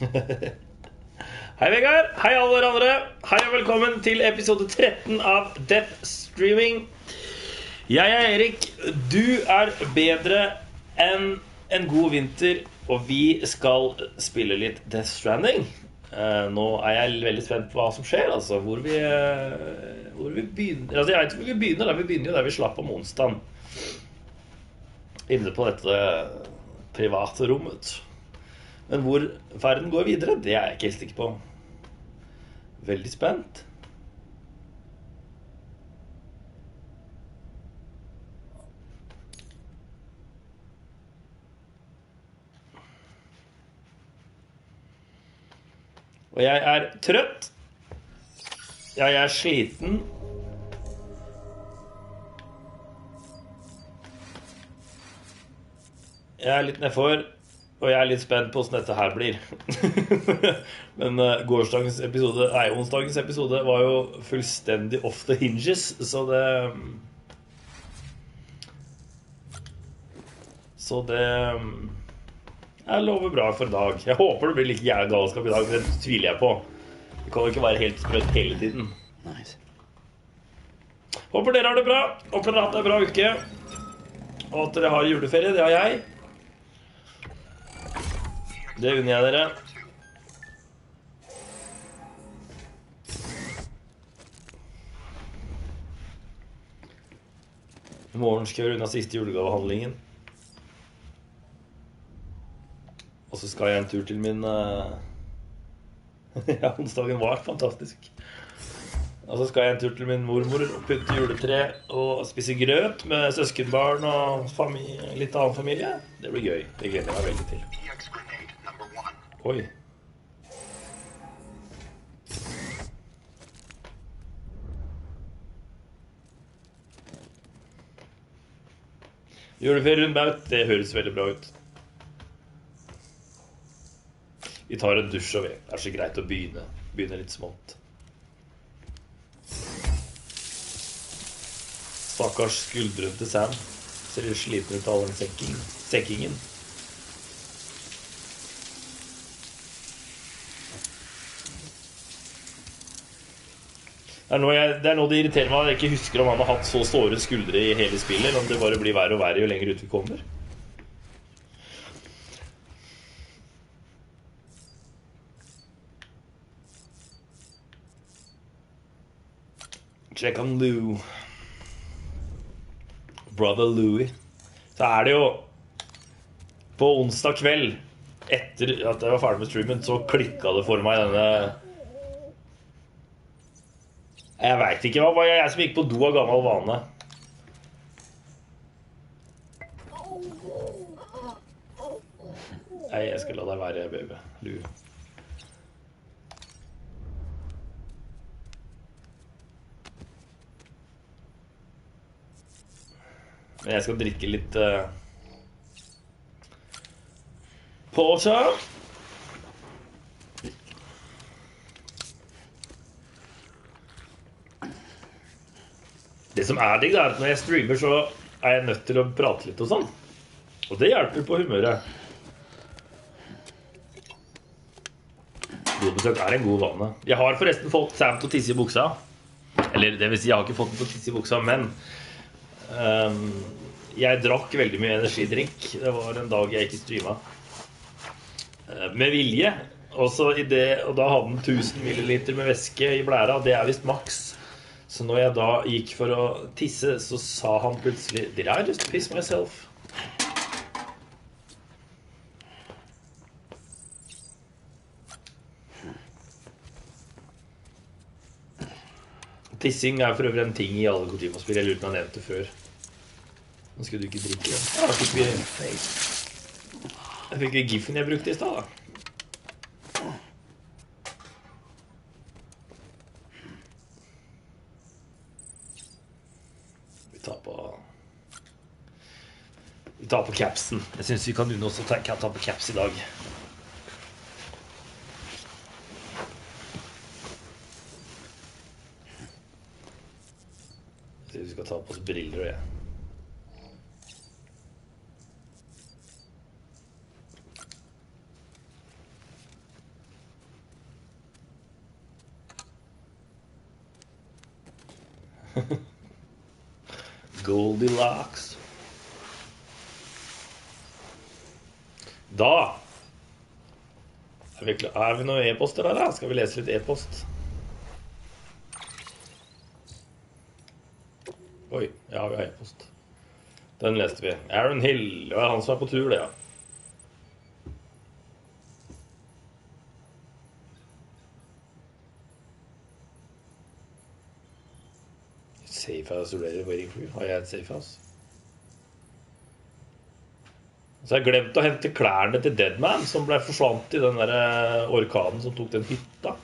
Hei Vegard, hei alle dere andre. Hei og velkommen til episode 13 av Death Streaming. Jeg er Erik, du er bedre enn en god vinter, og vi skal spille litt Death Stranding. Nå er jeg veldig spent på hva som skjer, altså hvor vi begynner. Altså jeg vet ikke hvor vi begynner, vi begynner jo der vi slapp om onsdagen. Inne på dette private rommet. Men hvor verden går videre, det er jeg ikke helt sikker på. Veldig spent. Og jeg er trøtt. Jeg er sliten. Jeg er litt nedfor. Og jeg er litt spent på hvordan dette her blir. Men onsdagens episode var jo fullstendig off the hinges. Så det jeg lover bra for i dag. Jeg håper det blir like jævlig galskap i dag, men det tviler jeg på. Det kan jo ikke være helt sprøtt hele tiden. Nice. Håper dere har det bra. Håper dere har hatt en bra uke. Og at dere har juleferie, det har jeg. Det unner jeg dere. I morgen skal jeg unna siste julegavehandlingen. Og så skal jeg en tur til min ja, onsdagen var fantastisk. Og så skal jeg en tur til min mormor og putte juletre og spise grøt med søskenbarn og litt annen familie. Det blir gøy, det gleder jeg meg veldig til. Oi. Juleferien baut, det høres veldig bra ut. Vi tar en dusj og det er så greit å begynne litt smått. Stakkars skuldrene til Sam. Ser litt sliten ut av den sekkingen. Det er nå det irriterer meg at jeg ikke husker om han har hatt så store skuldre i hele spillet, eller om det bare blir verre og verre jo lenger ut vi kommer. Check on Lou. Brother Louie. Så er det jo på onsdag kveld, etter at jeg var ferdig med streamen, så klikket det for meg denne... Jeg vet ikke, hva var jeg som gikk på do av gammel vane? Nei, jeg skal la deg være, baby. Lue. Men jeg skal drikke litt Porsche. Det som er digg, er at når jeg streamer, så er jeg nødt til å prate litt og sånn. Og det hjelper på humøret. Godbesøk er en god vane. Jeg har forresten fått Sam til å tisse i buksa. Eller det vil si, jeg har ikke fått den til å tisse i buksa, men jeg drakk veldig mye energidrikk. Det var en dag jeg ikke streamet. Med vilje. Og da hadde den 1000 milliliter med væske i blæra. Det er vist maks. Så når jeg da gikk for å tisse, så sa han plutselig Did I just piss myself? Tissing er for øvrig en ting i alle Kojima-spill. Jeg lurer på om jeg nevnte det før. Nå skal du ikke drikke. Ja, jeg fikk giffen jeg brukte i sted da. Vi tar på capsen. Jeg synes vi kan unne oss å ta på caps i dag. Så vi skal ta på oss briller og jeg. Goldilocks. Da er vi noen e-poster der da? Skal vi lese litt e-post? Oi, ja, vi har e-post. Den leste vi. Aaron Hill, det var han som var på tur, det, ja. Safe house already waiting for you. Har jeg et safe house? Så jeg glemt å hente klærne til Deadman, som ble forsvant i den der orkanen som tok den hytta.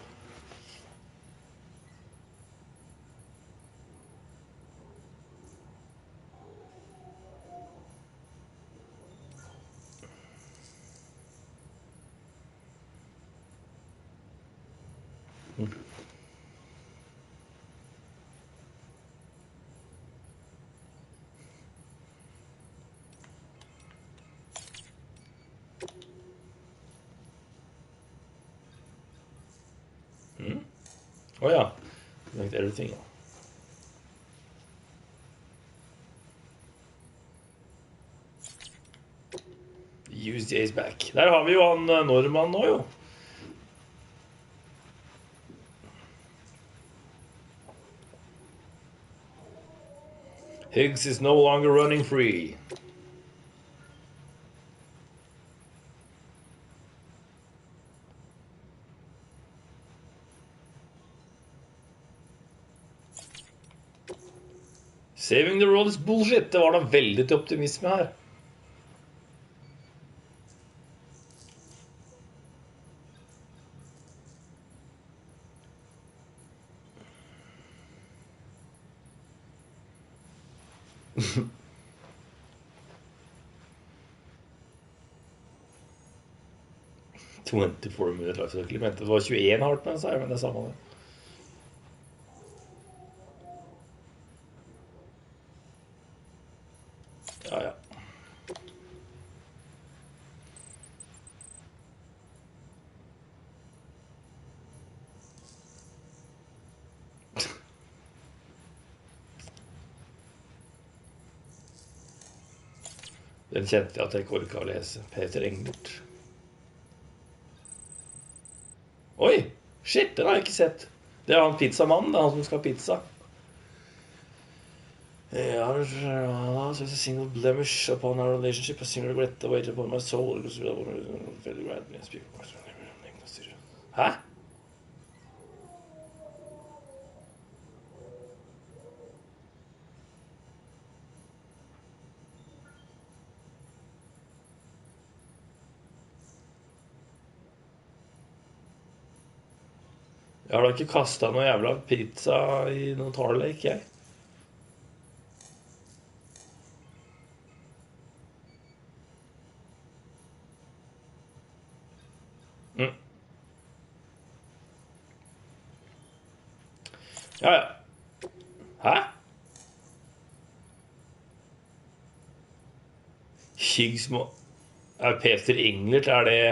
Ja, like everything. Use the ace back. Der har vi jo han Norman nå, jo. Higgs is no longer running free. Saving the world is bullshit. Det var da veldig til optimisme her. Minutter life. Det var 21 hardt med seg, men det er samme det. Ja, ja. Den kjente jeg at jeg ikke orket å lese. Peter Englert. Oi, shit, den har jeg ikke sett. Det er han pizzamannen, det er han som skal ha pizza. There's a single blemish upon our relationship, a single regret awaited upon my soul. Hæ? Jeg har da ikke kastet noe jævla pizza i noen tallek, jeg. Ja, ja. Hæ? Higgs må... Er Peter Englert, er det...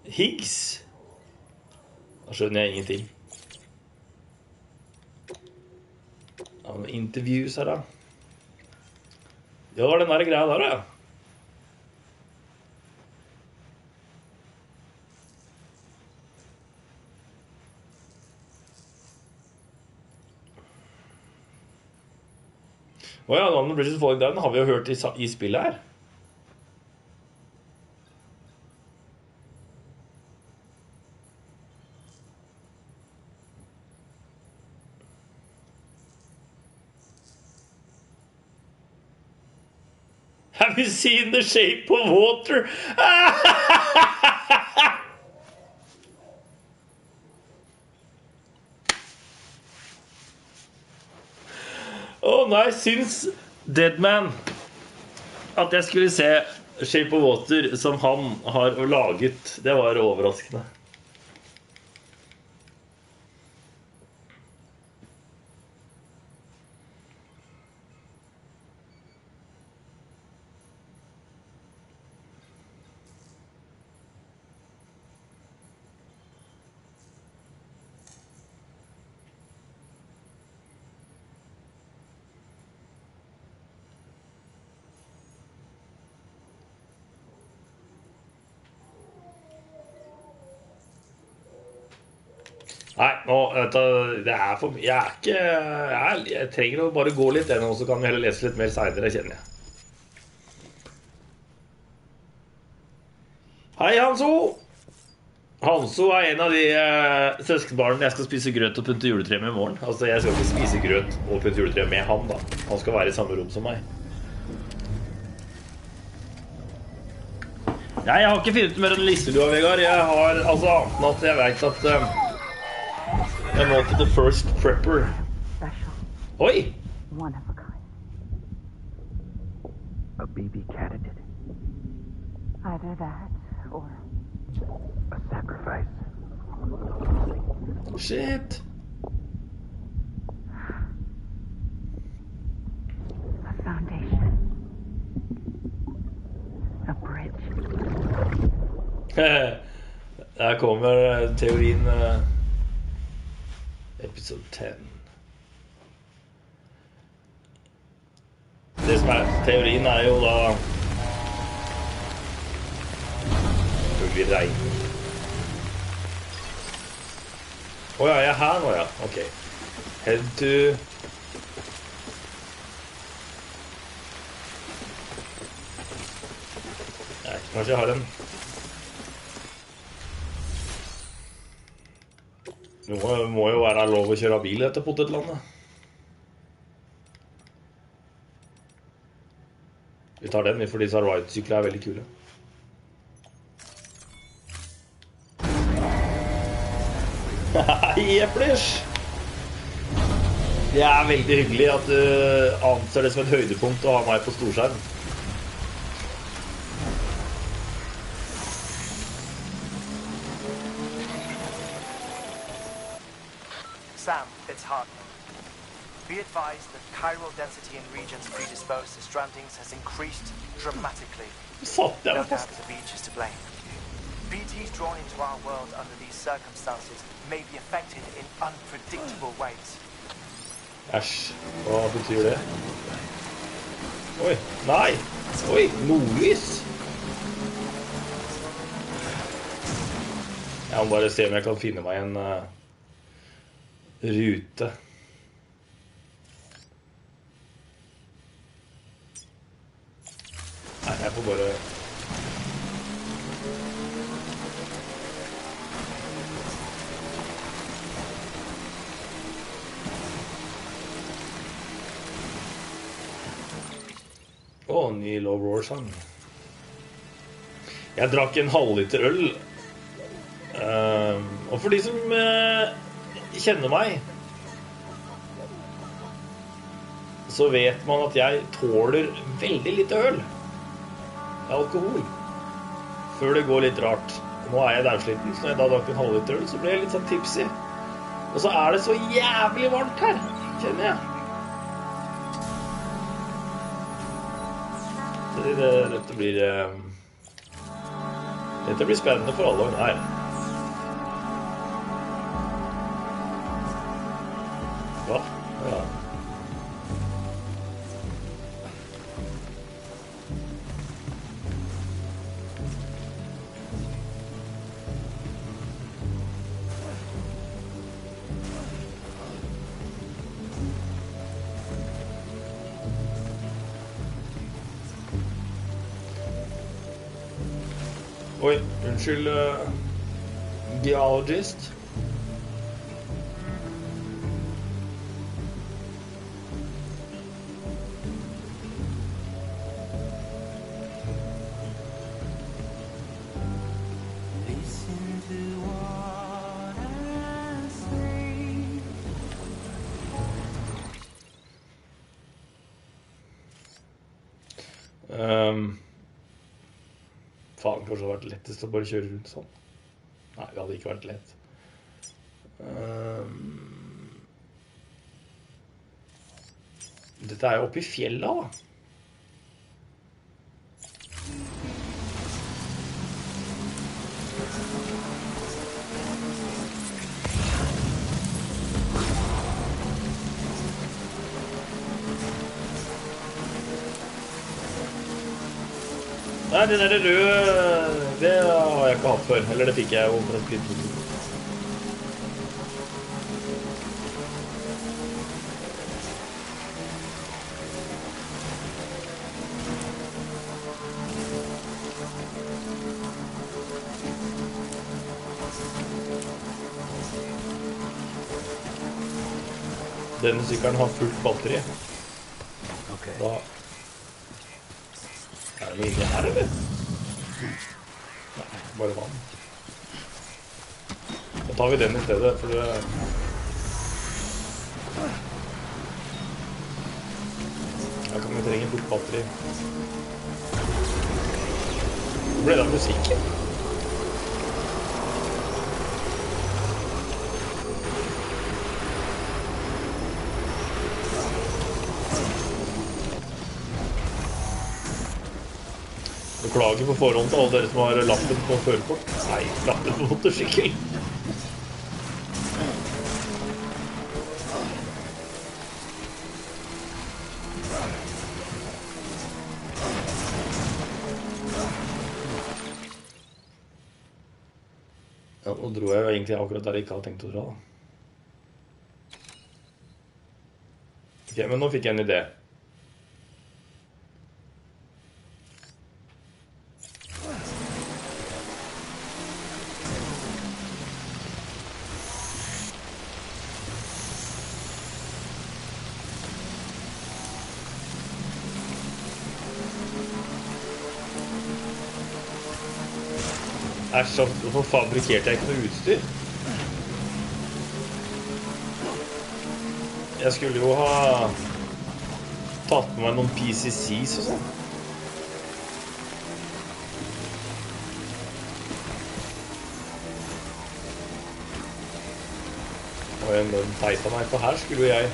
Higgs? Da skjønner jeg ingenting. Det var noen interviews her da. Ja, det var den der greia der, ja. Åja, navnet Bridget Falling Down har vi jo hørt i spillet her. Have you seen The Shape of Water? Nei, syns Deadman at jeg skulle se Shape of Water som han har laget. Det var overraskende. Nei, nå, det for jeg ikke jeg trenger å bare gå litt ennå, så kan vi heller lese litt mer senere, kjenner jeg. Hei, Hanso! Hanso en av de søskenbarnene jeg skal spise grøt og pynte juletre med I morgen. Altså, jeg skal ikke spise grøt og pynte juletre med han da. Han skal være I samme rom som meg. Nei, jeg har ikke funnet mer enn liste du har, Vegard. Jeg har altså annet at jeg vet at jeg nå til The First Prepper. Oi! One of a kind. A baby candidate. Either that or a sacrifice. Shit. A foundation. A bridge. Der kommer teorien episode 10. Det som teorien jo da selvfølgelig regn. Åja, jeg her nå, ja. Ok. Head to Nei, kanskje jeg har en Det må jo være lov å kjøre bil etter potetlandet. Vi tar den, fordi disse ride-sykler veldig kule. Hei, Eplers! Det veldig hyggelig at du anser det som et høydepunkt å ha meg på storskjerm. Sam, it's Hartman. Be advised that chiral density in regions predisposed to strandings has increased dramatically. No doubt the beach is to blame. BTs drawn into our world under these circumstances may be affected in unpredictable ways. Æsj, hva betyr det? Oi, nei! Oi, nordlys! Jeg må bare se om jeg kan finne meg en rute. Nei, jeg får bare ny Love Roar-sang. Jeg drakk en halvliter øl. Og for de som kjenner meg, så vet man at jeg tåler veldig lite øl. Alkohol. Før det går litt rart. Nå jeg dersliten, så når jeg da drakk en halvliter øl, så ble jeg litt sånn tipsy. Og så det så jævlig varmt her, kjenner jeg. Dette blir spennende for alle her. Hva? Ja. Oi, unnskyld, geologist. Faen, kanskje det hadde vært lettest å bare kjøre rundt sånn. Nei, det hadde ikke vært lett. Dette jo oppe I fjella, da. Nei, det der røde, det har jeg ikke hatt før. Eller det fikk jeg jo for et lite. denne sykkelen har fullt batteri. Da er det noe inni her, eller? Nei, bare vann. Da tar vi den I stedet, for det... Her kan vi trenge fullt batteri. Hvor ble det av musikken? Beklager på forhånd til alle dere som har lappen på førerkort. Nei, lappen på motorsykkel. Ja, nå dro jeg jo egentlig akkurat der jeg ikke hadde tenkt å dra. Ok, men nå fikk jeg en idé. Æsj, hvorfor fabrikkerte jeg ikke noe utstyr? Jeg skulle jo ha tatt med meg noen PCCs og sånn. Og en teit av meg, for her skulle jo jeg...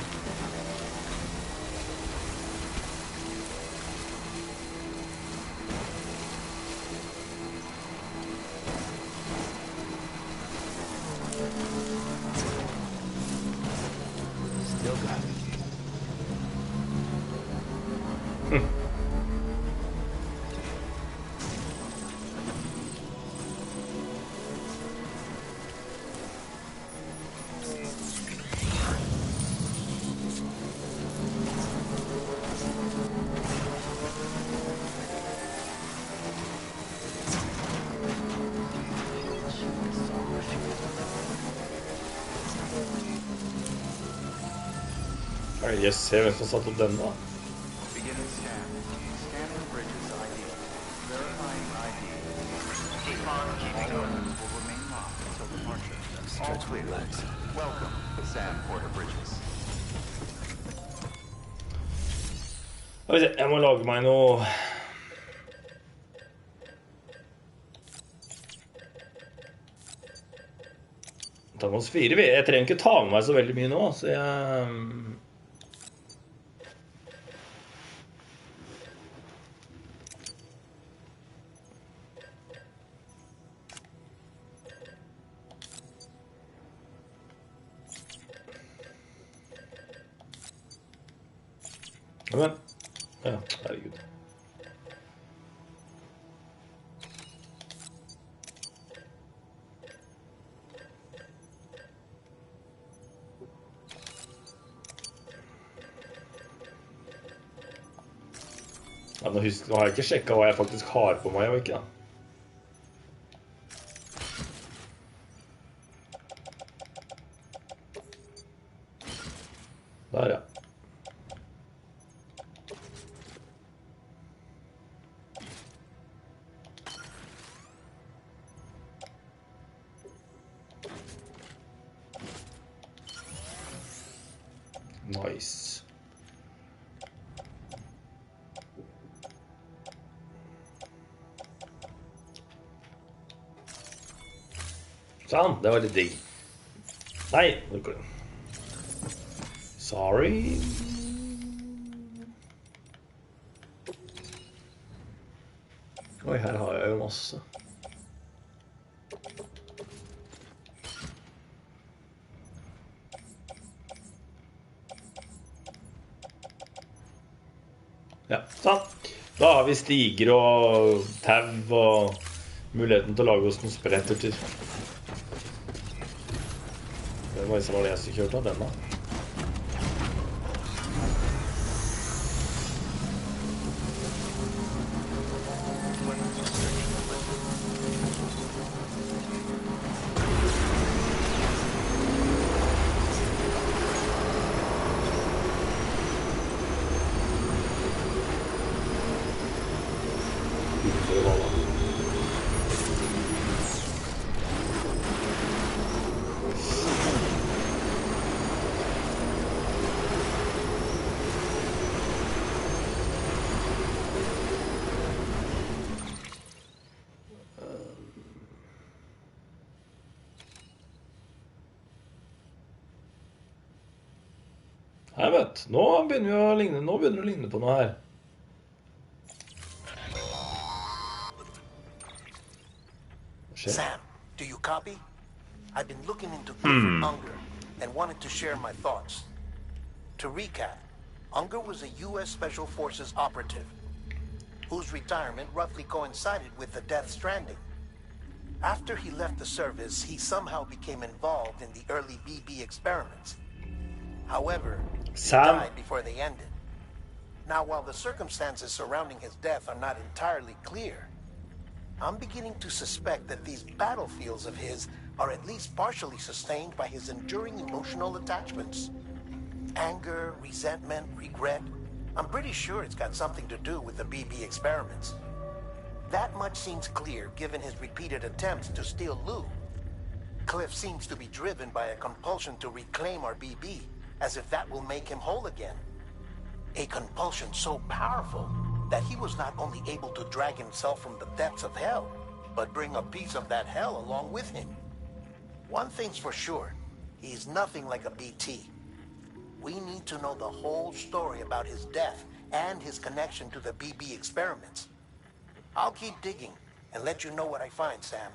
Jeg ser hvem som satt opp den da. Jeg må lage meg noe... Ta med oss 4. Jeg trenger ikke ta med meg så veldig mye nå, så jeg... Men, ja, herregud. Ja, nå har jeg ikke sjekket hva jeg faktisk har på meg og ikke da. Der, ja. Nice. Sånn, det var litt digg. Nei, sorry. Oi, her har jeg jo masse. Ja, sånn. Da har vi stiger og tau og muligheten til å lage oss noen spretter til. Det var det jeg som kjørte av den da. Her, vet du. Nå begynner det å ligne på noe her. Sam, do you copy? I've been looking into Clifford Unger and wanted to share my thoughts. To recap, Unger was a U.S. Special Forces operative whose retirement roughly coincided with the Death Stranding. After he left the service, he somehow became involved in the early BB experiments. However, he died before they ended. Now, while the circumstances surrounding his death are not entirely clear, I'm beginning to suspect that these battlefields of his are at least partially sustained by his enduring emotional attachments. Anger, resentment, regret. I'm pretty sure it's got something to do with the BB experiments. That much seems clear given his repeated attempts to steal Lou. Cliff seems to be driven by a compulsion to reclaim our BB, as if that will make him whole again. A compulsion so powerful that he was not only able to drag himself from the depths of hell, but bring a piece of that hell along with him. One thing's for sure, he's nothing like a BT. We need to know the whole story about his death and his connection to the BB experiments. I'll keep digging and let you know what I find, Sam.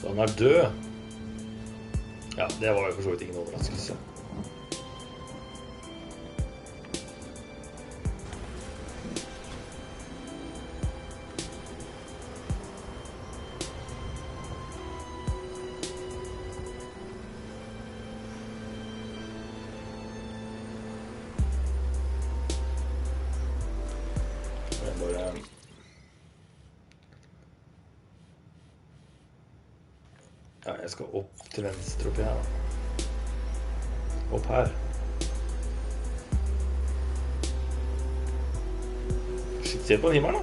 Så han død. Ja, det var jo for så vidt ingen overraskelse. Ja, jeg skal opp til venstre oppi her. Opp her. Shit, se på den himmelen da.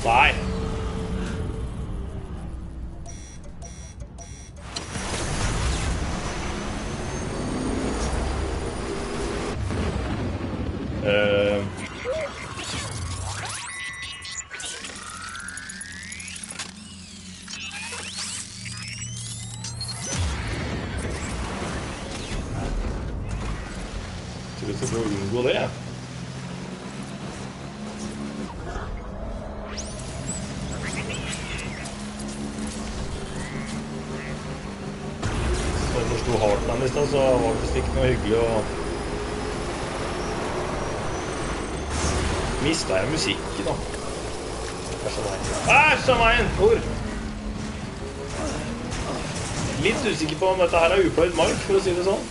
Nei. For å unngå det. Så jeg forstod Heartland I stedet, så var det visst ikke noe hyggelig å... Mistet jeg musikken da. Æsj av meg! Hvor? Litt usikker på om dette her upløyd mark, for å si det sånn.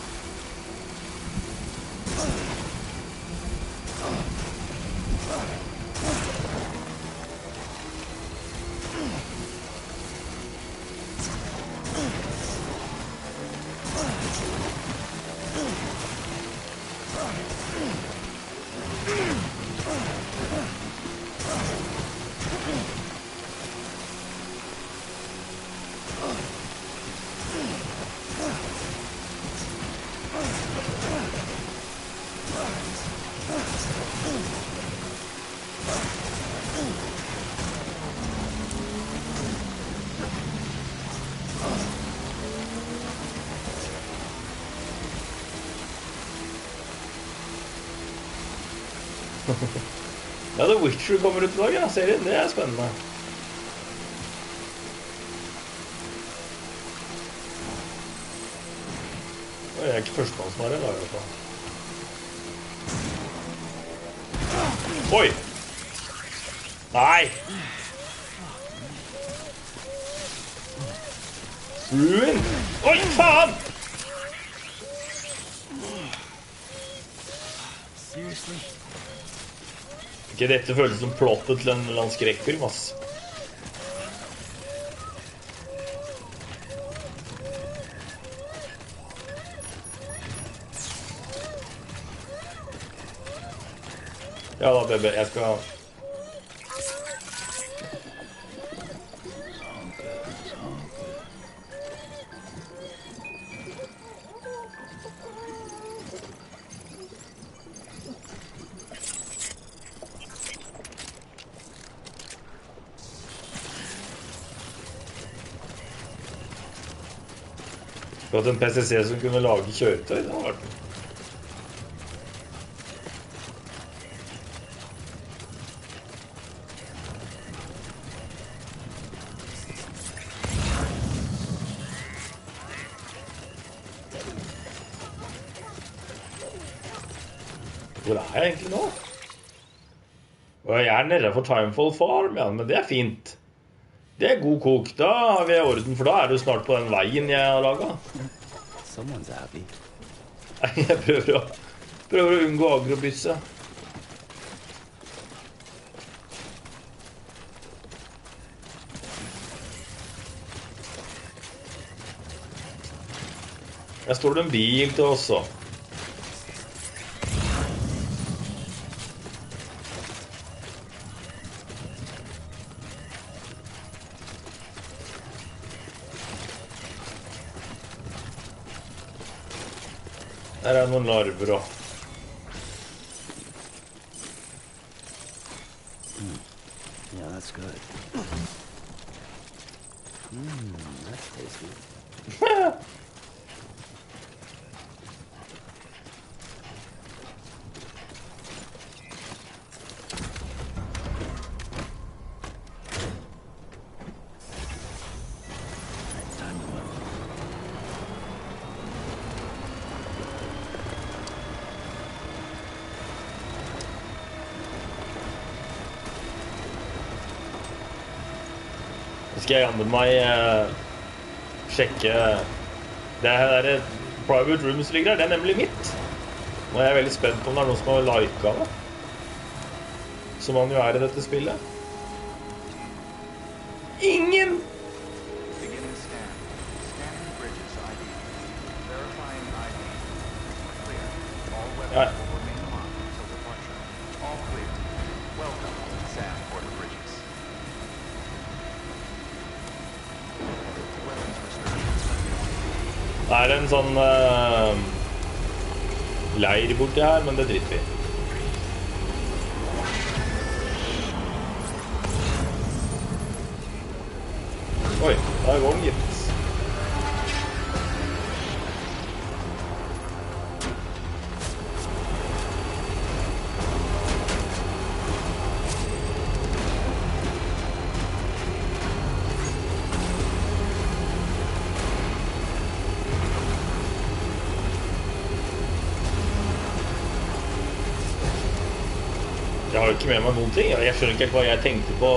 Ja, The Witcher kommer ut I dag, ja, serien, det spennende. Det er ikke førstemannsmare da, I hvert fall. Oi! Nei! Ruin! Oi, faen! Seriously? Ikke dette føles som plottet til en eller annen skrekkfilm, ass. Ja da, baby, jeg skal... Skulle hatt en PCC som kunne lage kjøretøy, det hadde vært. Hvor er jeg egentlig nå? Og jeg nede for Timefall Farm, ja, men det fint. Det god kok, da har vi orden, for da du snart på den veien jeg har laget. Someone's happy. Jeg prøver å unngå agrobysse. Her står det en bil til oss også. Her noen larver også. Yeah, that's good. That's tasty. Skal jeg jammen meg sjekke det her private room som ligger her, det nemlig mitt. Nå jeg veldig spent på om det noen som har liket det. Som man jo i dette spillet. Ingen! Beginning scan. Scanning bridges ID. Verifying ID. Clear. All weapons will remain on until departure. All clear. Welcome, Sam Porter Bridges. Det en sånn leir borti her, men det driter vi. Oi, der går den gitt. Jeg har jo ikke med meg noen ting. Jeg skjønner ikke helt hva jeg tenkte på.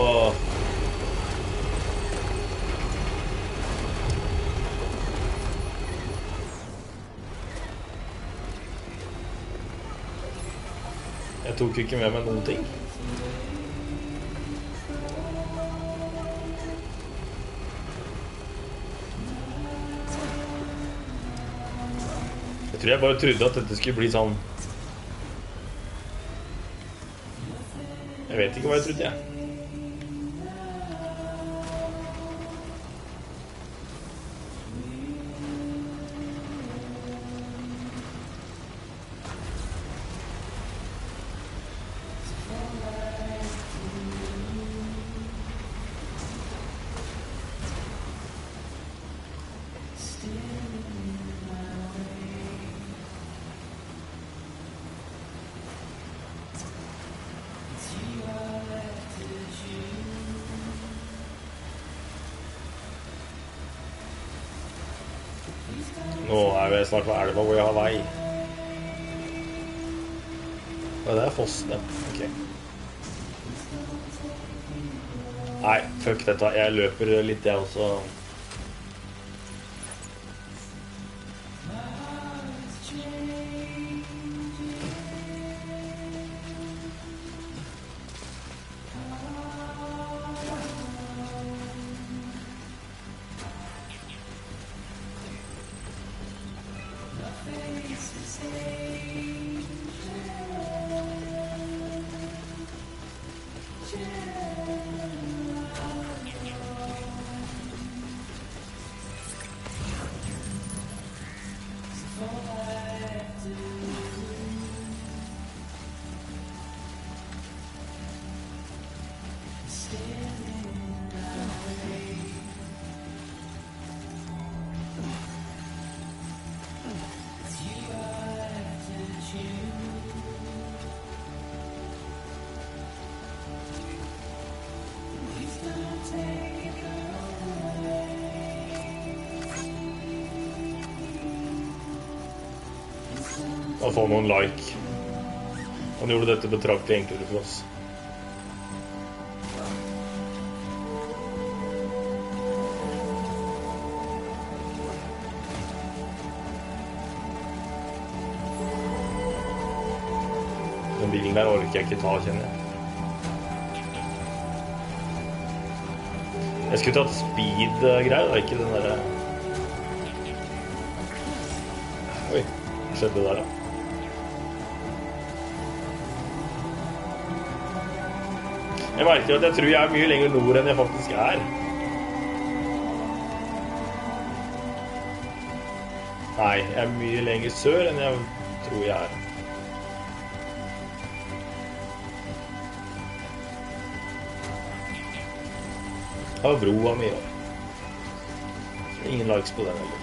Jeg tok jo ikke med meg noen ting. Jeg tror jeg bare trodde at dette skulle bli sånn. Jeg vet ikke hva jeg trodde, jeg. Nå vi snart på elva hvor jeg har vei. Og det fossen, ja. Ok. Nei, fuck dette. Jeg løper litt, jeg også. Og få noen like. Han gjorde dette betraktelig enklere for oss. Den bilen der orker jeg ikke ta, kjenner jeg. Jeg skulle tatt speed-greier, da, ikke den der... Oi, hva skjedde der da? Jeg merker at jeg tror jeg er mye lenger nord enn jeg faktisk er. Nei, jeg er mye lenger sør enn jeg tror jeg er. Har broa mi da. Ingen likes på den heller.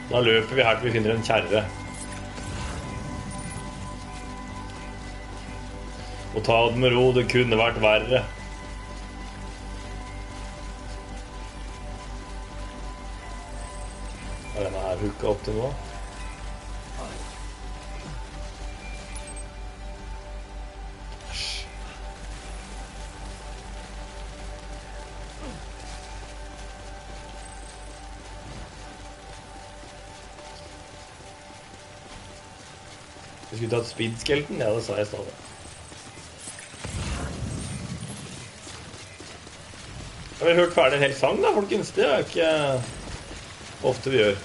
Da løper vi her til vi finner en kjerre. Og ta den med ro, det kunne vært verre. Er denne her hooket opp til nå? Vi skulle tatt speed-skelten, ja, det sa jeg stadig. Har vi hørt ferdig en hel sang da, folkens? Det er ikke ofte vi gjør.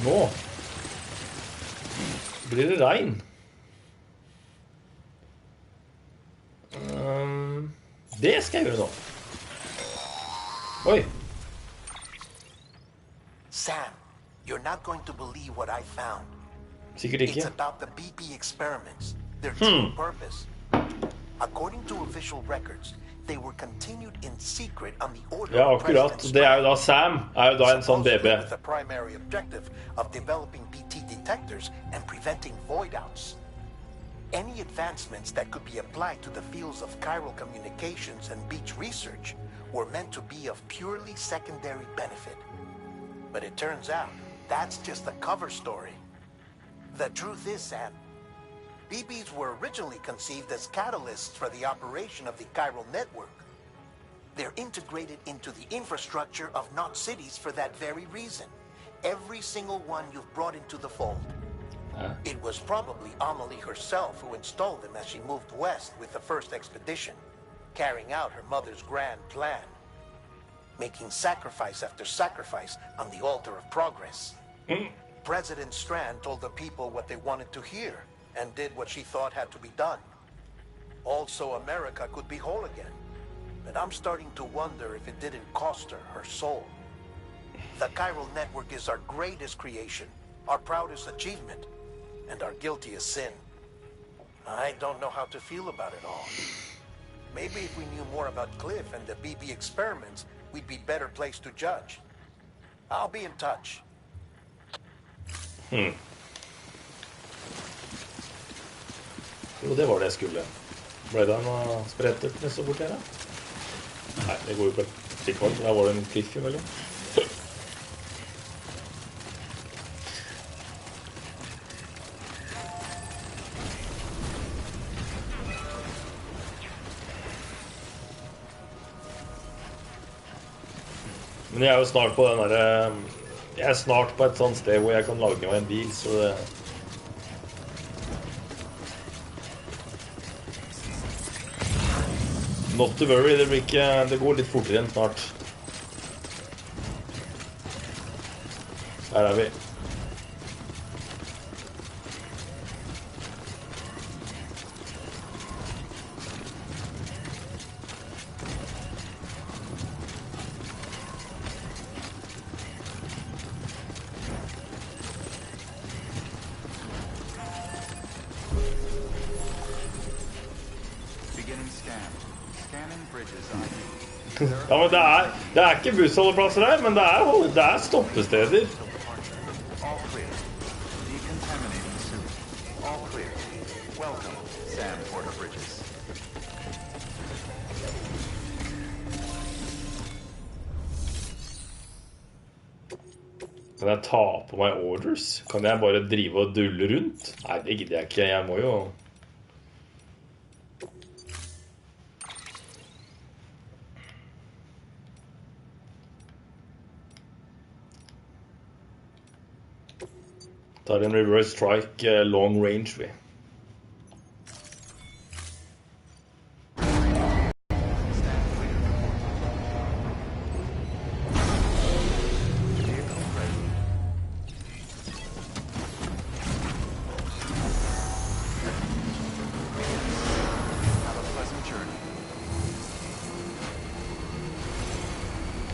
Nå blir det regn. Det skal jeg gjøre nå. Oi. Sam, you're not going to believe what I found. Sikkert ikke. It's about the BP experiments, their true purpose. According to official records, they were continued in secret on the order Ja, of akkurat. President Det er jo da Sam, er jo da en sånn supposedly BB. with the primary objective of developing BT detectors and preventing void-outs. Any advancements that could be applied to the fields of chiral communications and beach research were meant to be of purely secondary benefit. But it turns out, that's just a cover story. The truth is, Sam, BBs were originally conceived as catalysts for the operation of the chiral network. They're integrated into the infrastructure of not cities for that very reason. Every single one you've brought into the fold. It was probably Amelie herself who installed them as she moved west with the first expedition, carrying out her mother's grand plan, making sacrifice after sacrifice on the altar of progress. President Strand told the people what they wanted to hear and did what she thought had to be done. Also, America could be whole again. But I'm starting to wonder if it didn't cost her her soul. The chiral network is our greatest creation, our proudest achievement, and our guiltiest sin. I don't know how to feel about it all. Maybe if we knew more about Cliff and the BB experiments, we'd be better placed to judge. I'll be in touch. Jo, det var det jeg skulle. Ble det noe sprettet neste bort her da? Nei, det går jo på et stikkhold. Da var det en kliff imellom. Men jeg er jo snart på den der... Jeg er snart på et sånt sted hvor jeg kan lage meg en bil, så det... Not to worry, det blir ikke... Det går litt fortere enn snart. Her er vi. Beginning scan. Scanning Ja, men det er ikke bussholdeplasser her, men det er stoppesteder. All clear. Decontaminating suit. All clear. Welcome, Sam Porter Bridges. Kan jeg ta på meg orders? Kan jeg bare drive og dulle rundt? Nei, det gidder jeg ikke. Jeg må jo... tar en reverse strike long range, vi.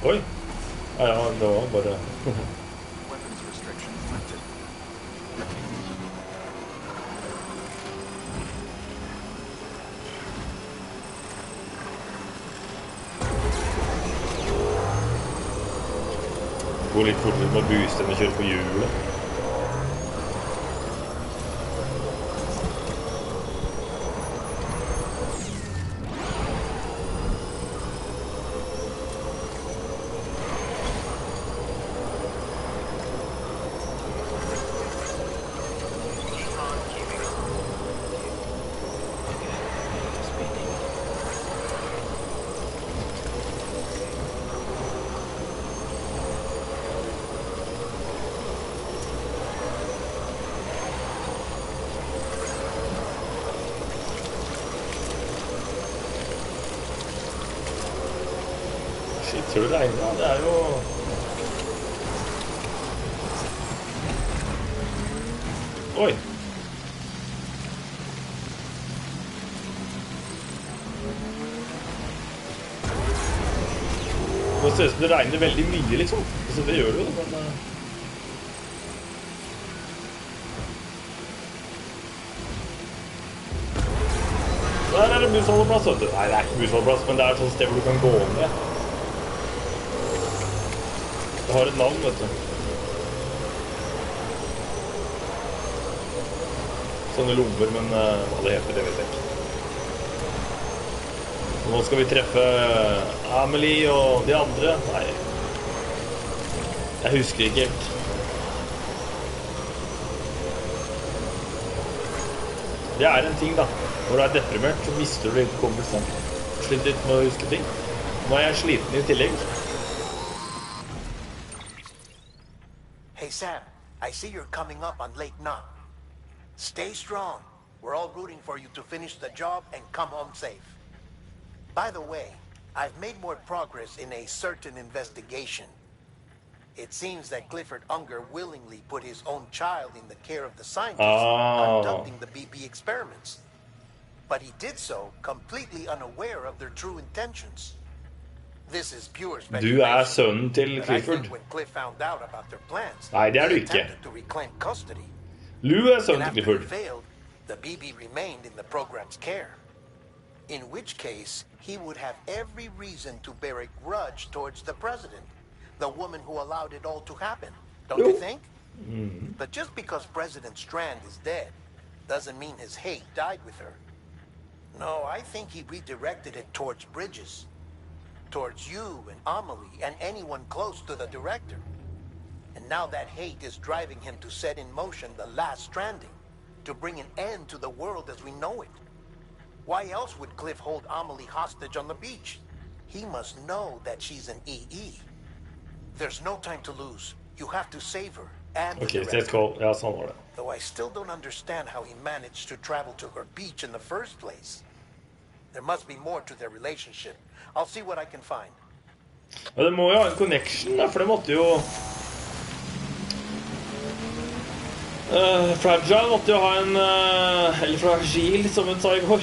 Oi! Ja, det var bare... Weapons restrictions lifted. Går litt fortere med å booste enn å kjøre på hjulet. Shit, tror du det regner? Det er jo... Oi! Det ser ut som det regner veldig mye, liksom. Altså, det gjør det jo, men... Der er det bussholdeplass, vet du. Nei, det er ikke bussholdeplass, men det er et sånt sted hvor du kan gå med. Det har et navn, vet du. Sånne lommer, men hva det heter, det vet jeg ikke. Nå skal vi treffe Amelie og de andre. Nei, jeg husker ikke helt. Det er en ting da. Når du er deprimert, så mister du litt hukommelsen. Sliter litt med å huske ting. Nå er jeg sliten i tillegg. Hey, Sam, I see you're coming up on Lake Knot. Stay strong. We're all rooting for you to finish the job and come home safe. By the way, I've made more progress in a certain investigation. It seems that Clifford Unger willingly put his own child in the care of the scientists conducting the BB experiments. But he did so completely unaware of their true intentions. This is pure speculation. Du er sønnen til But I Clifford. think when Cliff found out about their plans, Nei, det er du he ikke. attempted to reclaim custody. Lou er And sønnen til after he Clifford. failed, the BB remained in the program's care. In which case, he would have every reason to bear a grudge towards the president, the woman who allowed it all to happen. Don't you think? But just because President Strand is dead, doesn't mean his hate died with her. No, I think he redirected it towards Bridges. Towards you and Amelie and anyone close to the director. And now that hate is driving him to set in motion the last stranding, to bring an end to the world as we know it. Why else would Cliff hold Amelie hostage on the beach? He must know that she's an EE. There's no time to lose. You have to save her and the Ok, director. let's go. Ja, sånn var det. Though I still don't understand how he managed to travel to her beach in the first place. There must be more to their relationship. I'll see what I can find. Ja, det må jo ha en connection, da, for det måtte jo... Fragile måtte jo ha en... eller fragil, som hun sa i går.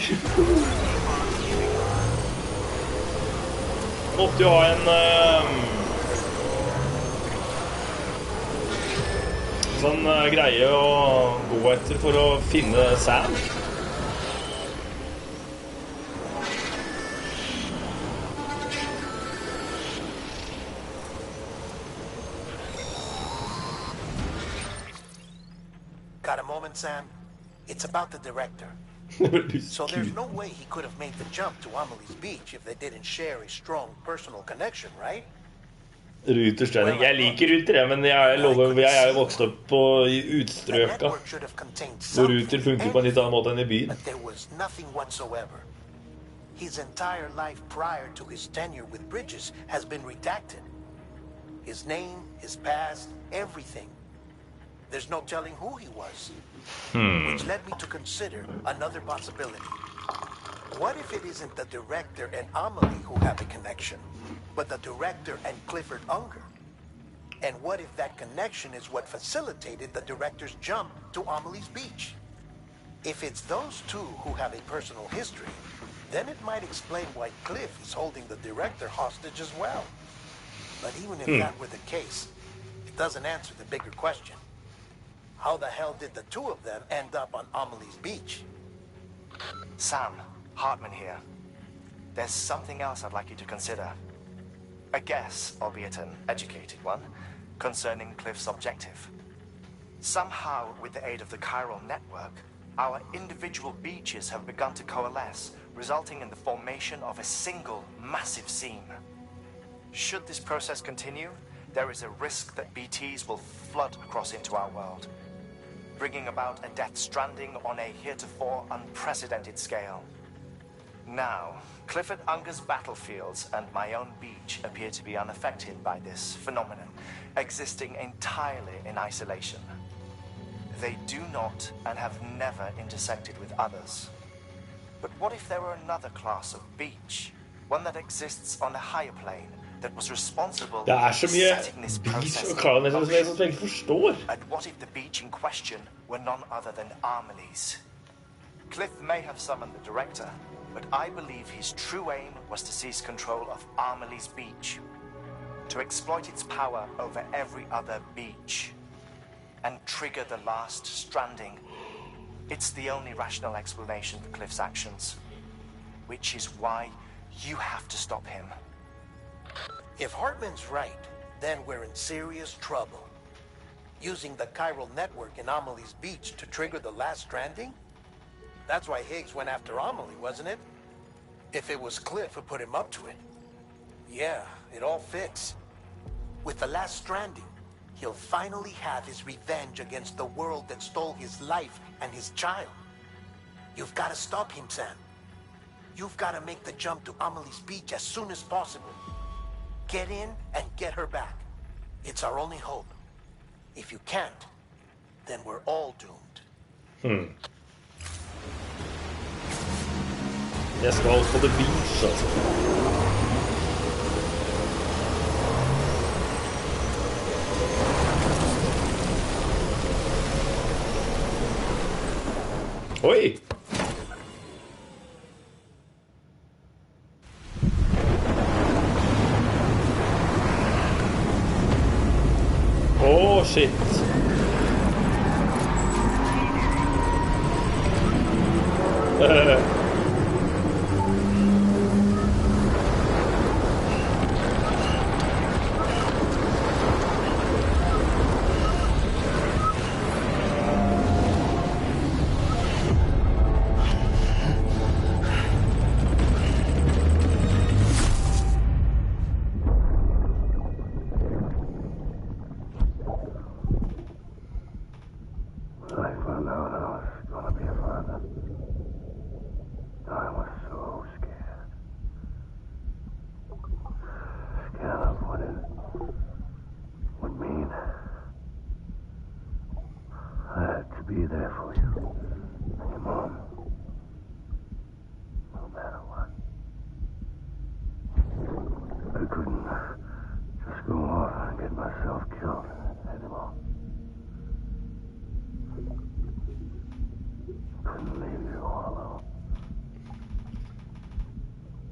Måtte jo ha en... sånn greie å gå etter for å finne Sam. moment, Sam? It's about the director. So there's no way he could have made the jump to Amelie's Beach if they didn't share a strong personal connection, right? Ruterstrening. Jeg liker ruter, men jeg lover, jeg er vokst opp på utstrøka, hvor ruter funker på en litt annen måte enn i byen. But there was nothing whatsoever. His entire life prior to his tenure with Bridges has been redacted. His name, his past, everything. There's no telling who he was. Which led me to consider another possibility. What if it isn't the director and Amelie who have a connection, but the director and Clifford Unger? And what if that connection is what facilitated the director's jump to Amelie's Beach? If it's those two who have a personal history, then it might explain why Cliff is holding the director hostage as well. But even if that were the case, it doesn't answer the bigger question. How the hell did the two of them end up on Amelie's Beach? Sam, Hartman here. There's something else I'd like you to consider. A guess, albeit an educated one, concerning Cliff's objective. Somehow, with the aid of the chiral network, our individual beaches have begun to coalesce, resulting in the formation of a single massive seam. Should this process continue, there is a risk that BTs will flood across into our world, bringing about a death stranding on a heretofore unprecedented scale. Now, Clifford Unger's battlefields and my own beach appear to be unaffected by this phenomenon, existing entirely in isolation. They do not and have never intersected with others. But what if there were another class of beach, one that exists on a higher plane, that was responsible for setting this process in motion? And what if the beach in question were none other than Amelie's? Cliff may have summoned the director, but I believe his true aim was to seize control of Amelie's Beach, to exploit its power over every other beach, and trigger the last stranding. It's the only rational explanation for Cliff's actions, which is why you have to stop him. If Hartman's right, then we're in serious trouble. Using the chiral network in Amelie's Beach to trigger the last stranding? That's why Higgs went after Amelie, wasn't it? If it was Cliff who put him up to it. Yeah, it all fits. With the last stranding, he'll finally have his revenge against the world that stole his life and his child. You've got to stop him, Sam. You've got to make the jump to Amelie's Beach as soon as possible. Get in and get her back. It's our only hope. If you can't, then we're all doomed. Jeg skal på The Beach, altså. Oi! Oh, shit.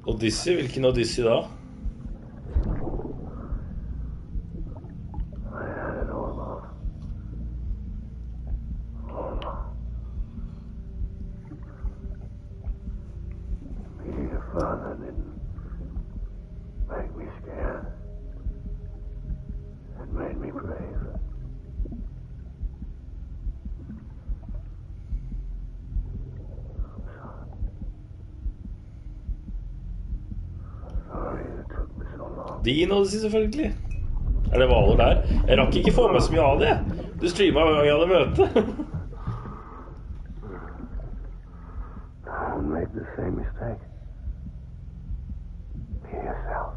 Odyssey? Hvilken Odyssey da? Dino, selvfølgelig. Det valer der? Jeg rakk ikke få meg så mye av det. Du streamet hver gang jeg hadde møte. Don't make the same mistake. Be yourself.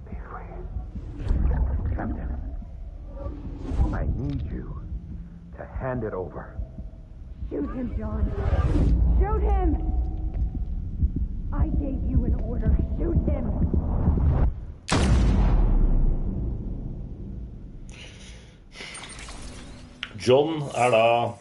Be free. Captain, I need you to hand it over. Shoot him, John. Shoot him! I gave you an order. Shoot him! John da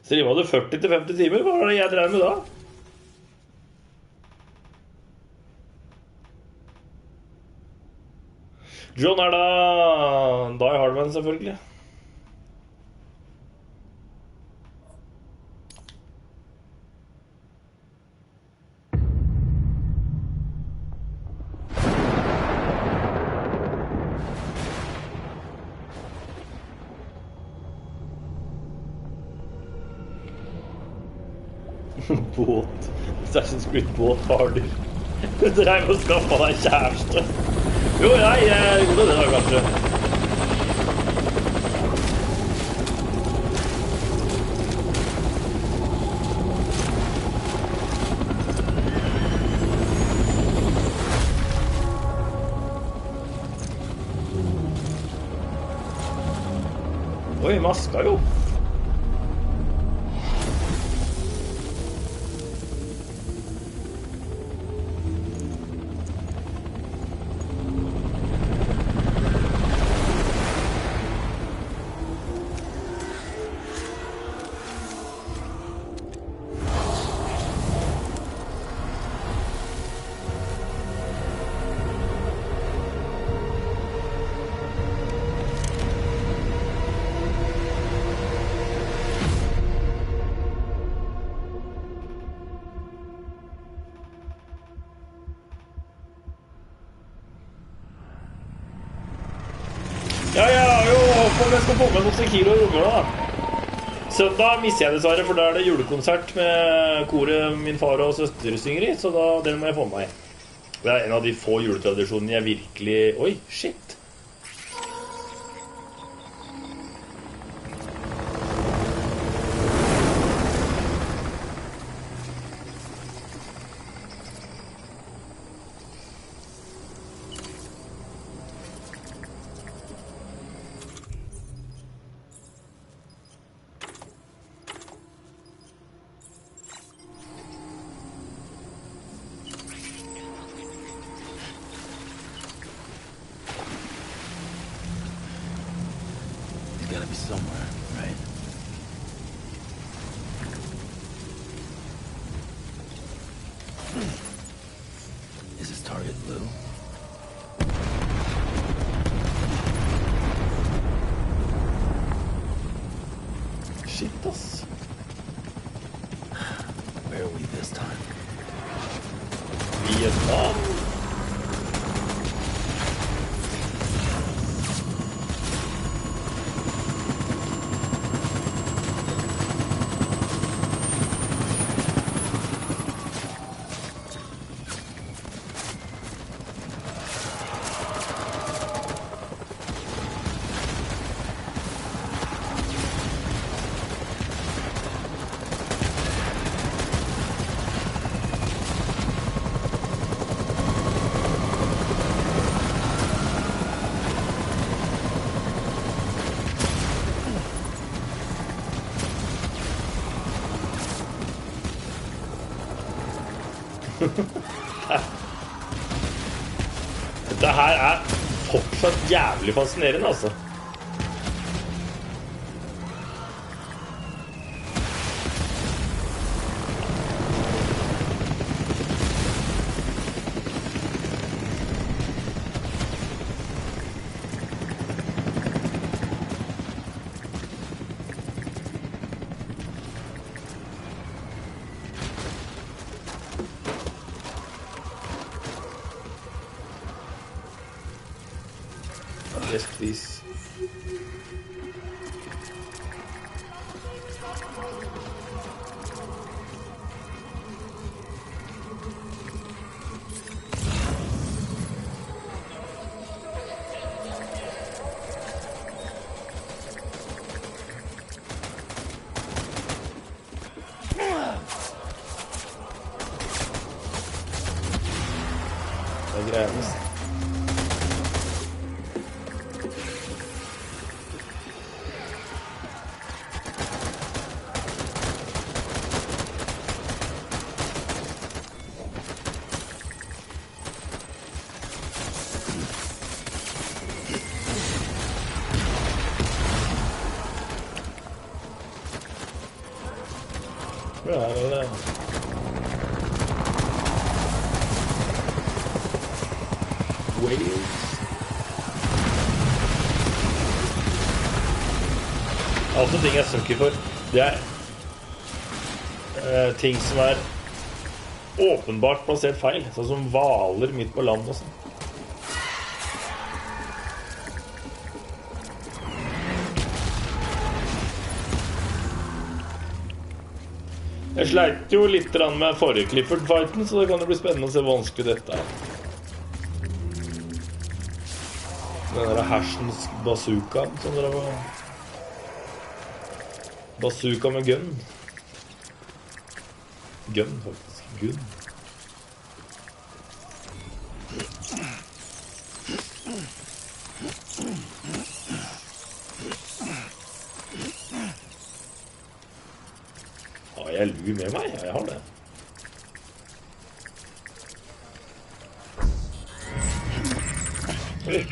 Streamet du 40-50 timer? Hva var det jeg drev med da? John da Die Hardman, selvfølgelig. Båt. Assassin's Creed båtparty. Du dreiv og skaffa deg kjæreste. Jo, jeg gjorde det da, kanskje. Oi, maska jo. Om jeg skal få med noen kilo i unger da. Søndag misser jeg dessverre, for da er det julekonsert med koret min far og søster synger i, så da, den må jeg få med meg. Det er en av de få juletradisjonene jeg virkelig... Oi, shit! Dette her er fortsatt jævlig fascinerende, altså. Yes, please. Det greiene. Altså ting jeg søker for. Det ting som åpenbart plassert feil, sånn som valer midt på land og sånn. Jeg sleit jo litt med forrige Clifford-fighten, så det kan jo bli spennende å se hvor vanskelig dette Den der hersens bazooka som dere var... Bazooka med gun. Gun, faktisk. Gun. Har jeg lue med meg? Ja, jeg har det. Oi.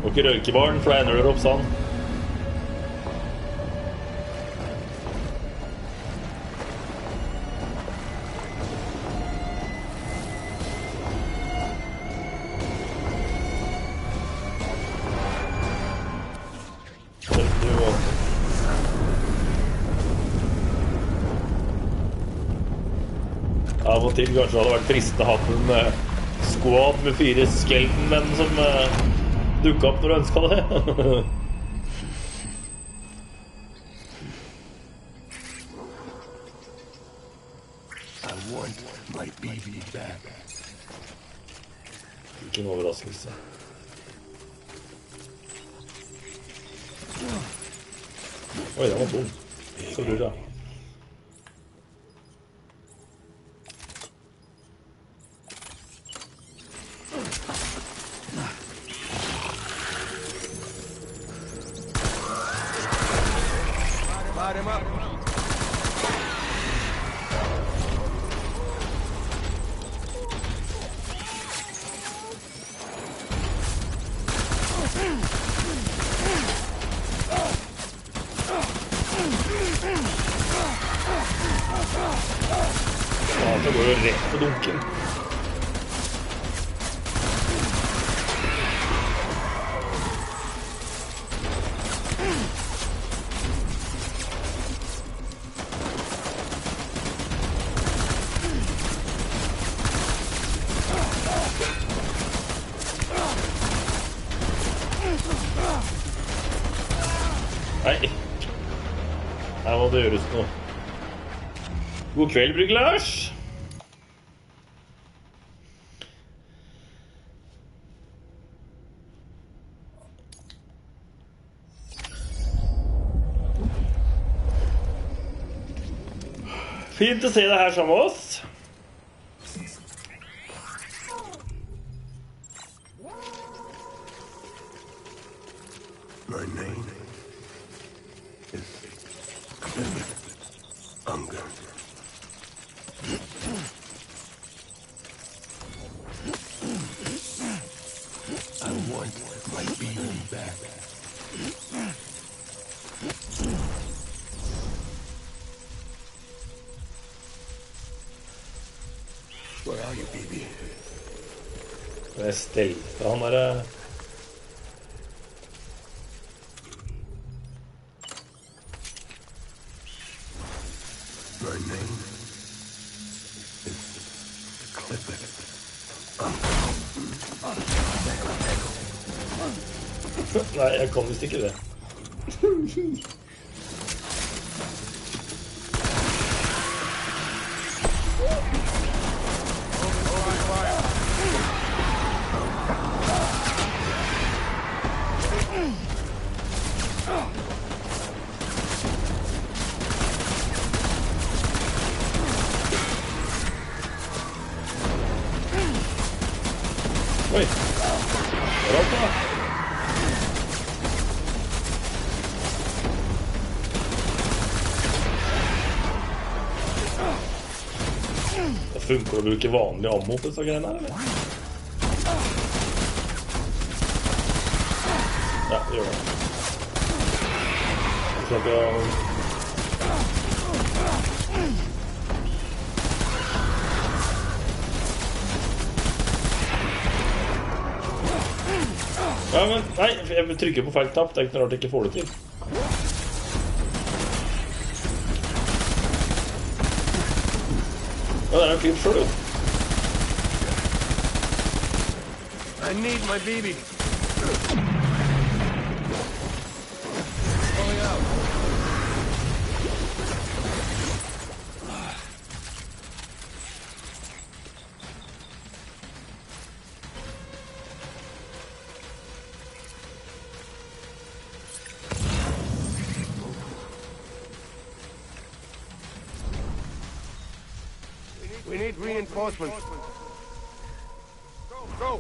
Og ikke røykebaren, for da ender dere opp sånn. Av og til kanskje det hadde vært fristende å ha en squad med 4 skeleton-menn som dukket opp når du ønsket det. I want my baby back. Ikke en overraskelse. Oi, den var tom. Så bra. Så går det rett på dunken. Nei, her må det gjøres noe. God kveld, Brygge Lars. Fint å se deg her sammen med oss. My name is Clifford Unger. I want my baby back. Where are you, baby? Det stelte han der. My name is Clifford. Nei, jeg kan visst ikke det. Oi, bra da. Det funker å bruke vanlig ammo på disse greiene her, eller? Ja, det gjør det. Jeg tror at jeg... Ja, men, nei, jeg trykker på feil tapp. Det er ikke noe rart jeg ikke får det til. Ja, det er en fyr selv, jo. I need my baby. We need reinforcements. Go!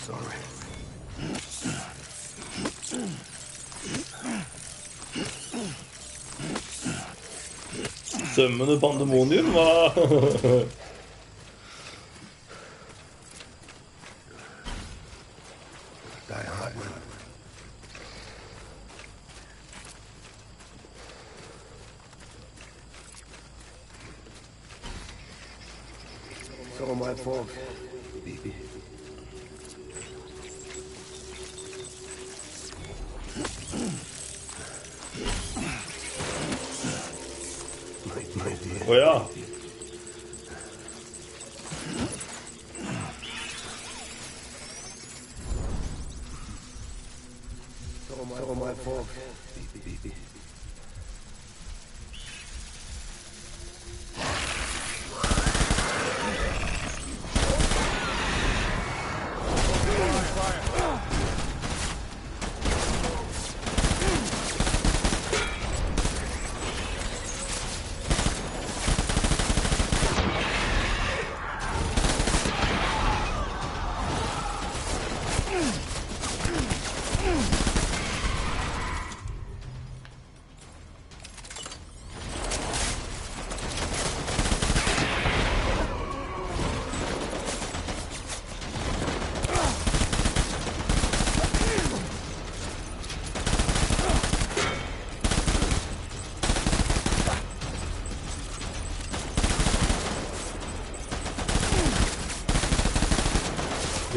Sorry. Sømmende pandemonium, hva? It's all my fault, baby. My dear. Å ja. It's all my fault, baby.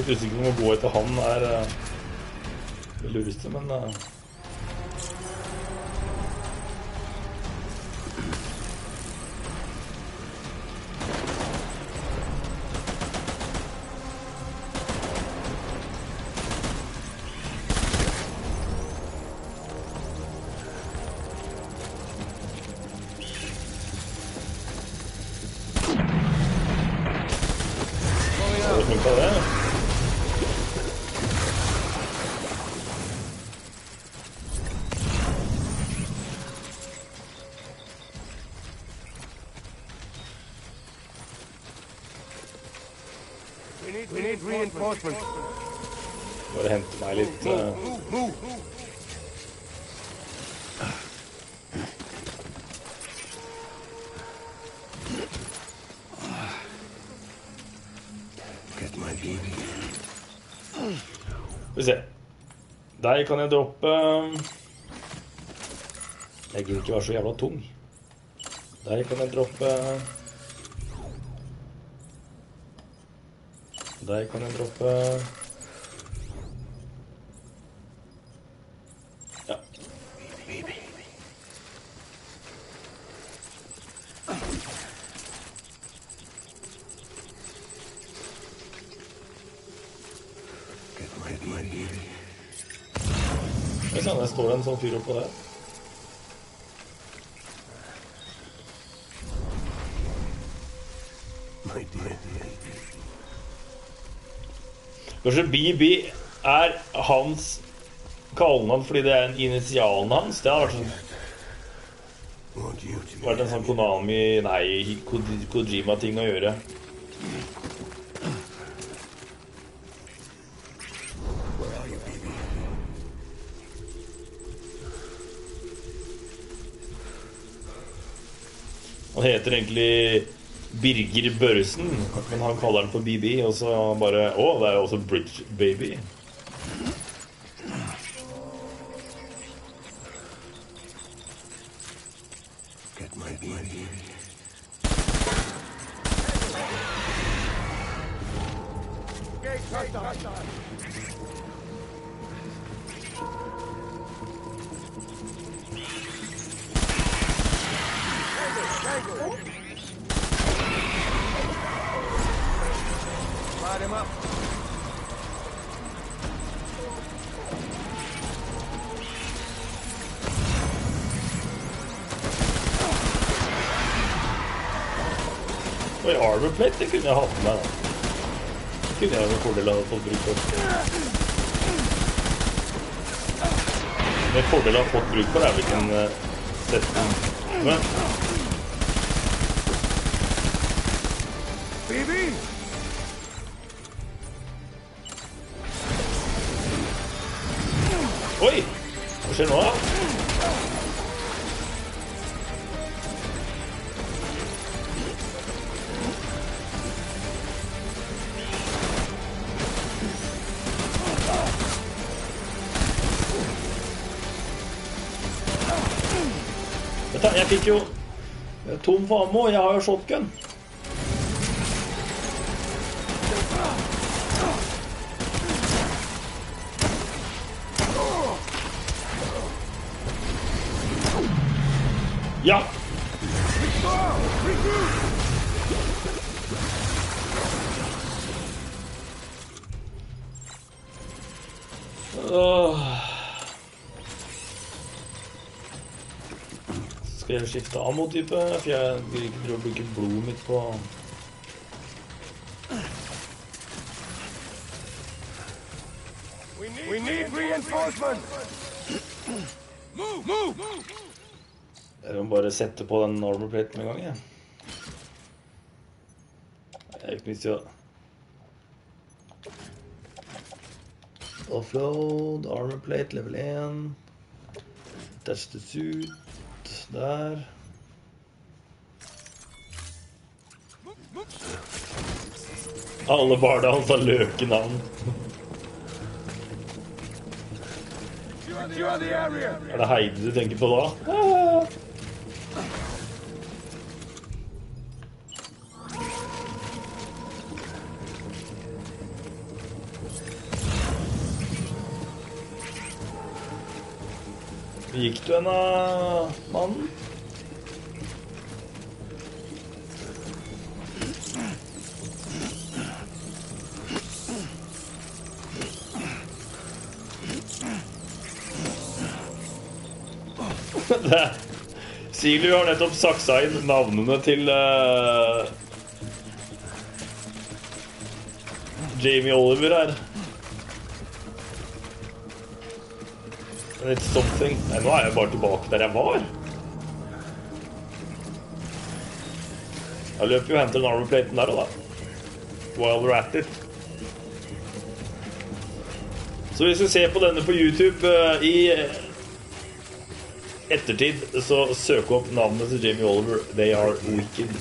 Litt usikker om å gå etter han er det lureste, men det funket det. need reinforcements. Bare hente meg litt... Move. Get my baby. Vi se. Der kan jeg droppe... Jeg gidder ikke være så jævla tung. Der kan jeg droppe... Der kan jeg droppe... Ja. Baby. Get my baby. Jeg ser, der står det en sånn fyr oppå der. My dear. Kanskje BB er hans kallenavn fordi det er en initialen hans. Det har vært en sånn Konami, nei, Kojima-ting å gjøre. Han heter egentlig Birger Børresen, men han kaller den for BB, og så bare, det er jo også Bridge Baby. Get my baby. Light him up. Og i armor plate, det kunne jeg hatt med da. Det kunne jeg med fordel ha fått bruk for. Med fordel ha fått bruk for er vi kan sette den. Baby! Oi! Hva skjer nå da? Jeg fikk jo tom for ammo, jeg har jo shotgun. Ja! Skal jeg skifte ammo-type, for jeg vil ikke prøve å bruke blodet mitt på... We need reinforcement! Move! Jeg må bare sette på den armor plate med en gang, jeg. Jeg er ikke mye til å... Offload, armor plate, level 1. Attach the suit. Der. Alle barna hans har løkenavn. Er det Heidi du tenker på da? Gikk du en av mannen? Silju har nettopp saksa inn navnene til Jamie Oliver her. It's something. Nei, nå er jeg bare tilbake der jeg var. Jeg løper jo og henter den armor platen der også da. While we're at it. Så hvis du ser på denne på YouTube i ettertid, så søk opp navnet til Jamie Oliver. They are wicked.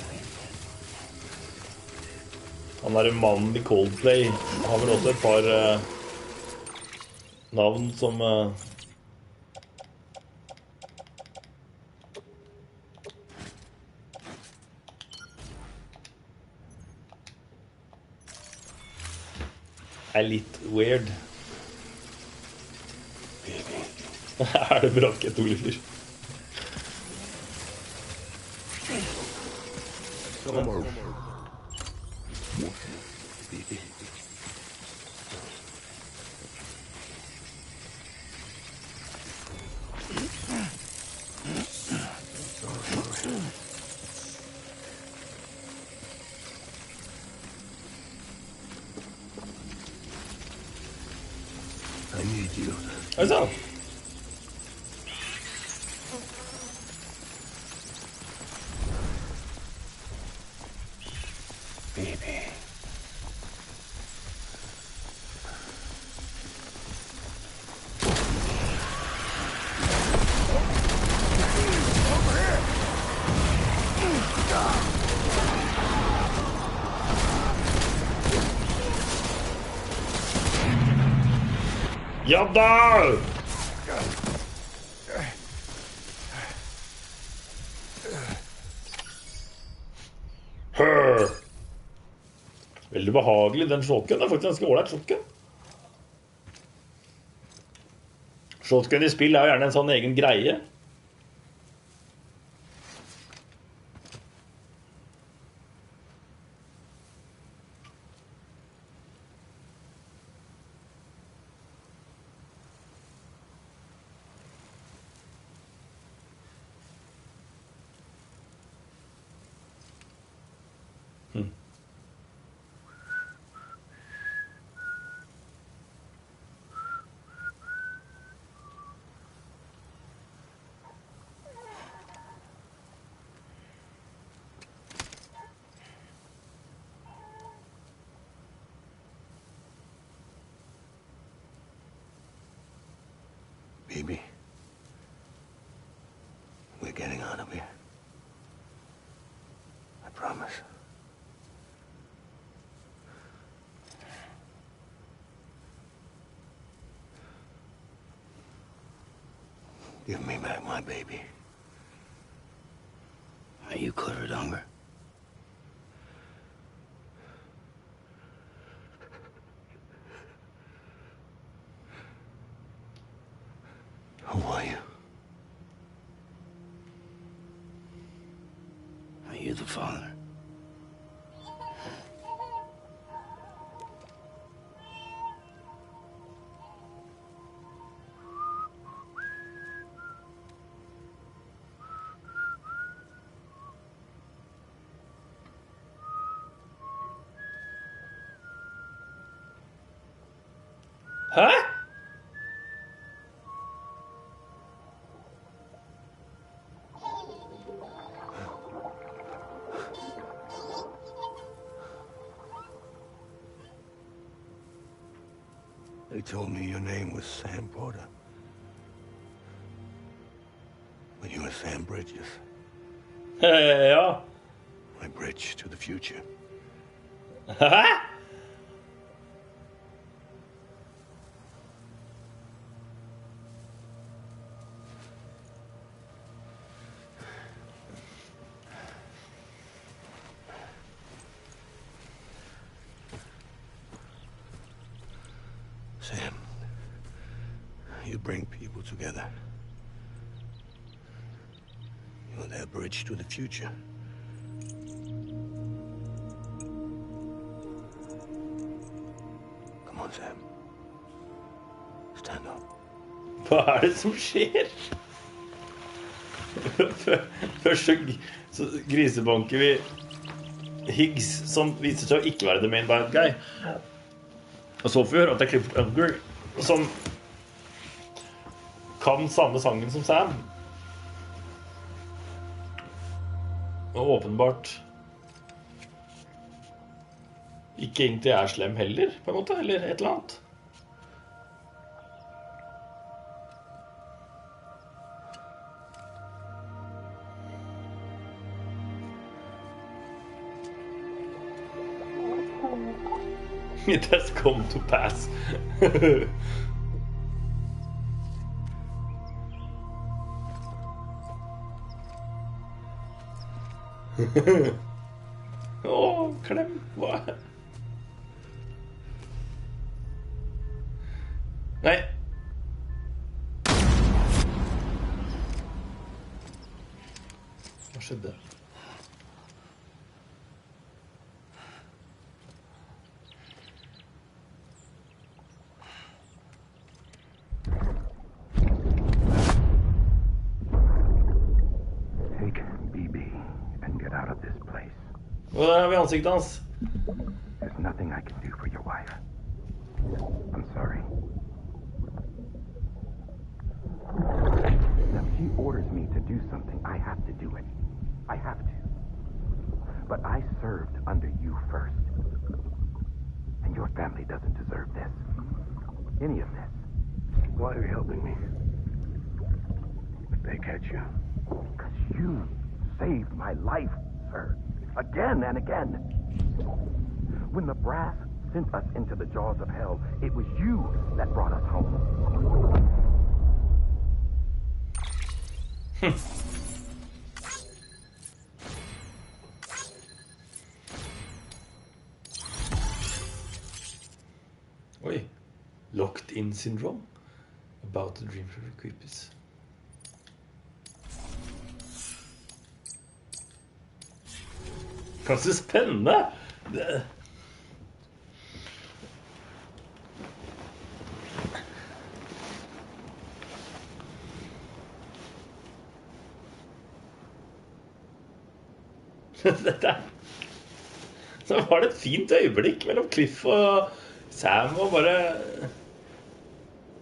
Han er en mann i Coldplay. Han har vel også et par navn som er litt weird. Er det brakket, Oliver? I need you. Oi sann. Baby. Ja da! Veldig behagelig, den shotgun er faktisk ganske ålreit shotgun. Shotgun i spill er jo gjerne en sånn egen greie. Baby. We're getting out of here. I promise. Give me back my baby. Are you clear, Unger? Who are you? Are you the father? Hæ? They told me your name was Sam Porter. But you were Sam Bridges. Ja. My bridge to the future. Hæ? Sam, you bring people together. You're their bridge to the future. Come on, Sam. Stand up. Hva er det som skjer? Først så grisebanker vi Higgs, som viser seg å ikke være the main bad guy. Og så får vi høre at det er Clifford Unger som kan samme sangen som Sam. Og åpenbart ikke egentlig er slem heller, på en måte, eller et eller annet. It has come to pass. Åh, klem. Hva? Nei. Hva skjedde? Take BB and get out of this place. Og der har vi ansiktet hans. There's nothing I can do for your wife. I'm sorry. Now, she orders me to do something. I have to do it. I have to. But I served under you first. And your family doesn't deserve this. Any of this. Why are you helping me? If they catch you. Because you saved my life, sir. Again and again. When the brass sent us into the jaws of hell, it was you that brought us home. Oi. Locked in syndrome. About the dream for creepies. Ganske spennende. Det... Dette Så var det et fint øyeblikk mellom Cliff og Sam og bare...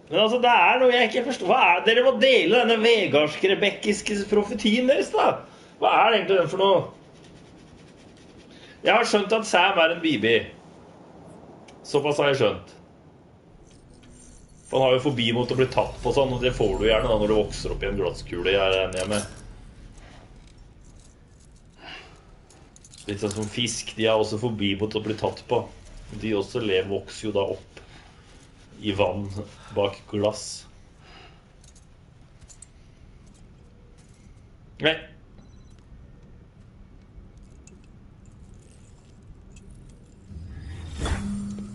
Men altså, det er noe jeg ikke forstår. Hva er det? Dere må dele denne vegarsk-rebekkiske profetien deres, da. Hva er det egentlig den for noe? Jeg har skjønt at Sam er en BB. Såpass har jeg skjønt. Han har jo forbi mot å bli tatt på sånn, og det får du gjerne da når du vokser opp i en glasskule. Jeg er enig med. Litt sånn som fisk, de er også forbi mot å bli tatt på. De også vokser jo da opp i vann bak glass. Nei.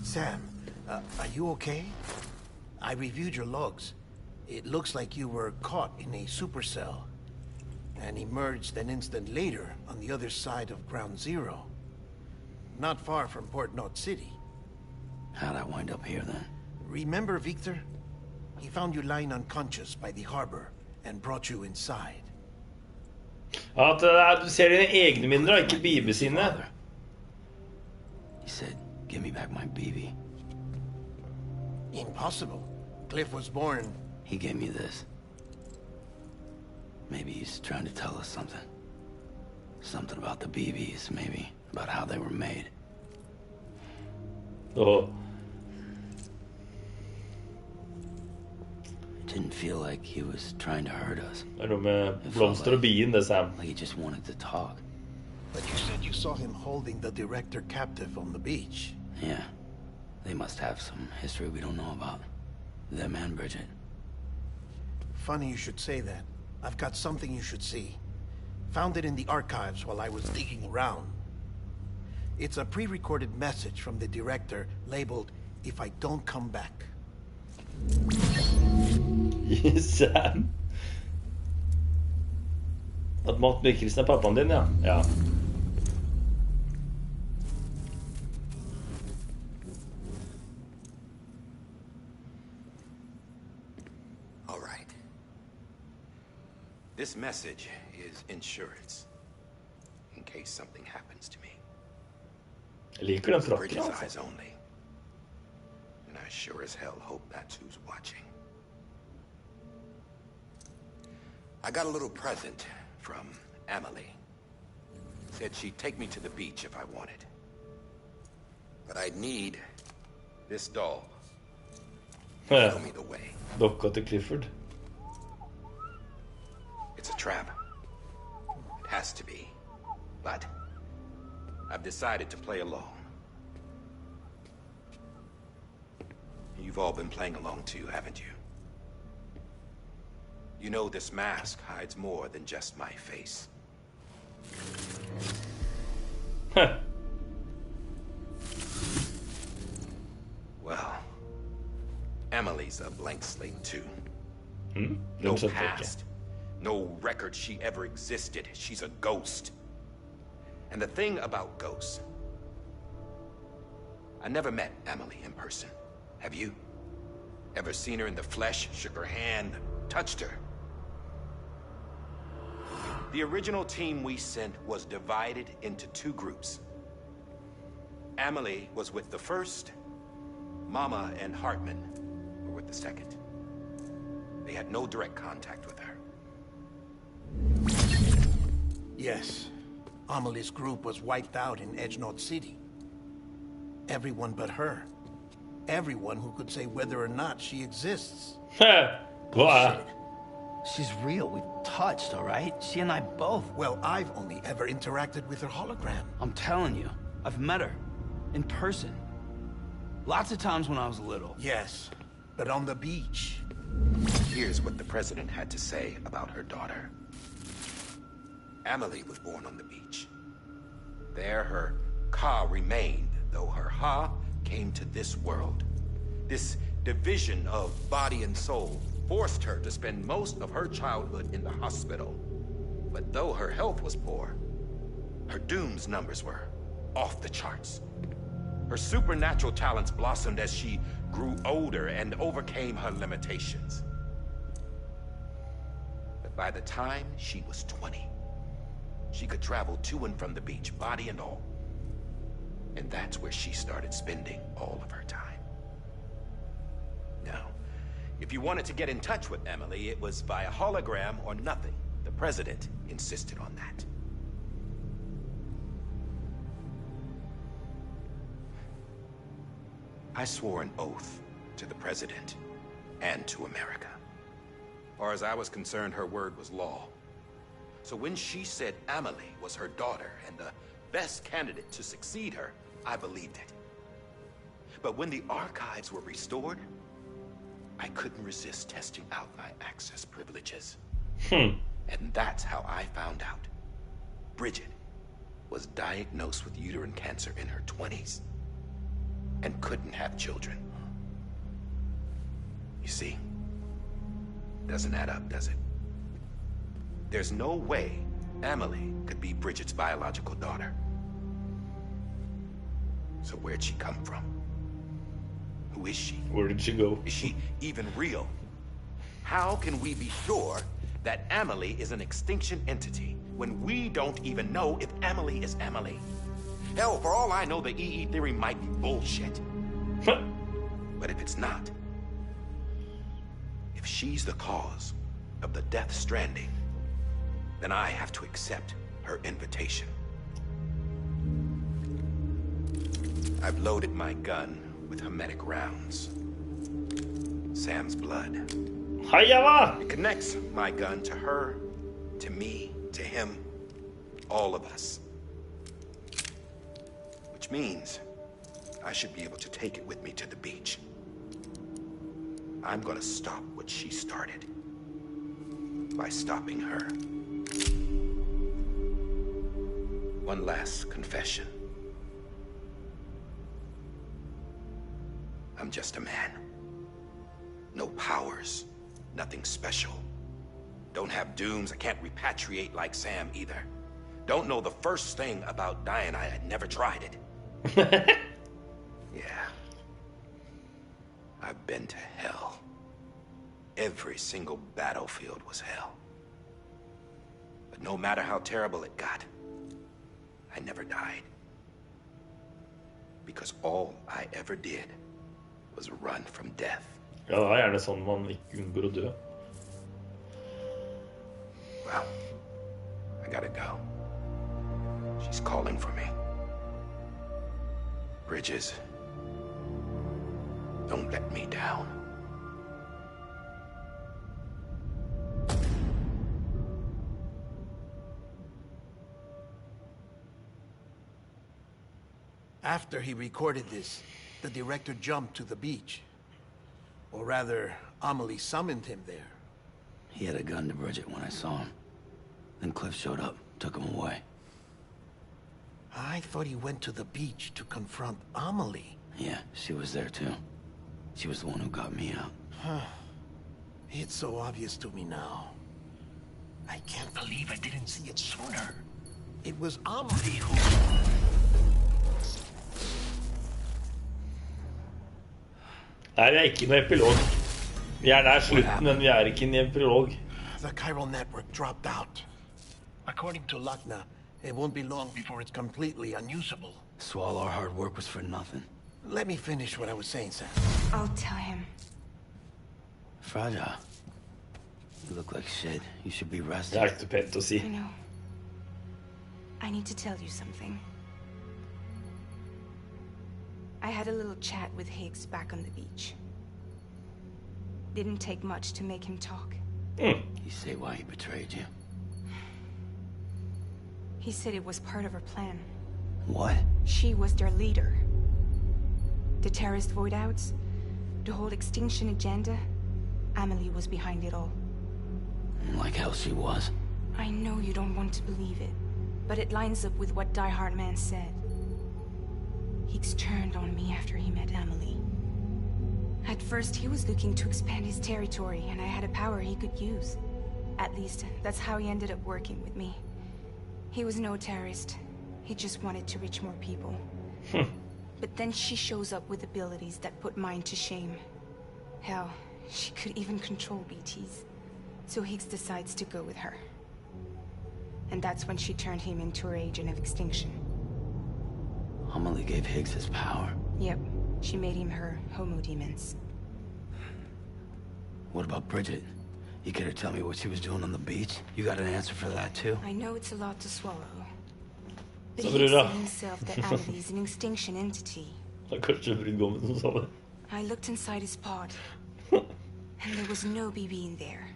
Sam, are you okay? I reviewed your logs. It looks like you were caught in a supercell and emerged an instant later on the other side of Ground Zero. Not far from Port Knot City. How'd I wind up here then? Remember Victor? He found you lying unconscious by the harbor and brought you inside. At du ser dine egne minner, ikke BB sine. He said, give me back my BB. Impossible. Cliff was born... He gave me this. Maybe he's trying to tell us something. Something about the BBs, maybe. About how they were made. Oh. It didn't feel like he was trying to hurt us. Det noe med blomster og bien, det, Sam. Like he just wanted to talk. But you said you saw him holding the director captive on the beach. Yeah. They must have some history we don't know about. Them and Bridget. Funny you should say that. I've got something you should see. Found it in the archives while I was digging around. It's a pre-recorded message from the director labeled, "If I don't come back." Sam. At Matt Mikkelsen er pappaen din, ja. Ja. All right. This message is insurance. In case something happens to me. Jeg liker den frakken, Bridges' altså. eyes only. And I sure as hell hope that's who's watching. I got a little present from Emily. Said she'd take me to the beach if I wanted. But I'd need this doll to show me the way. Dokka til Clifford. It's a trap. It has to be. But I've decided to play along. You've all been playing along too, haven't you? You know this mask hides more than just my face. Huh. Well, Emily's a blank slate too. Hmm? No past, no record she ever existed. She's a ghost. And the thing about ghosts, I never met Emily in person. Have you? Ever seen her in the flesh, shook her hand, touched her? The original team we sent was divided into two groups. Emily was with the first. Mama and Hartman were with the second. They had no direct contact with her. Yes. Amelie's group was wiped out in Edgenorth City. Everyone but her. Everyone who could say whether or not she exists. Bullshit. She's real. We've touched, all right? She and I both. Well, I've only ever interacted with her hologram. I'm telling you, I've met her. In person. Lots of times when I was little. Yes, but on the beach. Here's what the president had to say about her daughter. Emily was born on the beach. There her Ka remained, though her Ha came to this world. This division of body and soul forced her to spend most of her childhood in the hospital. But though her health was poor, her Doom's numbers were off the charts. Her supernatural talents blossomed as she grew older and overcame her limitations. But by the time she was 20, she could travel to and from the beach, body and all. And that's where she started spending all of her time. Now, if you wanted to get in touch with Emily, it was via hologram or nothing. The president insisted on that. I swore an oath to the president and to America. Or as I was concerned, her word was law. So when she said Emily was her daughter and the best candidate to succeed her, I believed it. But when the archives were restored, I couldn't resist testing out my access privileges. And that's how I found out. Bridget was diagnosed with uterine cancer in her 20s and couldn't have children. You see, doesn't add up, does it? There's no way Emily could be Bridget's biological daughter. So where'd she come from? Who is she? Where did she go? Is she even real? How can we be sure that Emily is an extinction entity when we don't even know if Emily is Emily? Hell, for all I know, the EE theory might be bullshit. But if it's not, if she's the cause of the Death Stranding, then I have to accept her invitation. I've loaded my gun with hermetic rounds. Sam's blood. It connects my gun to her, to me, to him, all of us. Which means I should be able to take it with me to the beach. I'm gonna stop what she started by stopping her. One last confession. I'm just a man. No powers, nothing special. Don't have dooms, I can't repatriate like Sam either. Don't know the first thing about dying, I had never tried it. Yeah. I've been to hell. Every single battlefield was hell. But no matter how terrible it got, I never died. Because all I ever did was run from death. Ja, det er gjerne sånn man ikke unngår å dø. Well, I gotta go. She's calling for me. Bridges, don't let me down. After he recorded this, the director jumped to the beach. Or rather, Amelie summoned him there. He had a gun to Bridget when I saw him. Then Cliff showed up, took him away. I thought he went to the beach to confront Amelie. Yeah, she was there too. She was the one who got me out. It's so obvious to me now. I can't believe I didn't see it sooner. It was Amelie who... Nei, vi ikke noe epilog. Vi nær slutten, men vi ikke i epilog. The chiral network dropped out. According to Lakna, it won't be long before it's completely unusable. So all our hard work was for nothing. Let me finish what I was saying, Sam. I'll tell him. Fragile. You look like shit. You should be rested. Det ikke pent å si. You know, I need to tell you something. I had a little chat with Higgs back on the beach. Didn't take much to make him talk. You say why he betrayed you? He said it was part of her plan. What? She was their leader. The terrorist void-outs, the whole extinction agenda, Amelie was behind it all. Like hell she was. I know you don't want to believe it, but it lines up with what Die Hard Man said. Higgs turned on me after he met Amelie. At first, he was looking to expand his territory, and I had a power he could use. At least, that's how he ended up working with me. He was no terrorist. He just wanted to reach more people. But then she shows up with abilities that put mine to shame. Hell, she could even control BTs. So Higgs decides to go with her. And that's when she turned him into her agent of extinction. Amelie gave Higgs his power. Yep, she made him her homo demons. What about Bridget? You care to tell me what she was doing on the beach? You got an answer for that too? I know it's a lot to swallow. But Så Higgs bra. said himself that Amelie is an extinction entity. Det kanskje brudgommen som sa det. I looked inside his pod, and there was no BB in there.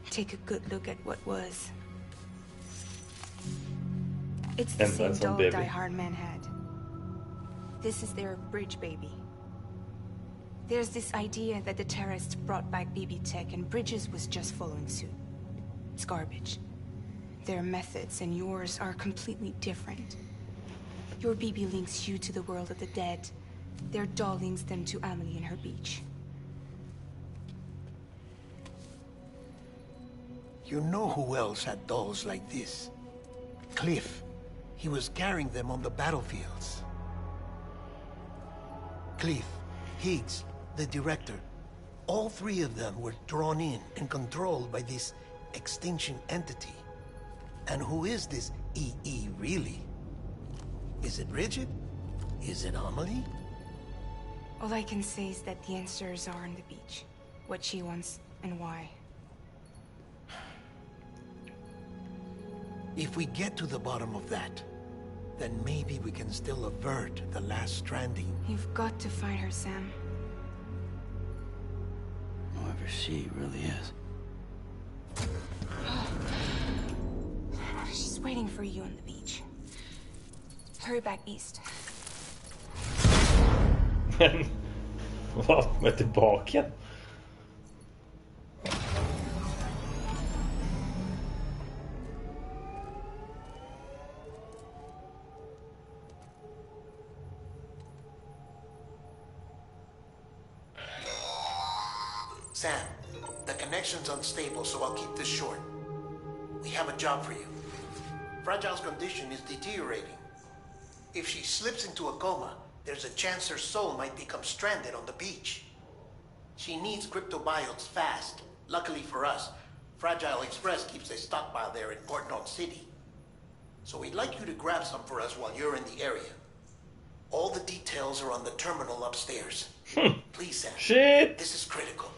Take a good look at what was. It's the And same that's on doll baby. Die Hard Man had. This is their bridge baby. There's this idea that the terrorists brought back BB tech and Bridges was just following suit. It's garbage. Their methods and yours are completely different. Your BB links you to the world of the dead. Their doll links them to Amelie and her beach. You know who else had dolls like this? Cliff. He was carrying them on the battlefields. Cliff, Higgs, the director. All three of them were drawn in and controlled by this extinction entity. And who is this EE really? Is it Bridget? Is it Amelie? All I can say is that the answers are on the beach. What she wants and why. If we get to the bottom of that, then maybe we can still avert the last stranding. You've got to find her, Sam. Whoever she really is. She's waiting for you on the beach. Hurry back east. Men hva med tilbake igjen? Sam, the connection's unstable, so I'll keep this short. We have a job for you. Fragile's condition is deteriorating. If she slips into a coma, there's a chance her soul might become stranded on the beach. She needs cryptobiotes fast. Luckily for us, Fragile Express keeps a stockpile there in Port North City. So we'd like you to grab some for us while you're in the area. All the details are on the terminal upstairs. Please, Sam. Shit! This is critical.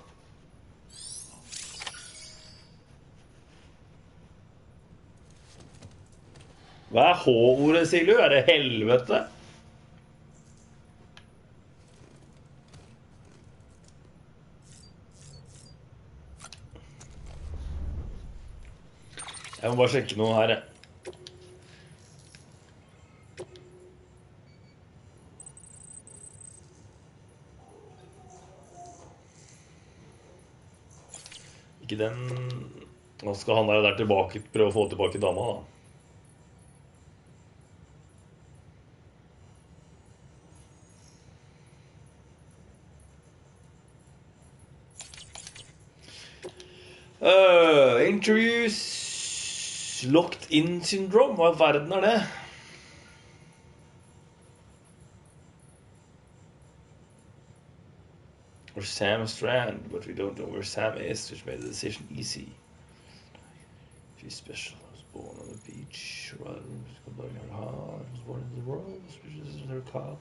Hva H-ordet, Silju? Det helvete? Jeg må bare sjekke noe her, jeg. Ikke den... Nå skal han der tilbake, prøve å få tilbake dama da. Interviews Locked in syndrome. Hva I verden det? Or Sam Strand, but we don't know where Sam is, which made the decision easy. She's special. I was born on the beach. Was born in the world. This is her cop.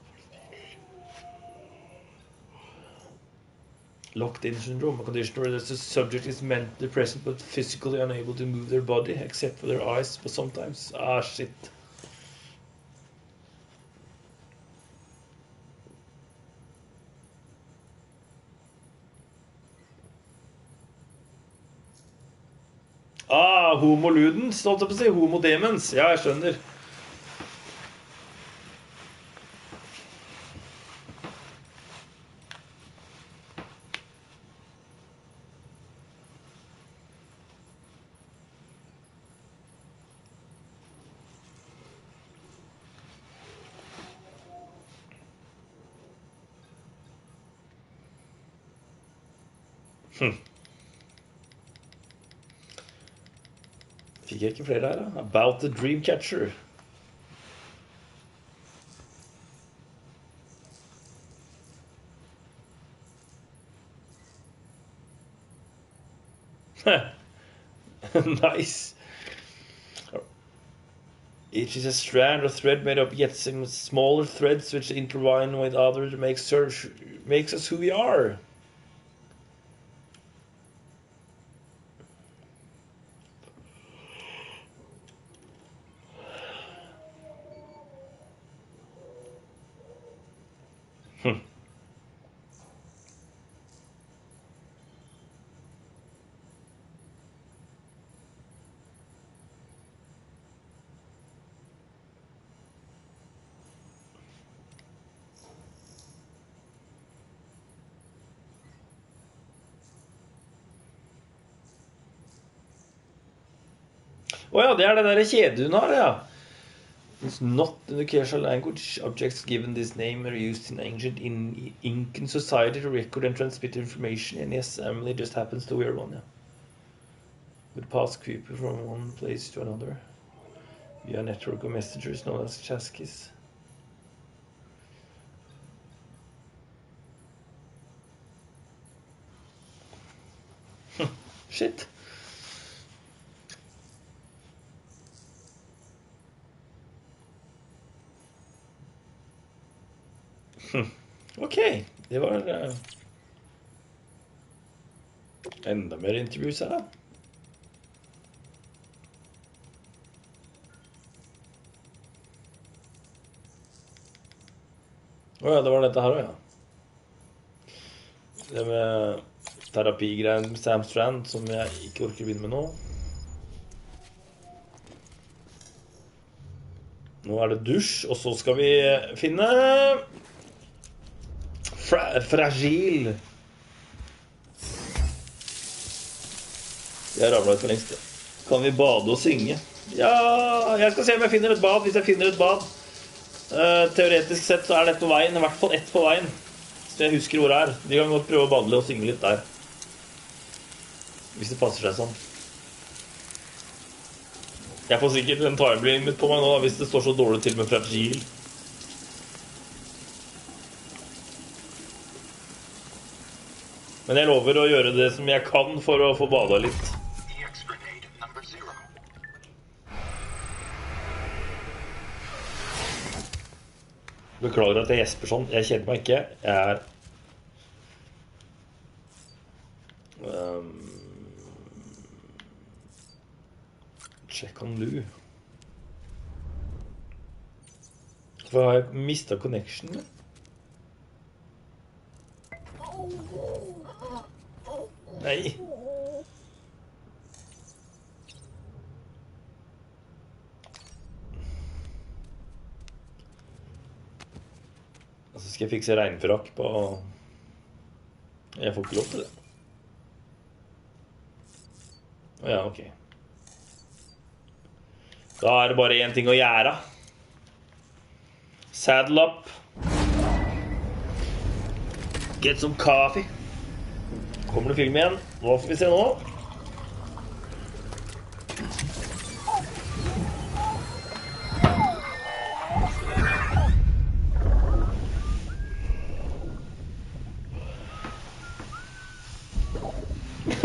Locked-in syndrome, a condition where the subject is mentally present but physically unable to move their body except for their eyes, but sometimes. Ah, shit. Ah, homoludens, holdt jeg på å si. Homodemens. Ja, jeg skjønner. Fikk jeg ikke flere her da? About the Dreamcatcher. Nice. Each is a strand or thread made up yet some smaller threads which intertwine with others makes us who we are. Åja, det den der kjede hun har, ja. It's not in the Kesha language. Objects given this name are used in ancient Incan society to record and transmit information. And yes, Emily just happens to wear one, yeah. Would pass creeper from one place to another via a network of messengers known as chaskis. Shit. Ok, det var enda mer intervjuer her da. Åja, det var dette her også, ja. Det med terapigreien med Sam Strand, som jeg ikke orker å begynne med nå. Nå det dusj, og så skal vi finne fragil. Jeg ramlet ut for lengst. Kan vi bade og synge? Ja, jeg skal se om jeg finner et bad. Hvis jeg finner et bad, teoretisk sett så det på veien, i hvert fall ett på veien, så jeg husker hvor det Vi kan godt prøve å badle og synge litt der, hvis det passer seg sånn. Jeg får sikkert en timeblimit på meg nå, hvis det står så dårlig til med fragil. Men jeg lover å gjøre det som jeg kan for å få bada litt. Beklager at jeg gjesper sånn. Jeg kjenner meg ikke. Jeg check on Lou. Hvorfor har jeg mistet connection? Nei. Og så skal jeg fikse regnfrakk på... Jeg får ikke lov til det. Ja, ok. Da er det bare en ting å gjøre. Saddle up. Get some coffee. Kommer det film igjen? Hva får vi se nå?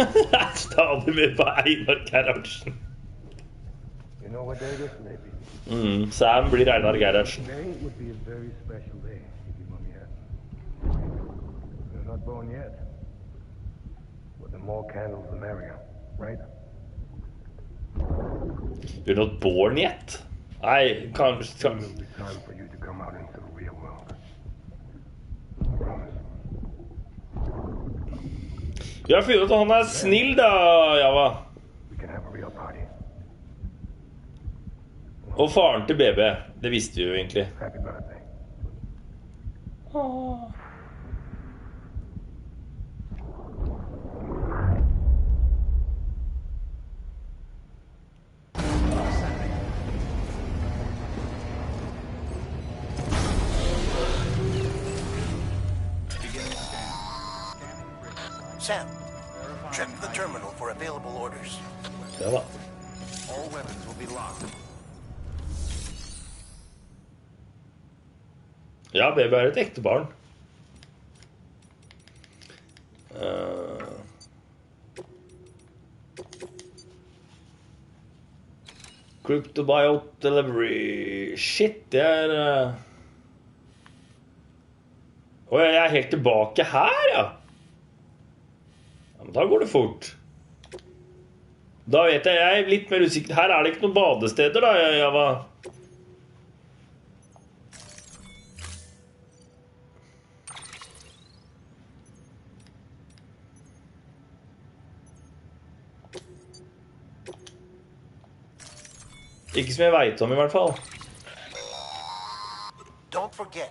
Det er stadig med på Einar-Gerhardsen. You know what day this may be? Sam blir Einar-Gerhardsen. Today would be a very special day if your mommy had. You're not born yet. But the more candles, the merrier, right? You're not born yet? I can't... It will be time for you to come out into the real world. I promise. Jeg har funnet ut at han er snill da, Java. We can have a real party. Og faren til BB, det visste vi jo egentlig. Happy birthday. Sam, check the terminal for available orders. Ja da. All weapons will be locked. Ja, BB er et ekte barn. Cryptobiote delivery. Shit, det er... Åh, jeg er helt tilbake her, ja. Ja, men da går det fort. Da vet jeg er litt mer usikker. Her er det ikke noen badesteder da, Java. Ikke som jeg vet om i hvert fall. Don't forget,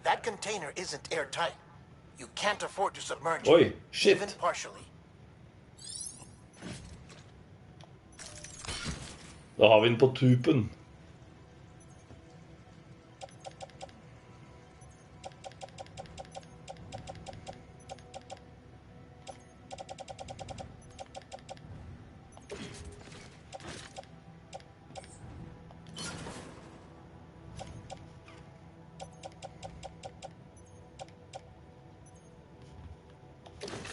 that container isn't airtight. You can't afford to submerge Oi, it, shit. even partially. Da har vi den på tupen.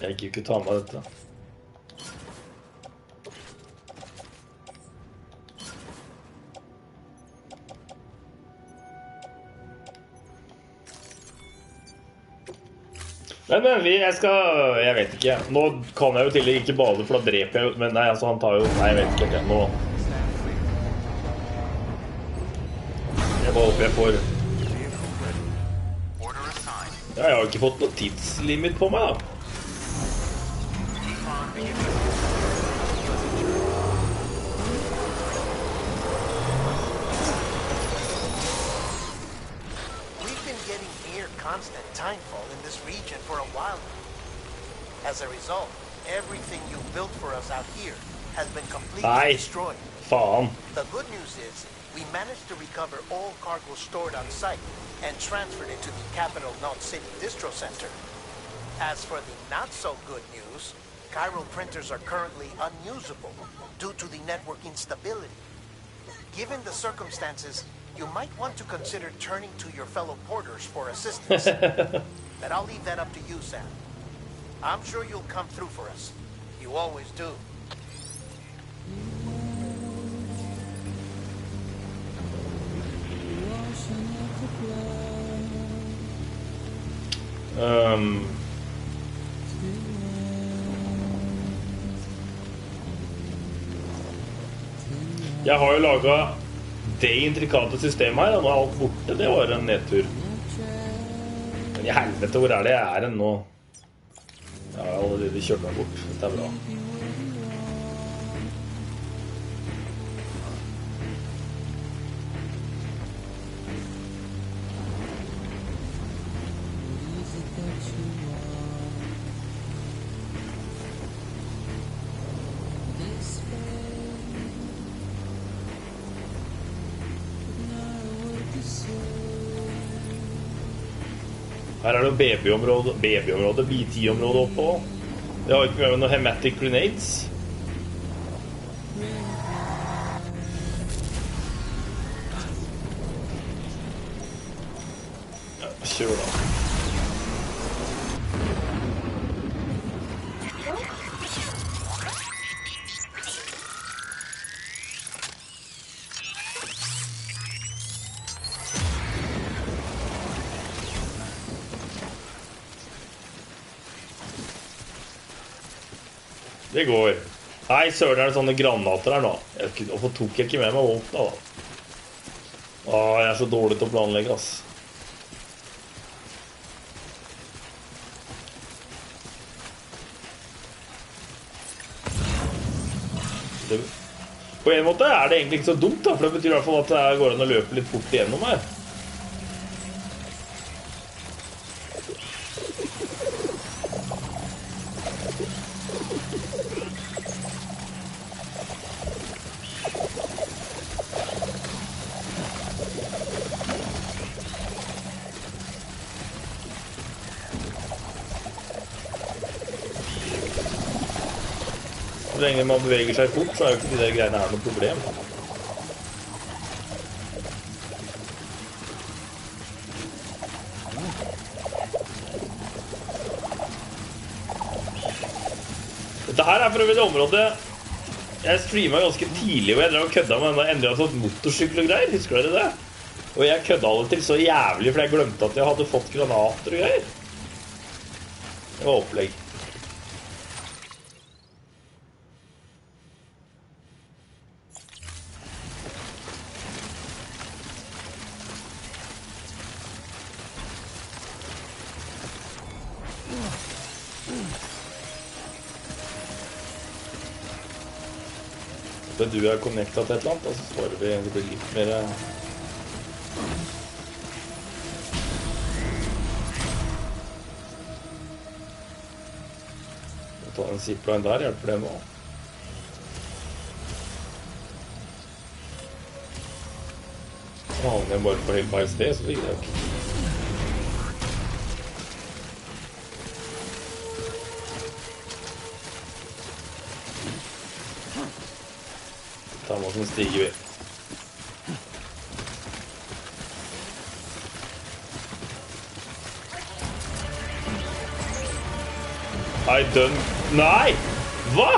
Jeg gidder ikke ta med dette. Men jeg vet ikke. Nå kan jeg jo til ikke bade, for da dreper jeg jo. Men nei, altså han tar jo... Nei, jeg vet ikke. Nå... Jeg bare håper jeg får... Ja, jeg har ikke fått noe tidslimit på meg da. Constant timefall in this region for a while. As a result, everything you built for us out here has been completely destroyed. Faen. The good news is we managed to recover all cargo stored on site and transferred it to the capital Knot City Distro Center. As for the not so good news, chiral printers are currently unusable due to the network instability. Given the circumstances, you might want to consider turning to your fellow porters for assistance. But I'll leave that up to you, Sam. I'm sure you'll come through for us. You always do. Jeg har jo laget det intrikate systemet her, og nå er alt borte. Det var en nedtur. Men i helvete, hvor er det jeg er enn nå? Jeg har allerede kjørt meg bort. Dette er bra. Her det babyområde, BT-område oppå. Det har ikke med noen hematic grenades. Ja, kjør da. Det går. Nei, søren det sånne granater her nå. Hvorfor tok jeg ikke med meg våpna da? Jeg så dårlig til å planlegge, ass. På en måte det egentlig ikke så dumt da, for det betyr i hvert fall at det går an å løpe litt fort igjennom her. Så lenge man beveger seg fort, så jo ikke de der greiene her noe problem. Dette her for øvrig det området jeg streamet ganske tidlig, og jeg drev og kødda med denne endret sånn motorsykkel og greier, husker dere det? Og jeg kødda det til så jævlig, for jeg glemte at jeg hadde fått granater og greier. Det var opplegg. Du connectet til et eller annet, og så får det blir litt mer... Å ta en zipline der hjelper det nå. Så havner jeg bare på helt feil sted, så ligger det jo ikke. Da må den stige vi. Nei! Hva?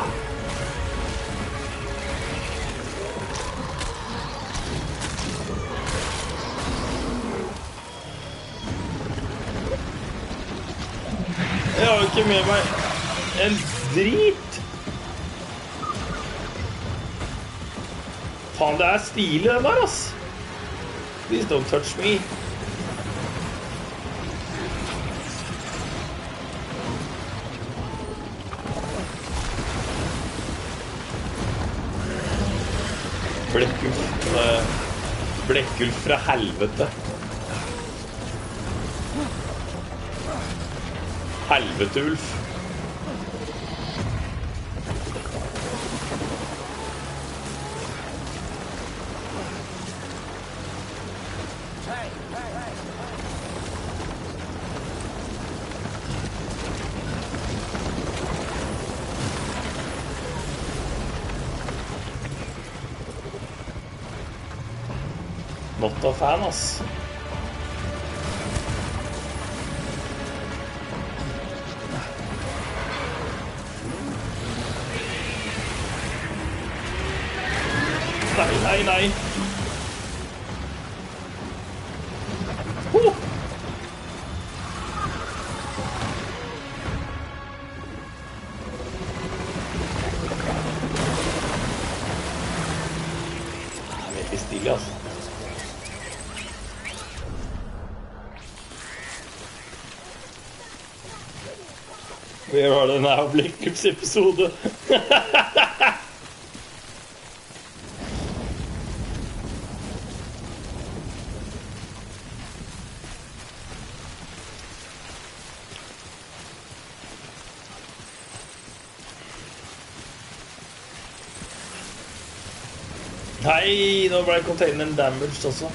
Jeg har jo ikke med meg en drit. Faen, det stilig den der, ass. Please don't touch me. Blekkulf fra helvete. Helvete-ulf. Not a fan, ass. Nei. Veldig stilig, altså. Where are the now Blekkulfs episode? Nei, nå ble containeren damaged også.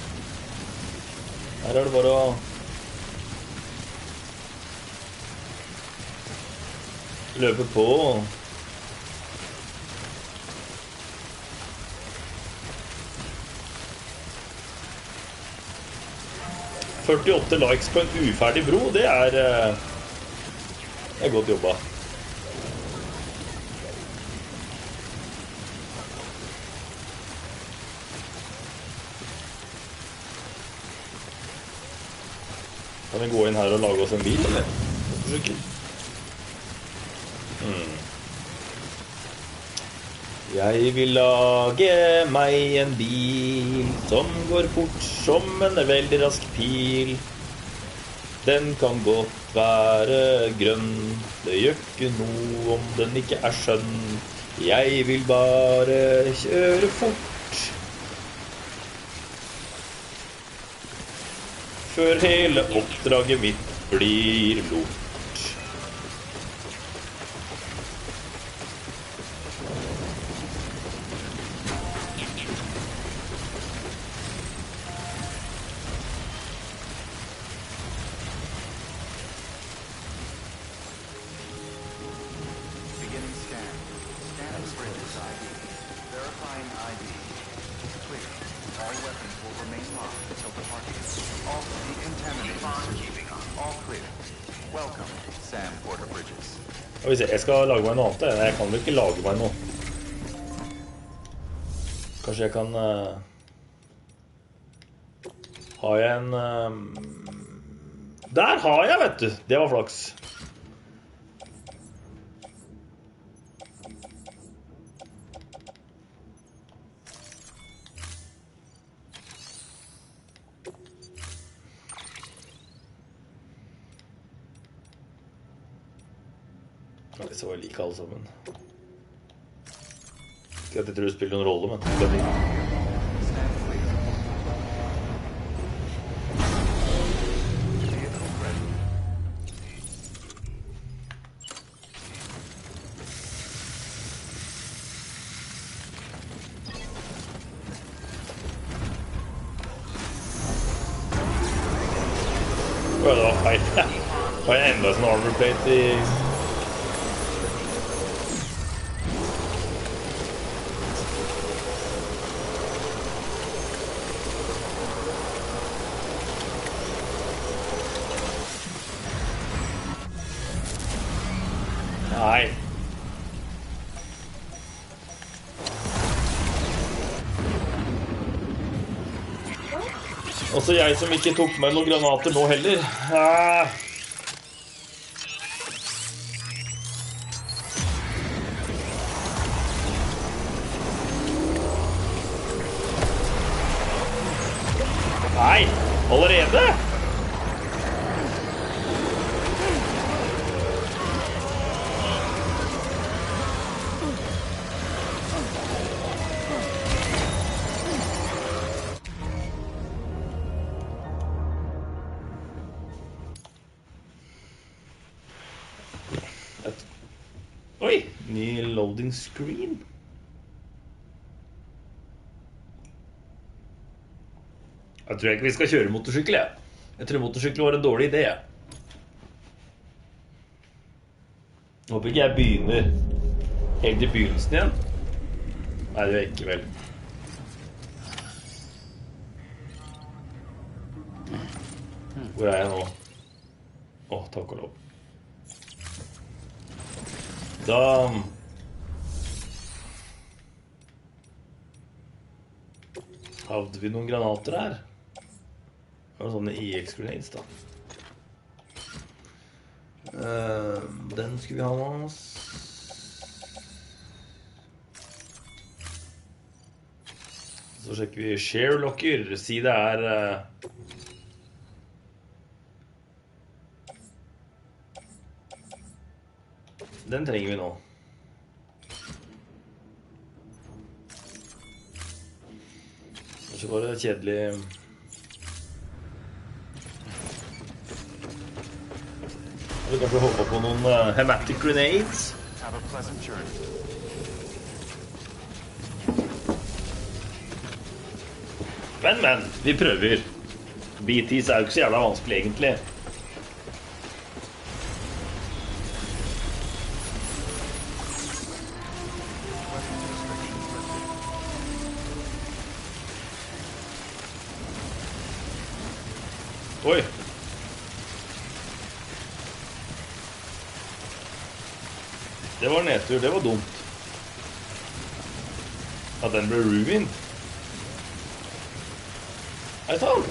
Her det bare å Løpe på. «48 likes på en uferdig bro», det er godt jobba. Kan vi gå inn her og lage oss en bil, eller? Jeg vil lage meg en bil som går fort som en veldig rask pil. Den kan godt være grønn, det gjør ikke noe om den ikke er skjønn. Jeg vil bare kjøre fort før hele oppdraget mitt blir lort. Jeg skal lage meg noe annet. Jeg kan vel ikke lage meg noe. Kanskje jeg kan har jeg en der har jeg, vet du. Det var flaks. Så jeg liker alle sammen. Ikke at jeg tror det spiller noen rolle, men det blir. Det var feil. Har jeg enda sånn armorplate i... Nei. Også jeg som ikke tok med noen granater nå heller. Nei, allerede? Oi, ny loading screen. Jeg tror ikke vi skal kjøre motorsykkel, jeg. Jeg tror motorsykkel var en dårlig idé. Jeg håper ikke jeg begynner helt i begynnelsen igjen. Nei, det gjør jeg ikke vel. Hvor er jeg nå? Åh, takk og lov. Da hadde vi noen granater her. Det var sånne EX-grenades da. Den skulle vi ha med oss. Så sjekker vi share locker. Si det er den trenger vi nå. Så var det kjedelig. Vi kanskje håpe på noen hematic grenades. Men, vi prøver. BTs er jo ikke så jævla vanskelig egentlig. Oi. Det var nedtur, det var dumt. At den ble ruined. Hei sann.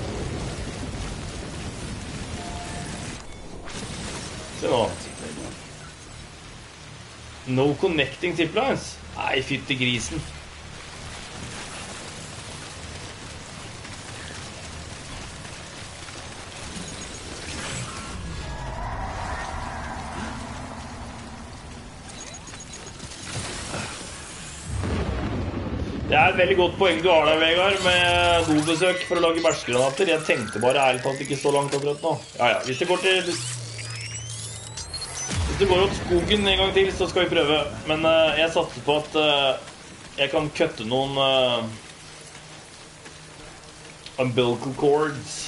Se nå. No connecting ziplines. Nei, fytte grisen. Det er et veldig godt poeng du har der, Vegard, med dobesøk for å lage bæsjgranater. Jeg tenkte bare ærlig talt ikke så langt akkurat nå. Ja, hvis det går åt skogen en gang til, så skal vi prøve. Men jeg satser på at jeg kan kutte noen umbilical cords.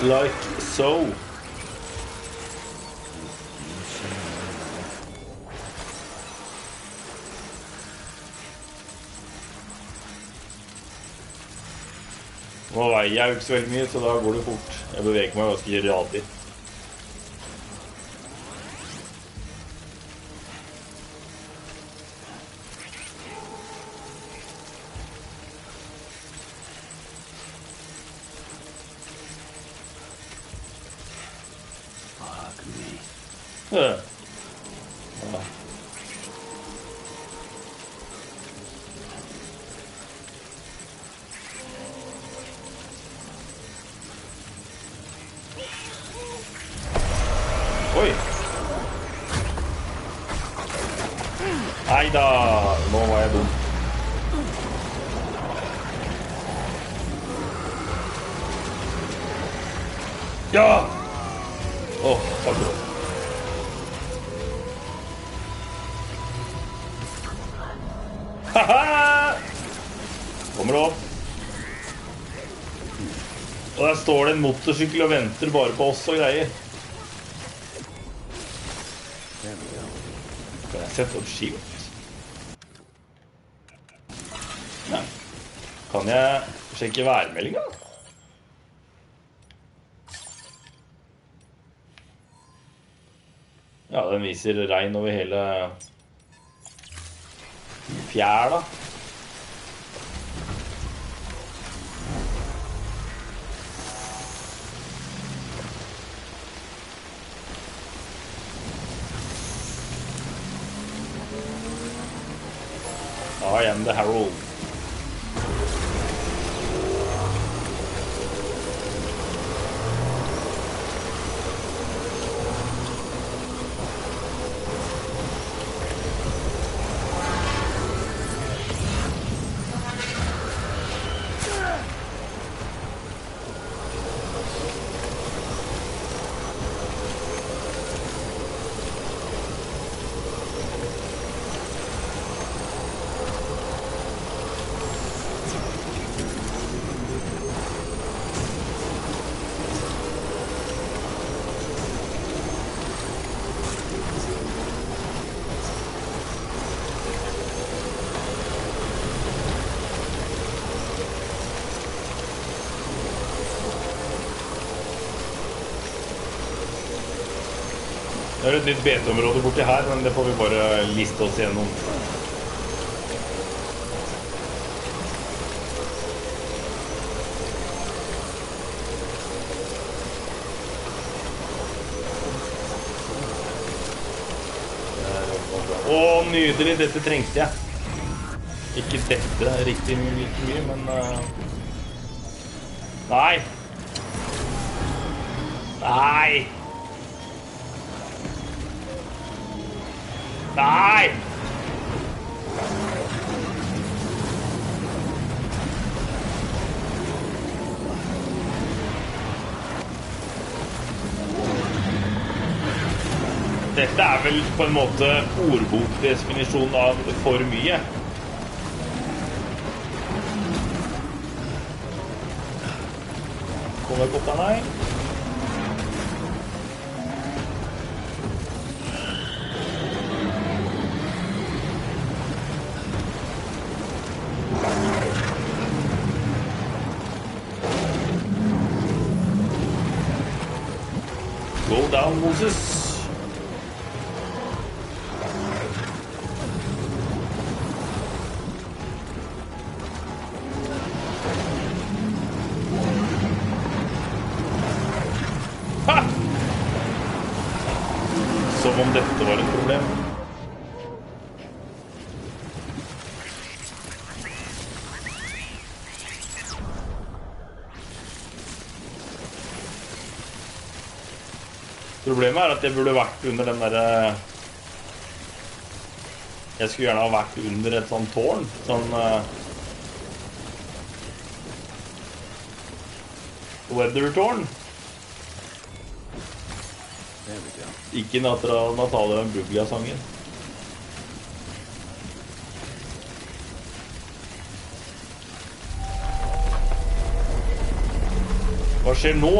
Like so. Nå veier jeg jo ikke så veldig mye, så da går det fort. Jeg beveger meg ganske radig. Ja. Oi. Neida, nå var jeg dum. Ja! Åh, takk for det. Haha! Kommer opp. Og der står det en motorsykkel og venter bare på oss og greier. Kan jeg sette opp skilt? Nei. Kan jeg sjekke værmeldingen? Ja, den viser regn over hele fjæra. I am the Herald. Det er et nytt beteområde borti her, men det får vi bare liste oss gjennom. Åh, nydelig, dette trengte jeg. Ikke dette riktig mye, men... Nei! Nei! Nei! Dette vel på en måte ordbokdefinisjon av for mye. Kommer jeg opp der, nei? Go down, Moses. Ha! Som om dette var et problem. Problemet at jeg burde vært under den der... Jeg skulle gjerne ha vært under et sånt tårn. Sånn... Weather-tårn. Ikke Natalia Bruglia-sangen. Hva skjer nå?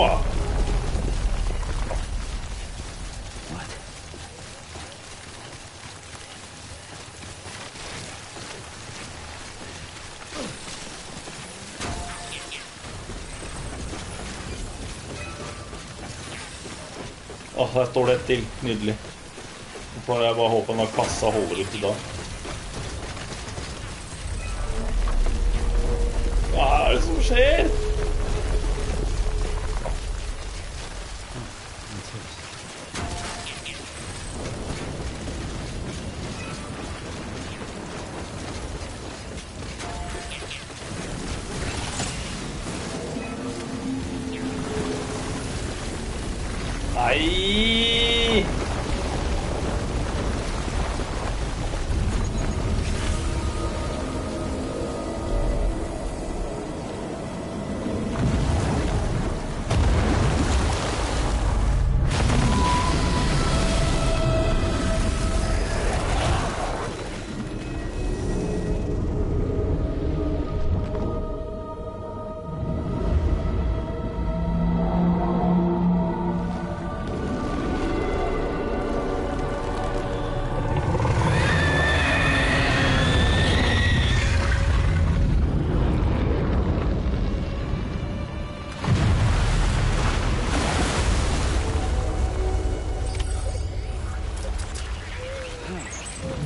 Der står det et til. Nydelig. Så får jeg bare håpe at kassa holder ut i dag. Hva det som skjer? Nei!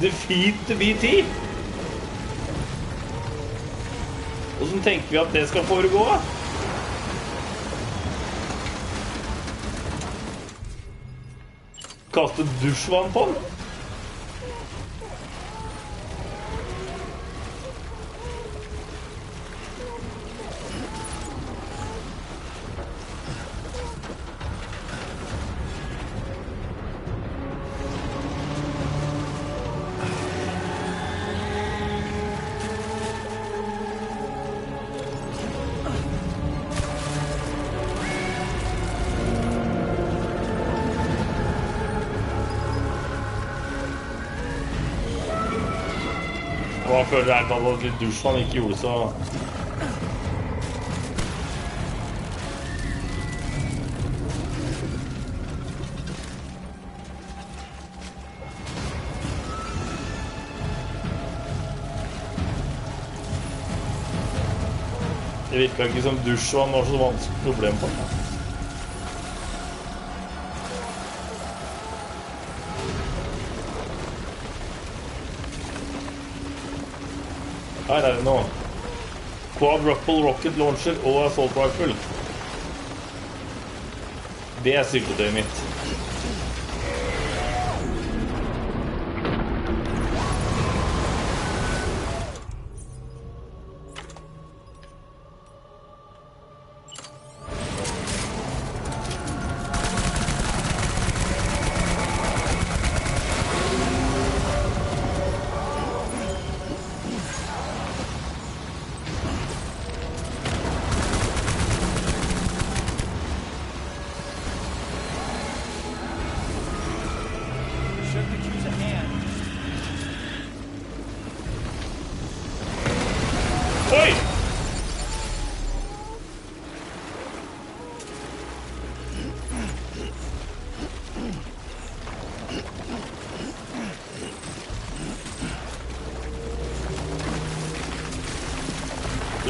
Defeat the BT. Hvordan tenker vi at det skal foregå? Kaste dusjvann på den? Og jeg føler at litt dusjvann ikke gjorde så... Det virket ikke som dusjvann var så vanskelig problem på. Her det nå. Quadruple Rocket Launcher og Assault Rifle. Det sykletøyet mitt.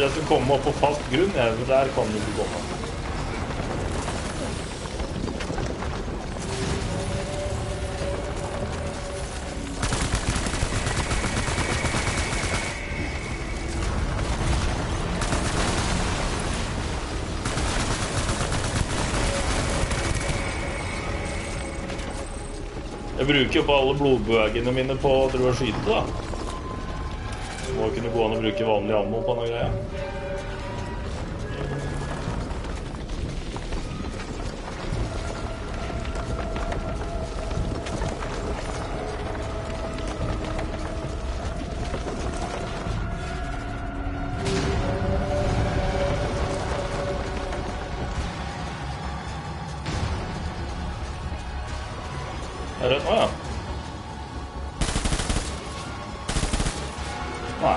Jeg skal komme opp på fast grunn, for der kan du ikke komme. Jeg bruker jo på alle blodbøgene mine på å drive og skyte, da. Må kunne gå an å bruke vanlig ammo på noe greie. Er det nå, ja? Nei.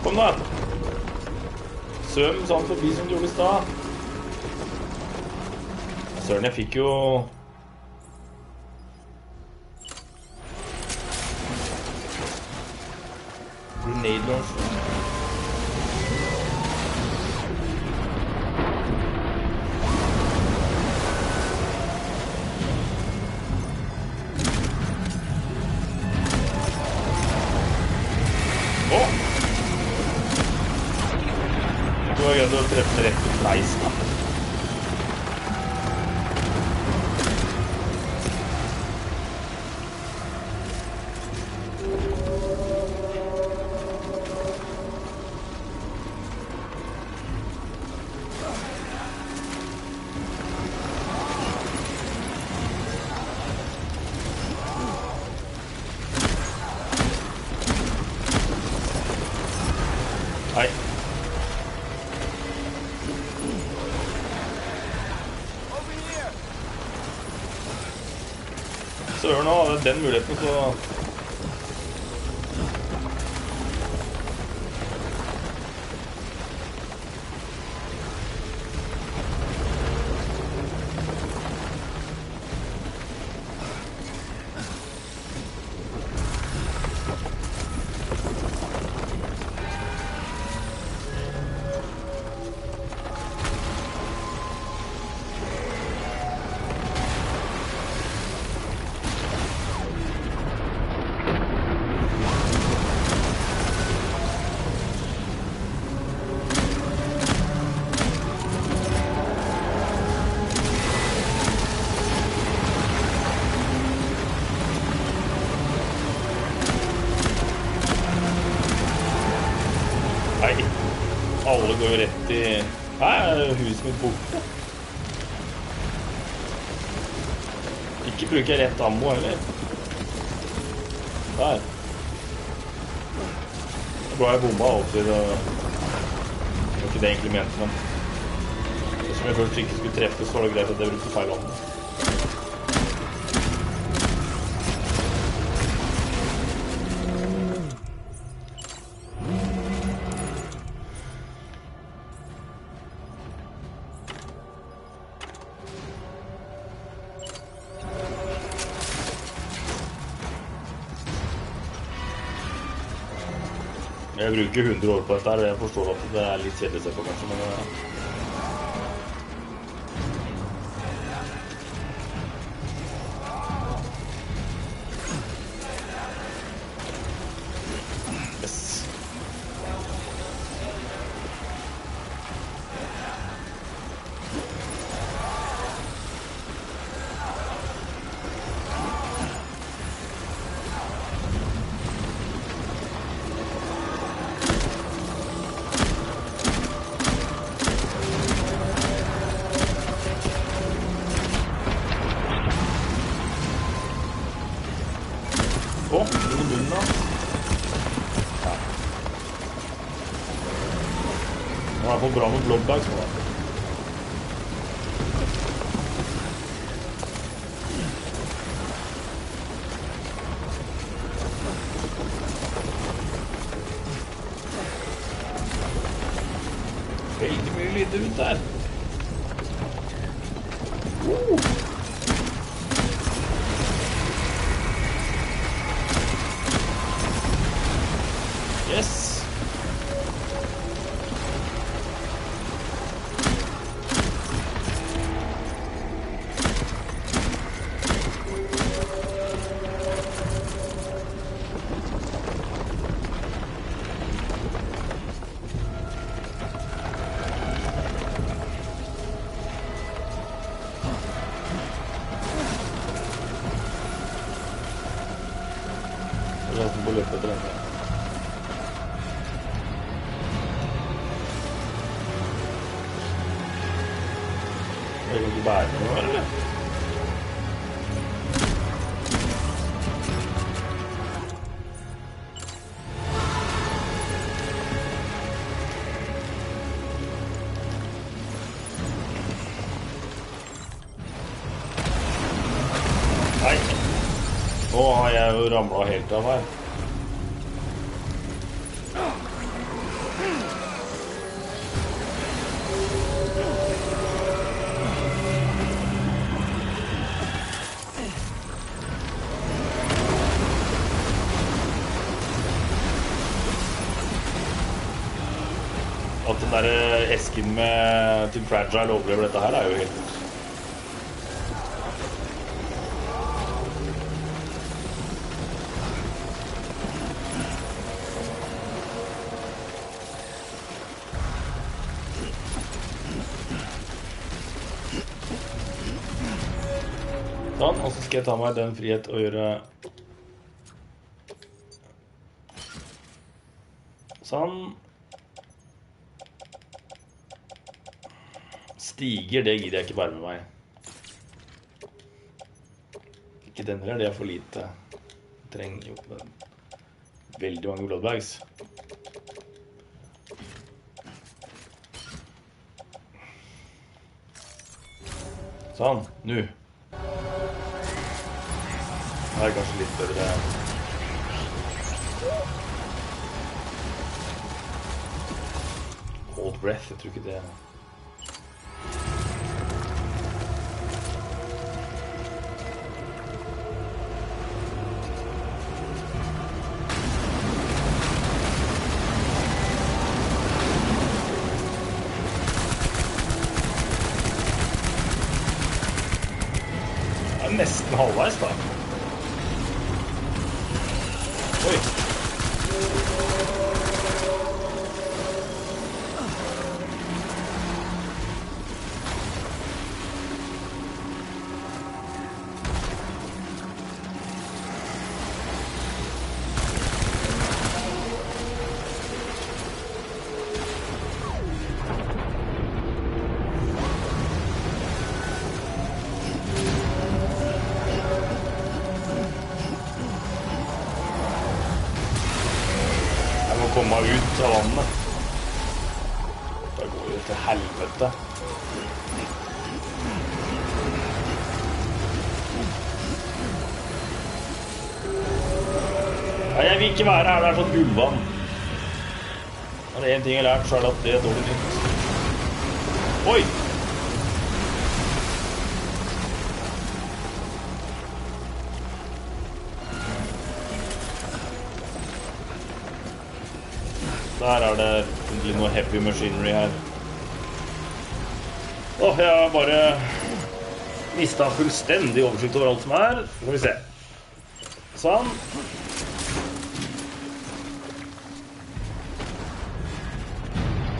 Kom da. Søm sånn forbi som du gjorde i stad. Søren, jeg fikk jo... Grenade launcher. Du har greid å treffe rett på fleisen, da. Nei. Søren nå, den muligheten så... Nei, alle går jo rett i... Her er huset mitt borte. Ikke bruker jeg rett ammo heller. Der. Da jeg bomba alltid, det var ikke det egentlig mente, men... Som jeg først ikke skulle treffe, så var det greit at jeg brukte feil ammo. Jeg bruker 100 år på dette her, og jeg forstår at det er litt kjedelig å se på kanskje, men... Yes. Å, under munnen da. Ja. Det var i hvert fall bra med bloodbags nå da. flyte ut der. Yes. På løpet etter denne. Vil du bære noe, eller? Nei. Nå har jeg jo ramlet helt av her. At den der esken med til Fragile overlever dette her jo helt... Sånn, og så skal jeg ta meg den frihet og gjøre... Sånn... Stiger, det gir jeg ikke bare med meg. Ikke den her, det er for lite. Jeg trenger jo veldig mange bloodbags. Sånn, nu. Det er kanskje litt bedre. Hold breath, jeg tror ikke det... Nesten halvveis da. Oi. Komme ut av vannet. Da går det til helvete. Nei, jeg vil ikke være her, det er sånn gullvann. Når det er en ting jeg har lært, så er det at det er dårlig nytt. Oi! Der er det egentlig noe heavy machinery her. Jeg har bare mistet fullstendig oversikt over alt som er. Så får vi se. Sånn.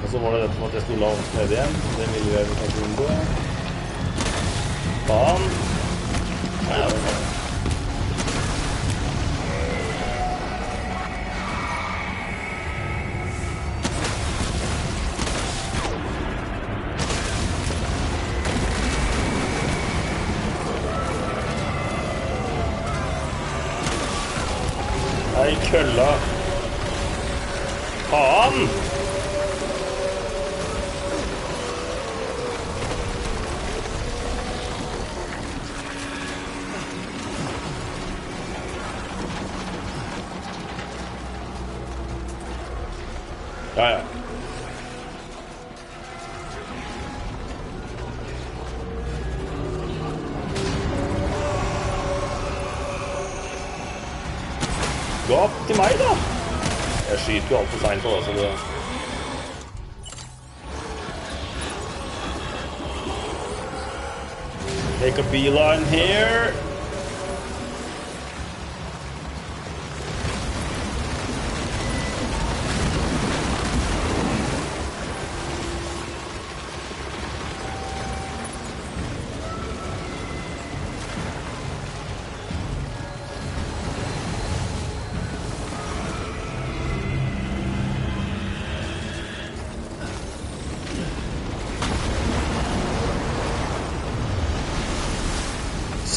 Og så var det dette med at jeg sto lavt ned igjen. Det ville jeg kanskje unngå. Faen. Nei, det var det. Nei, kølla. Faen! Ja. budskap til meg da. Jeg skyter jo alt for sent så det... Make a beeline here.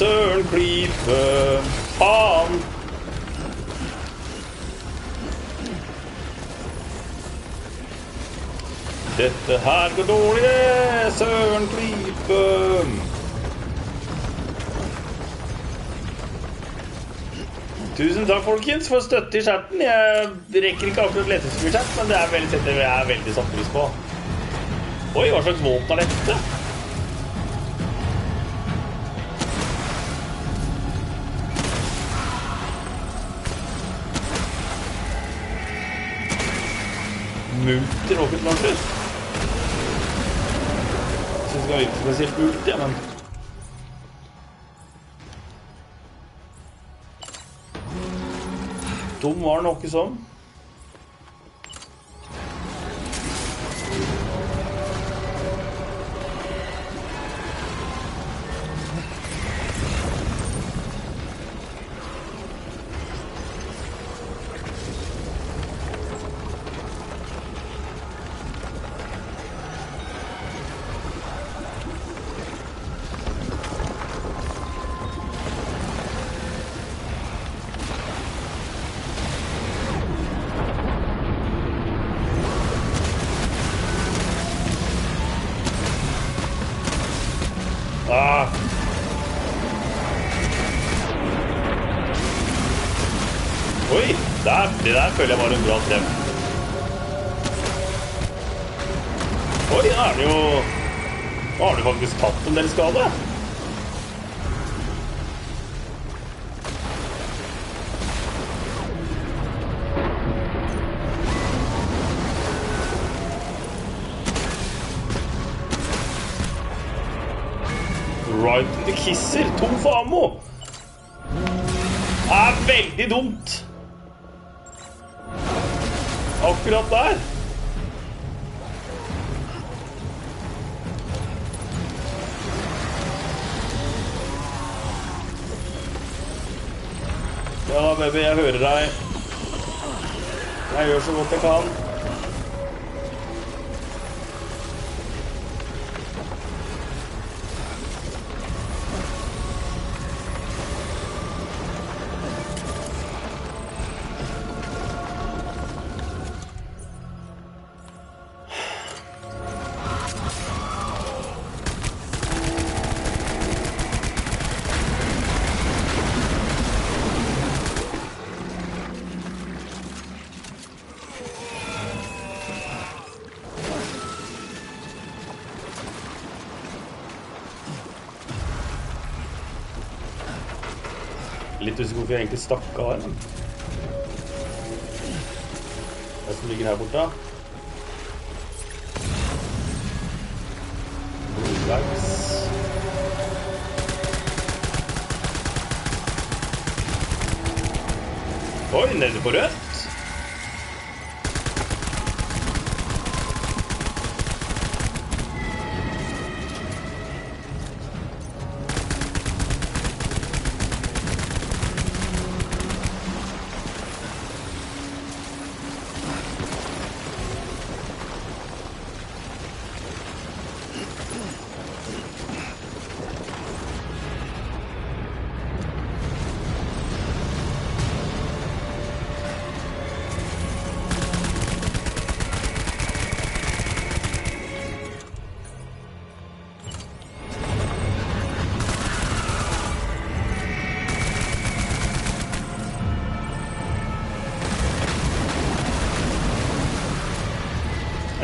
Søren klype, faen. Dette her går dårlig, søren klype. Tusen takk folkens for støtte I chatten. Jeg rekker ikke akkurat leteskur-chat, men det veldig, jeg veldig satt pris på. Oi, hva slags våpen dette? Multi-rocket-launcher. Jeg synes det var ikke spesielt multi, men... Tom var noe sånn. Oi, det der føler jeg var en bra treff. Oi, da det jo... Nå har du faktisk tatt en del skade. Right in the kisser, tom for ammo. Veldig dumt. Akkurat der. Ja, baby, jeg hører deg. Jeg gjør så godt jeg kan. Litt usikker hvorfor jeg egentlig stakk av her, men... Hva som ligger her borte? Blodbags. Oi, nede på rødt.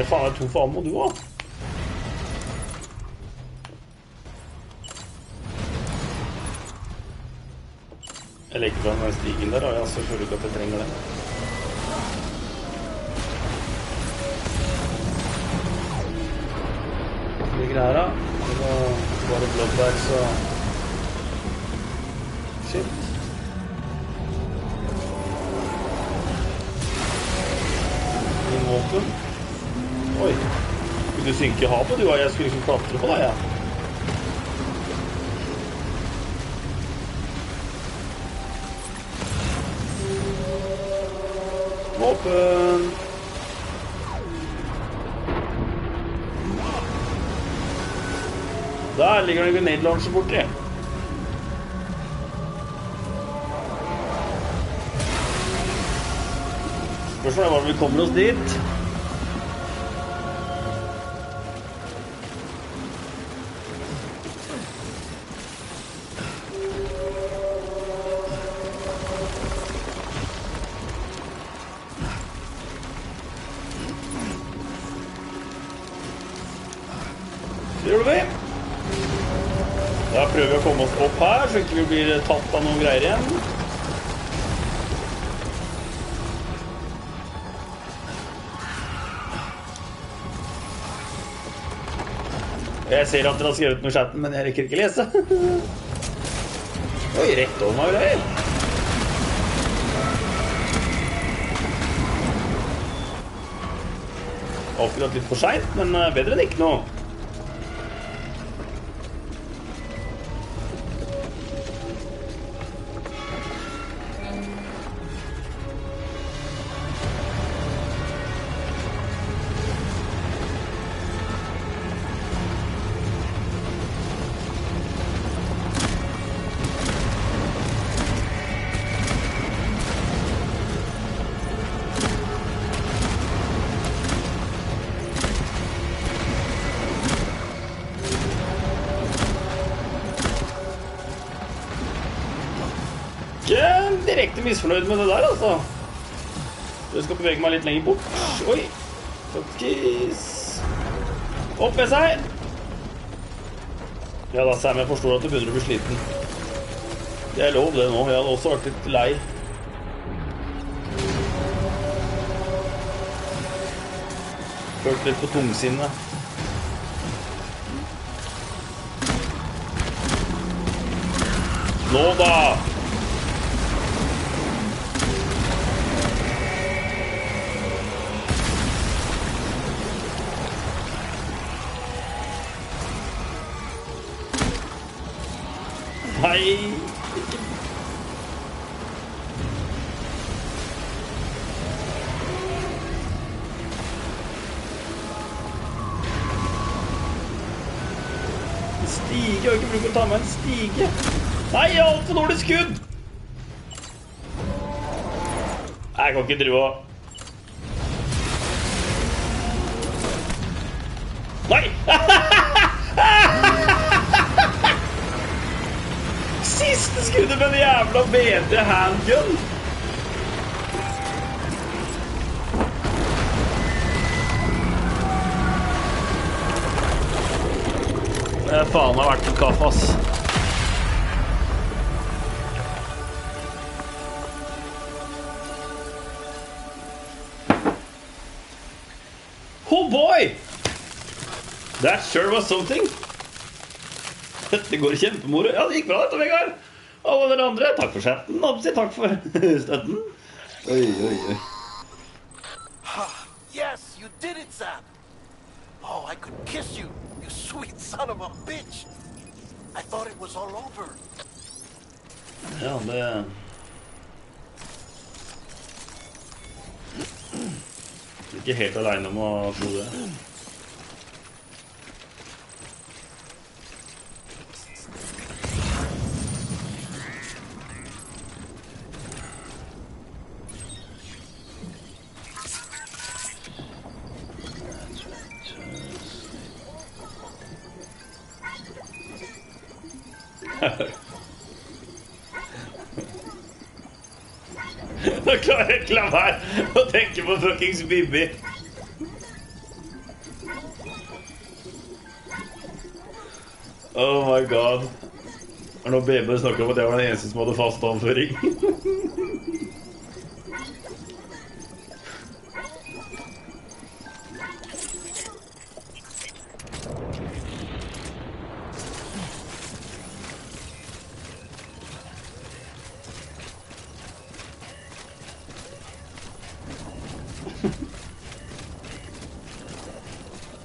Faen, det to for ammo, du også. Jeg legger fra den stigen der, og jeg føler ikke at jeg trenger det. Hva ligger her da? Det var bare blåbær, så... Shit. Min våpen. Oi. Skulle du synke i havet, du? Jeg skulle liksom klatre på deg, ja. Våpen. Der ligger det en grenade launcher borti. Spørsmålet er hvordan vi kommer oss dit. Det gjør vi. Da prøver vi å komme oss opp her, så ikke vi blir tatt av noen greier igjen. Jeg ser at dere har skrevet noe i chatten, men jeg rekker ikke lese. Oi, rett over meg greier. Akkurat litt for sent, men bedre enn ikke noe. Direkte misfornøyd med det der, altså. Jeg skal bevege meg litt lenger bort. Oi. Faktisk. Opp med seg. Ja da, Sam, jeg forstår at du begynner å bli sliten. Det er lov det nå. Jeg hadde også vært litt lei. Følt litt på tungsinnet. Nå da! Nei. Stige, jeg har ikke brukt å ta med en stige. Nei, jeg har alt for dårlig skudd. Jeg kan ikke drive og... Nei! Siste skuddet med en jævla bedre handgun. Det faen har vært en kaffe, ass. Oh boy! That sure was something. Det går kjempemoro. Ja, det gikk bra dette, Vegard. Alle dere andre, takk for chatten. Takk for støtten. Oi, oi, oi. Yes, you did it, Sam. Oh, I could kiss you, you sweet son of a bitch. I thought it was all over. Ja, det... Ikke helt alene om å tro det. Nå klarer jeg ikke la være å tenke på fuckings Bibi. Oh my god. Når BB snakker om at jeg var den eneste som hadde fast anføring.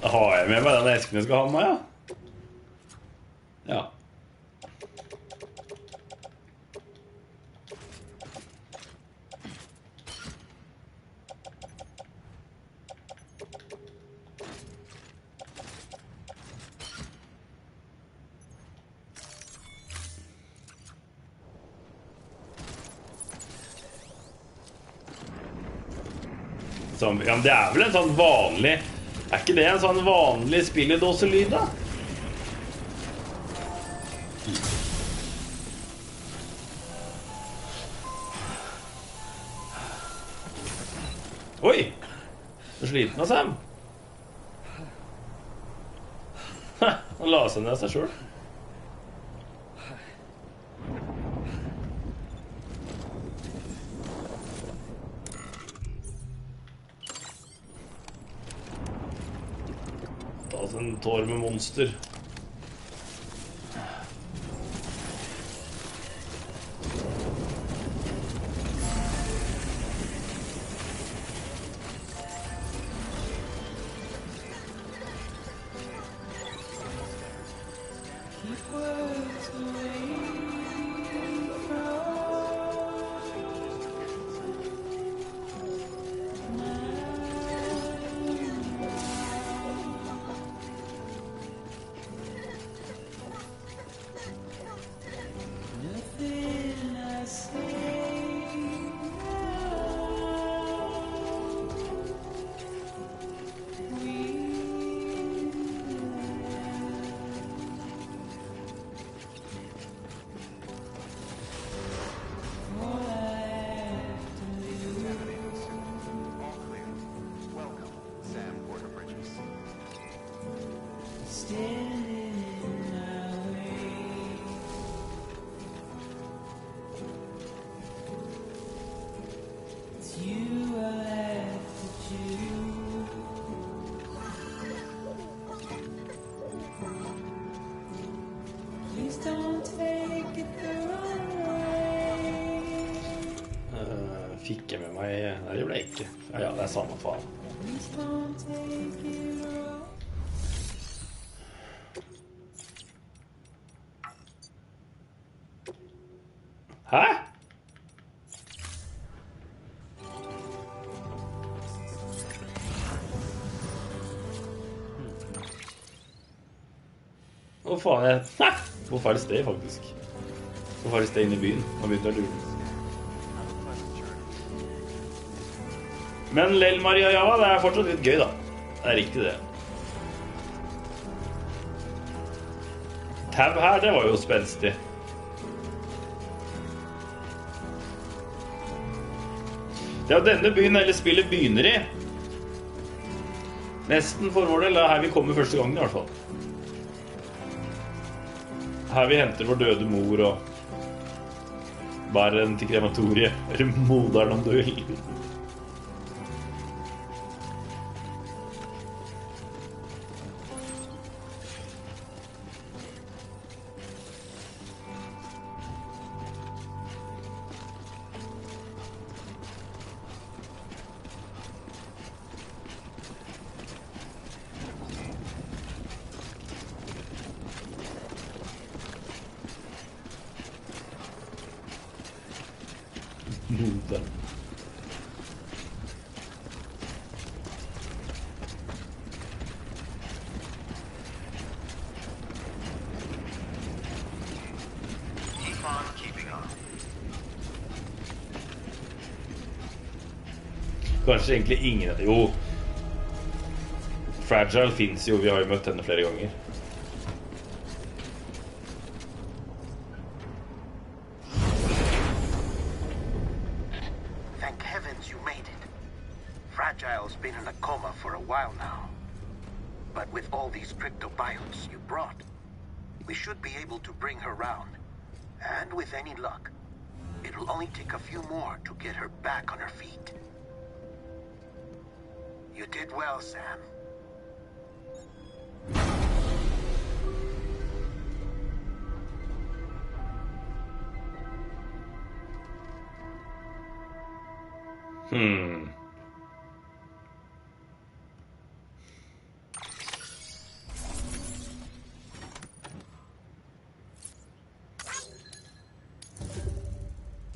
Har jeg med meg den esken jeg skal ha med meg, ja? Ja. Ja, men det er vel en sånn vanlig... Er ikke det en sånn vanlig spilledåselyd, da? Oi! Du er sliten av Sam. Han la seg ned av seg selv. En tår med monster. Fikk jeg med meg... Nei, det ble jeg ikke. Ja, det er samme faen. Hæ? Hvor faen er... Hæ? Hvorfor er det sted, faktisk? Hvorfor er det sted inne i byen? Nå begynte jeg å lure. Men Lell Maria Java, det er fortsatt litt gøy, da. Det er riktig, det. Tab her, det var jo spenstig. Det er jo denne byen hele spillet begynner i. Nesten for vår del, det er her vi kommer første gangen i hvert fall. Her vi henter vår døde mor og bærer den til krematoriet. Eller moderen om du vil. Moderen. Kanskje egentlig ingen av det. Jo, Fragile finnes jo, vi har jo møtt henne flere ganger. Thank heavens you made it. Fragile's been in a coma for a while now. But with all these cryptobiotes you brought, we should be able to bring her round. And with any luck, it'll only take a few more to get her back on her feet. You did well, Sam.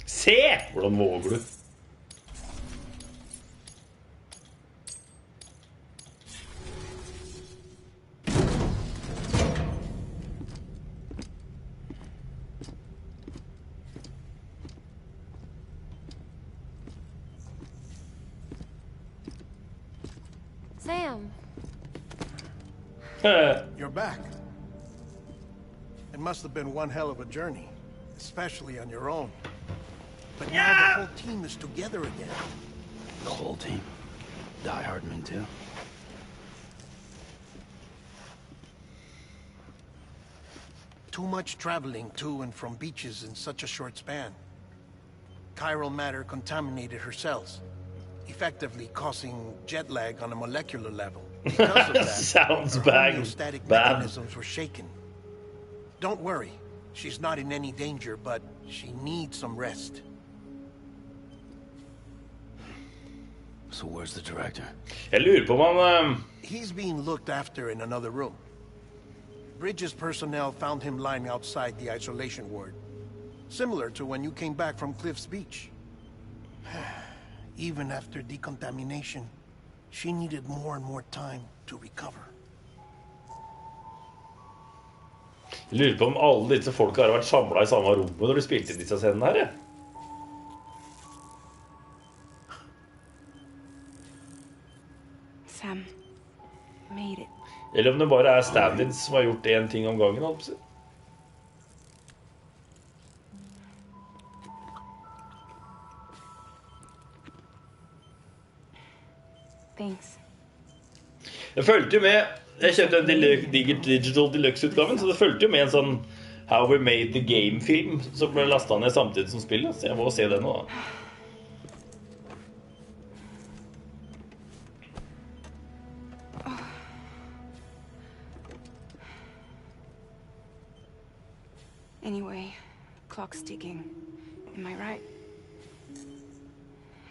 Se! Hvordan våger du? Sam. You're back. It must have been one hell of a journey, especially on your own. But now the whole team is together again. The whole team? Die Hardman too? Too much traveling to and from beaches in such a short span. Chiral matter contaminated her cells, effectively causing jet lag on a molecular level. Because of that, Sounds her bad. homeostatic mechanisms were shaken. Don't worry, she's not in any danger, but she needs some rest. So where's the director? Jeg lurer på om han... He's being looked after in another room. Bridges personnel found him lying outside the isolation ward. Similar to when you came back from Cliff's Beach. Even after decontamination, she needed more and more time to recover. Jeg lurer på om alle disse folka har vært samlet i samme rommet når de spilte inn disse scenene her, ja. Sam made it. Eller om det bare er stand-ins som har gjort en ting om gangen, altså. Thanks. Jeg følte jo med... Jeg kjøpte en Digital Deluxe-utgaven, så det følte jo med en sånn How We Made the Game-film som ble lastet ned samtidig som spillet, så jeg må se det nå da. Anyway, clock's ticking. Am I right?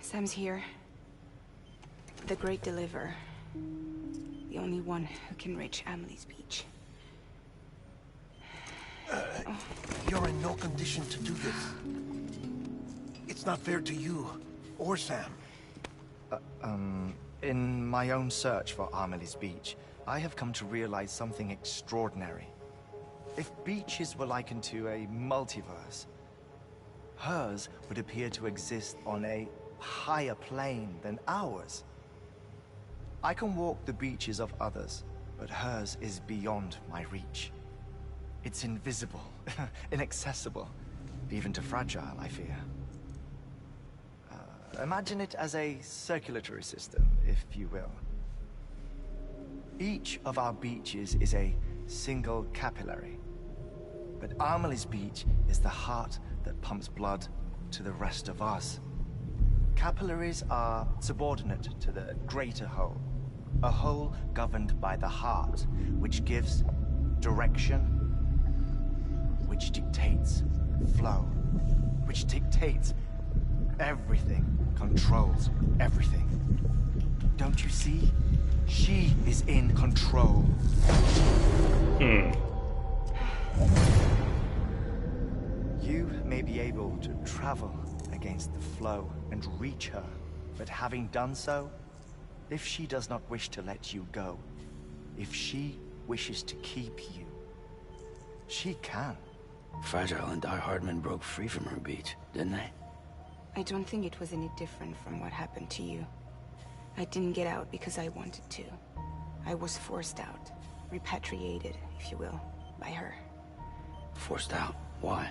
Sam's here. The Great Deliverer. The only one who can reach Amelie's Beach. You're in no condition to do this. It's not fair to you or Sam. In my own search for Amelie's Beach, I have come to realize something extraordinary. If beaches were likened to a multiverse, hers would appear to exist on a higher plane than ours. I can walk the beaches of others, but hers is beyond my reach. It's invisible, inaccessible, even to fragile, I fear. Imagine it as a circulatory system, if you will. Each of our beaches is a single capillary. But Amelie's Beach is the heart that pumps blood to the rest of us. Capillaries are subordinate to the greater whole. A whole governed by the heart, which gives direction, which dictates flow, which dictates everything, controls everything. Don't you see? She is in control. You may be able to travel against the flow and reach her, but having done so, if she does not wish to let you go, if she wishes to keep you, she can. Fragile and Die Hardman broke free from her beach, didn't they? I don't think it was any different from what happened to you. I didn't get out because I wanted to. I was forced out, repatriated, if you will, by her. Forced out? Why?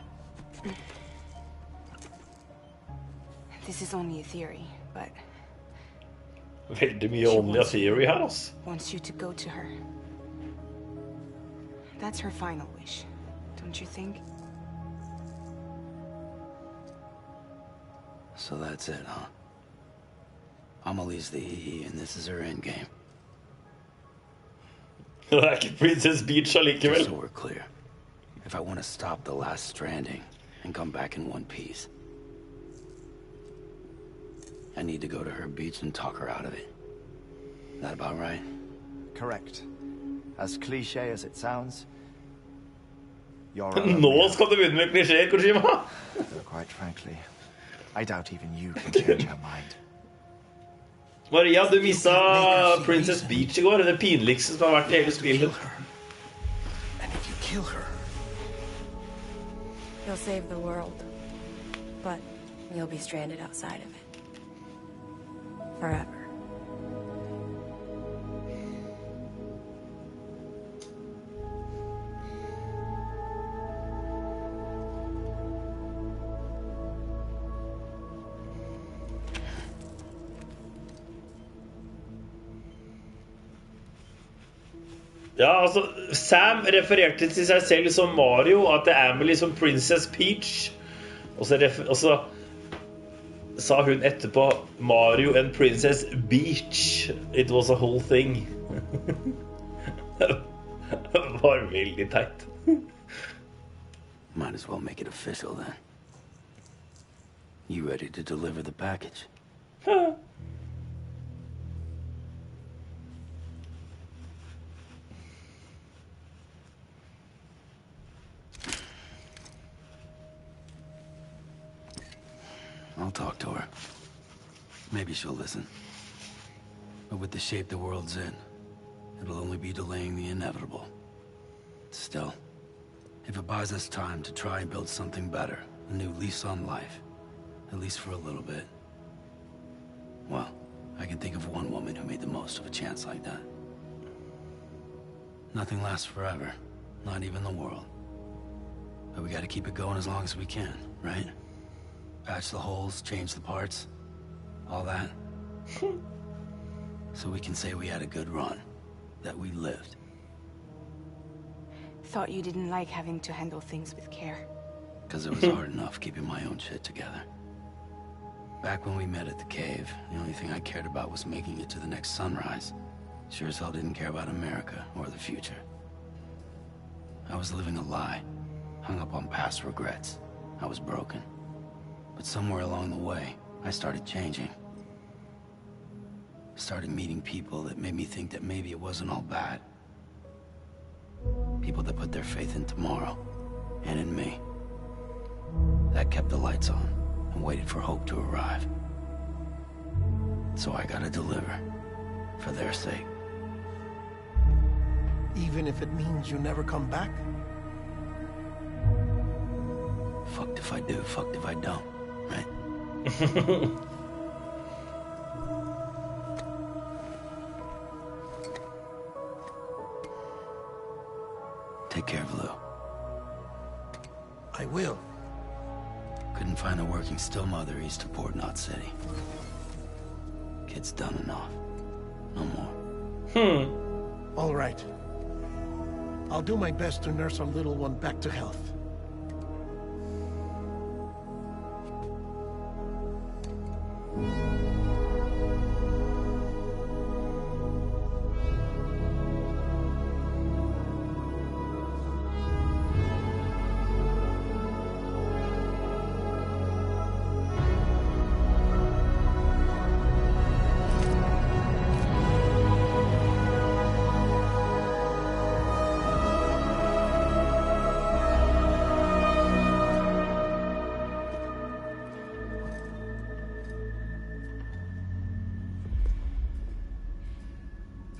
This is only a theory, but... Veldig mye only a theory her, altså. Wants you to go to her. That's her final wish, don't you think? So that's it, huh? Amelie's the EE, and this is her endgame. Det er ikke Princess Beach allikevel. Just so we're clear, if I want to stop the last stranding and come back in one piece, I need to go to her beach and talk her out of it. Is that about right? Correct. As cliche as it sounds, you're Nå skal du begynne med klisjéer, Kojima. Quite frankly, I doubt even you can change her mind. Maria, du missa Princess Beach I går. Det pinligste som har vært I hele spillet. And if you kill her, You'll save the world, but you'll be stranded outside of it. Forever. Ja, altså, Sam refererte til seg selv som Mario, at det Amelie som Princess Peach. Og så sa hun etterpå Mario and Princess Beach. It was a whole thing. Det var veldig teit. Might as well make it official then. You ready to deliver the package? I'll talk to her. Maybe she'll listen. But with the shape the world's in, it'll only be delaying the inevitable. Still, if it buys us time to try and build something better, a new lease on life, at least for a little bit, well, I can think of one woman who made the most of a chance like that. Nothing lasts forever, not even the world. But we gotta keep it going as long as we can, right? Patch the holes, change the parts, all that. So we can say we had a good run, that we lived. Thought you didn't like having to handle things with care. Because it was hard enough keeping my own shit together. Back when we met at the cave, the only thing I cared about was making it to the next sunrise. Sure as hell didn't care about America or the future. I was living a lie, hung up on past regrets. I was broken. But somewhere along the way, I started changing. Started meeting people that made me think that maybe it wasn't all bad. People that put their faith in tomorrow, and in me. That kept the lights on, and waited for hope to arrive. So I gotta deliver, for their sake. Even if it means you never come back? Fucked if I do, fucked if I don't. Right? Take care of Lou. I will. Couldn't find a working still mother east of Port Knot City. Kid's done enough. No more. All right. I'll do my best to nurse our little one back to health.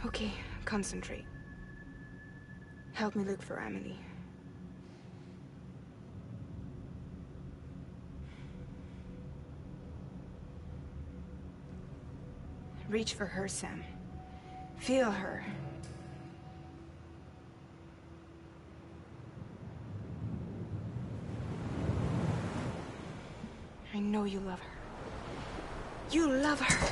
Okay, concentrate. Help me look for Emily. Reach for her, Sam. Feel her. I know you love her. You love her.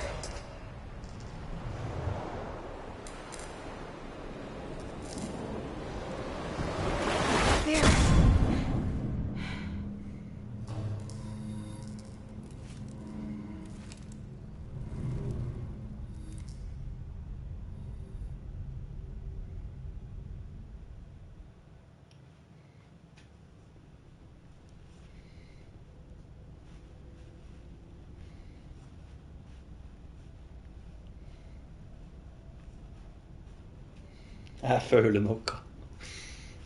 Jeg føler noe.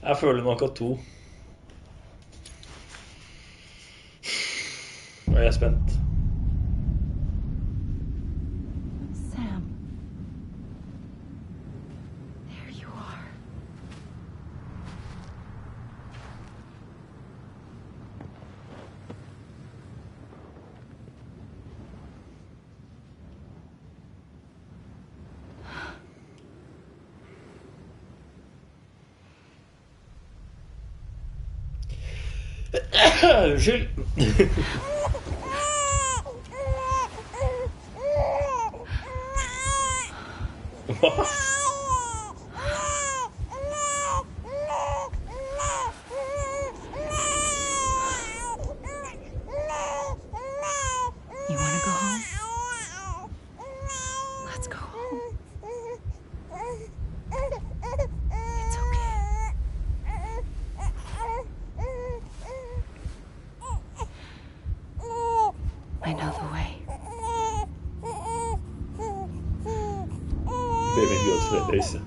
Jeg føler noe 2. Og jeg er spent. Sam. There you are. Unnskyld. Hva? You want to go home? Let's go home. It's okay. I know the way. Baby girls Fredriksen.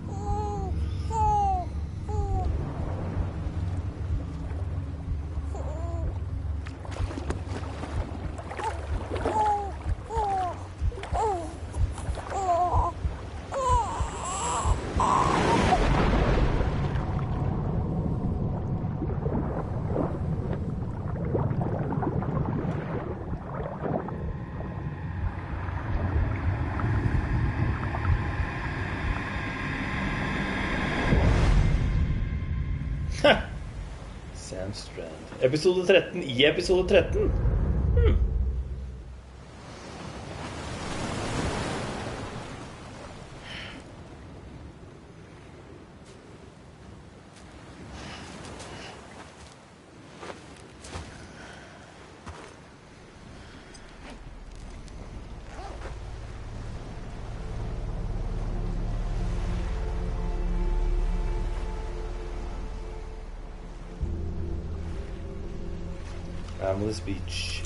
Sam Strand. Episode 13 i episode 13. Ameli's Beach.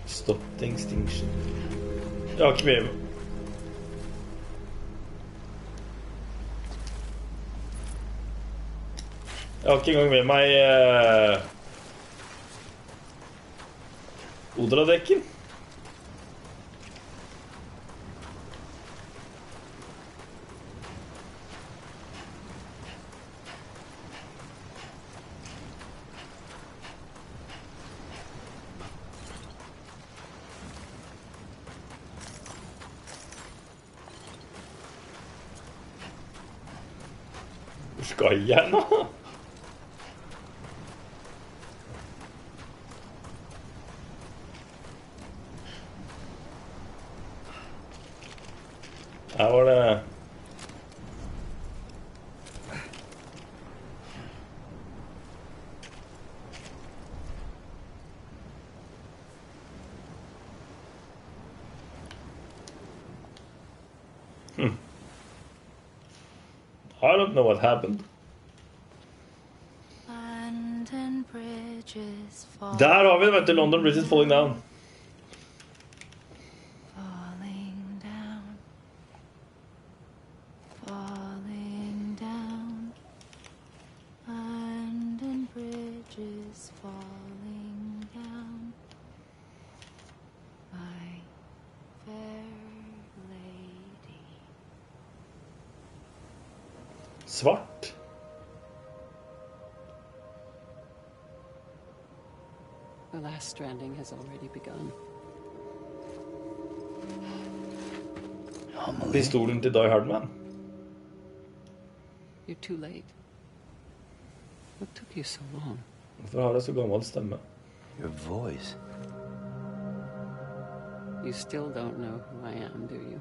Stop the extinction. Jeg har ikke med meg. Jeg har ikke engang med meg Odra-dekken. Hvor skal jeg nå? Her var det I don't know what happened. London Bridge is falling. Der har vi det, vet du. London Bridge is falling down. Falling down. Falling down. London Bridge is falling down. My fair lady. Svart. The last stranding has already begun. Pistolen til Die Hard Man. You're too late. What took you so long? Hvorfor har jeg så gammel stemme? Your voice. You still don't know who I am, do you?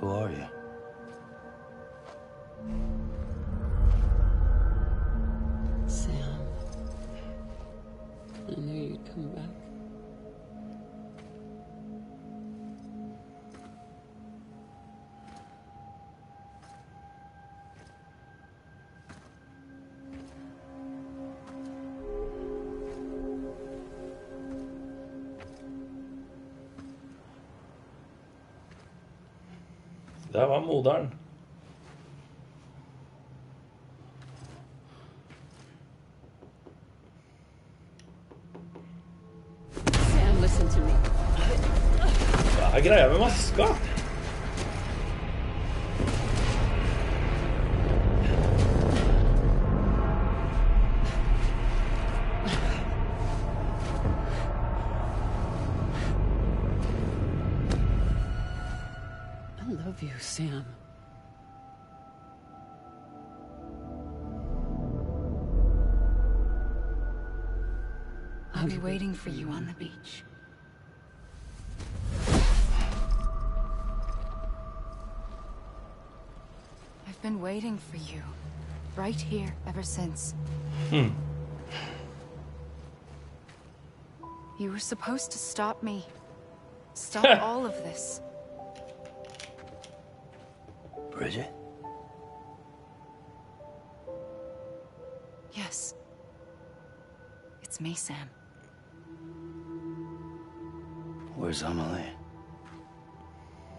Who are you? Sam. I knew you'd come back. Det var moderen. Sam, listen to me. Hva er greia med maska? I love you, Sam. I'll be waiting for you on the beach. I've been waiting for you, right here, ever since. You were supposed to stop me. Stop all of this. Bridget? Yes. It's me, Sam. Where's Emily?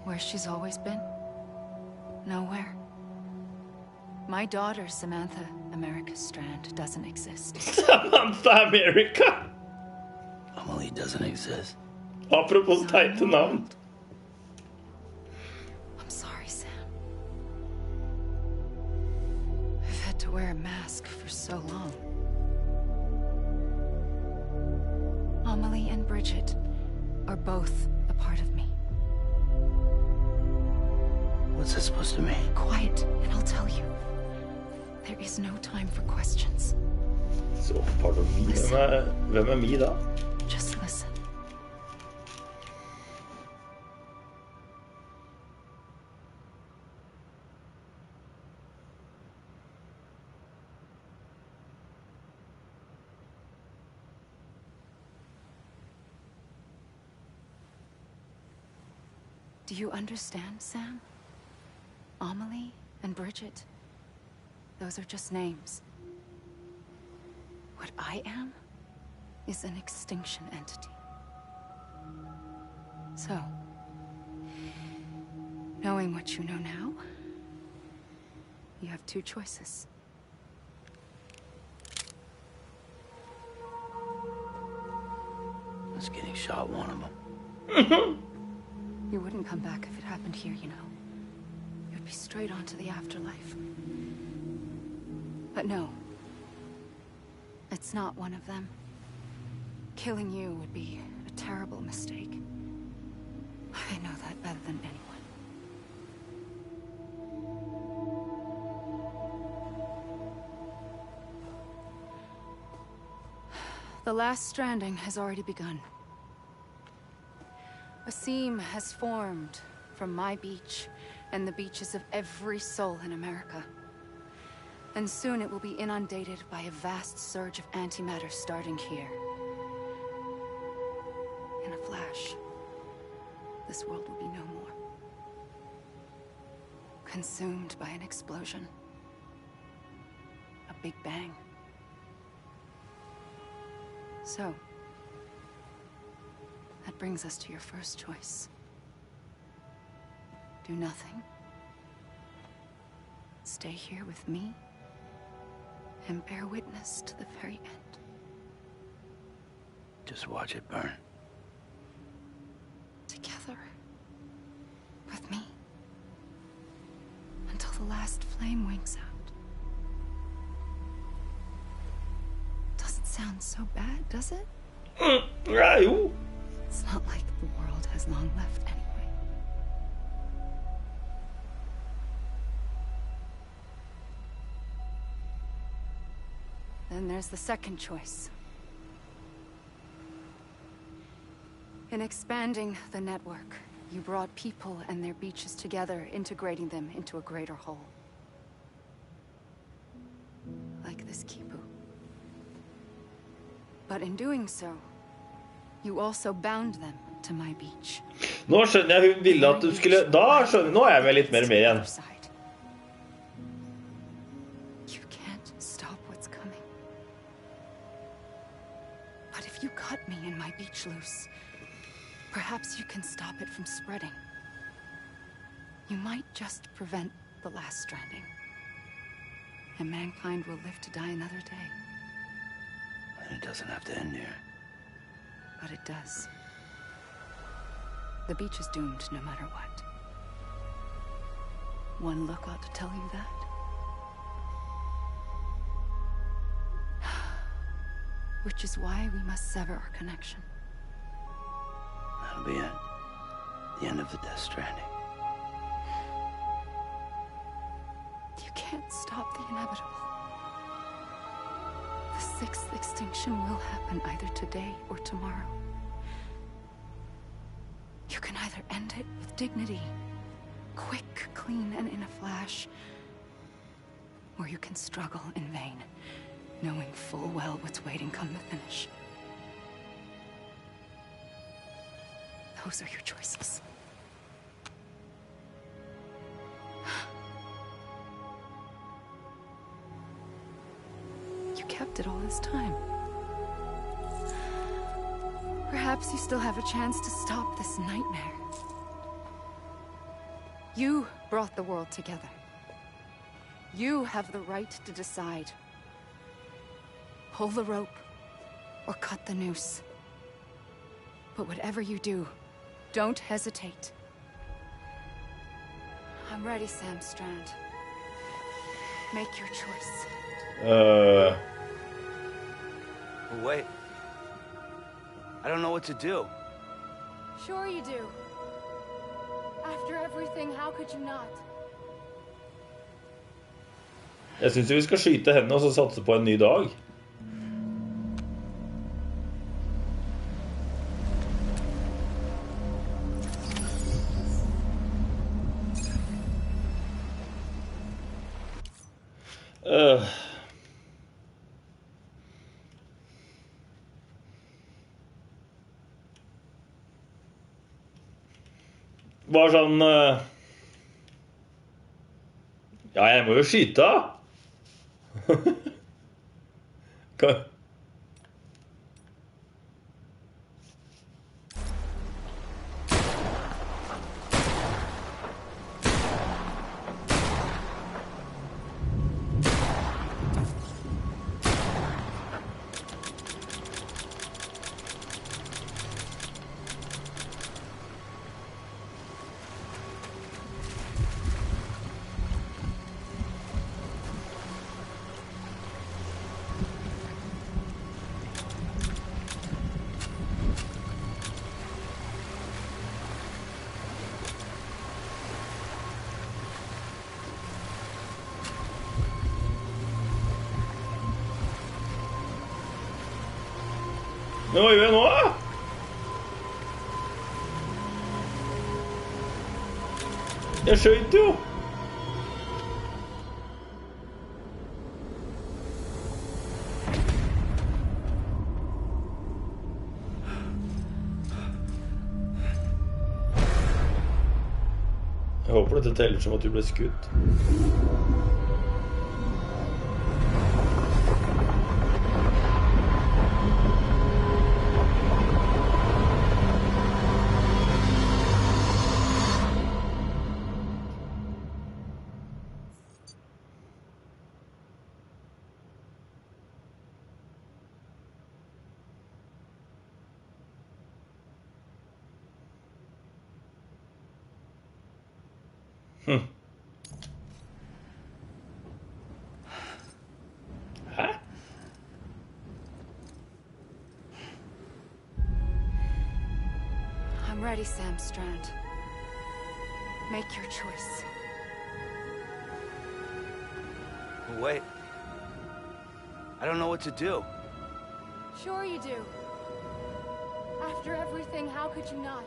Where she's always been? Nowhere. My daughter, Samantha America Strand, doesn't exist. Samantha America? Emily doesn't exist. Apropos teite navn. I'm sorry, Sam. I've had to wear a mask for so long. Amelie and Bridget are both a part of me. What's this supposed to mean? Quiet, and I'll tell you. There is no time for questions. Så, part of me. Hvem er me da? Just listen. Do you understand, Sam? Amelie and Bridget, those are just names. What I am is an extinction entity. So, knowing what you know now, you have two choices. Was getting shot one of them. You wouldn't come back if it happened here, you know. You'd be straight on to the afterlife. But no. It's not one of them. Killing you would be a terrible mistake. I know that better than anyone. The last stranding has already begun. A seam has formed from my beach and the beaches of every soul in America. And soon it will be inundated by a vast surge of antimatter starting here. In a flash, this world will be no more. Consumed by an explosion. A big bang. So, that brings us to your first choice. Do nothing. Stay here with me. And bear witness to the very end. Just watch it burn. Together. With me. Until the last flame winks out. Doesn't sound so bad, does it? It's not like the world has long left anyway. Then there's the second choice. In expanding the network, you brought people and their beaches together, integrating them into a greater whole. Like this Kipu. But in doing so, you also bound them to my beach. Nå skjønner jeg hun ville at du skulle... Da skjønner jeg, nå er jeg vel litt mer med igjen. You can't stop what's coming. But if you cut me and my beach loose, perhaps you can stop it from spreading. You might just prevent the last stranding. And mankind will live to die another day. And it doesn't have to end here. But it does. The beach is doomed no matter what. One look ought to tell you that. Which is why we must sever our connection. That'll be it. The end of the Death Stranding. You can't stop the inevitable. The sixth extinction will happen either today or tomorrow. You can either end it with dignity, quick, clean, and in a flash, or you can struggle in vain, knowing full well what's waiting come the finish. Those are your choices. You kept it all this time. Perhaps you still have a chance to stop this nightmare. You brought the world together. You have the right to decide. Pull the rope or cut the noose. But whatever you do, don't hesitate. I'm ready, Sam Strand. Make your choice. Wait. I don't know what to do. Sure you do. After everything, how could you not? Jeg synes vi skal skyte henne og så satse på en ny dag. Bare sånn ja, jeg må jo skyte. Hva? Men hva gjør jeg nå? Jeg skjøt jo. Jeg håper dette teller som at du ble skutt. Hæ? I'm ready, Sam Strand. Make your choice. Wait. I don't know what to do. Sure you do. After everything, how could you not?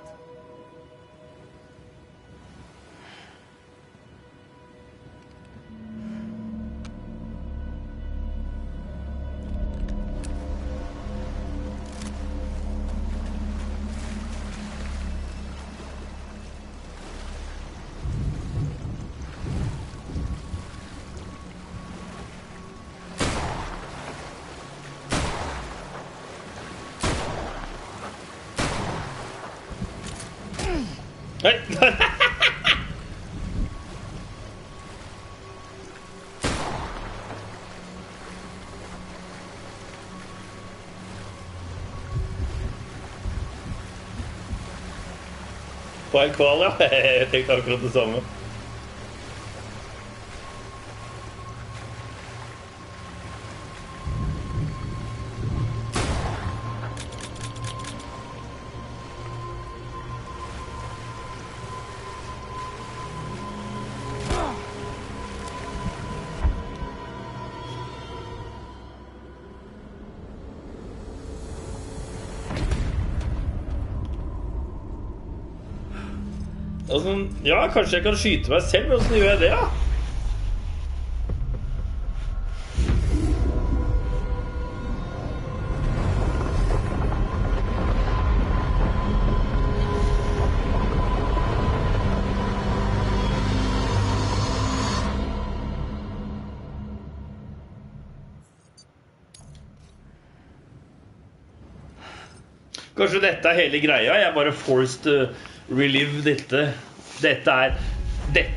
Nei. På en kval, ja. Jeg tenkte akkurat det samme. Ja, kanskje jeg kan skyte meg selv, men hvordan gjør jeg det, ja? Kanskje dette er hele greia. Jeg er bare forced to relive dette. Dette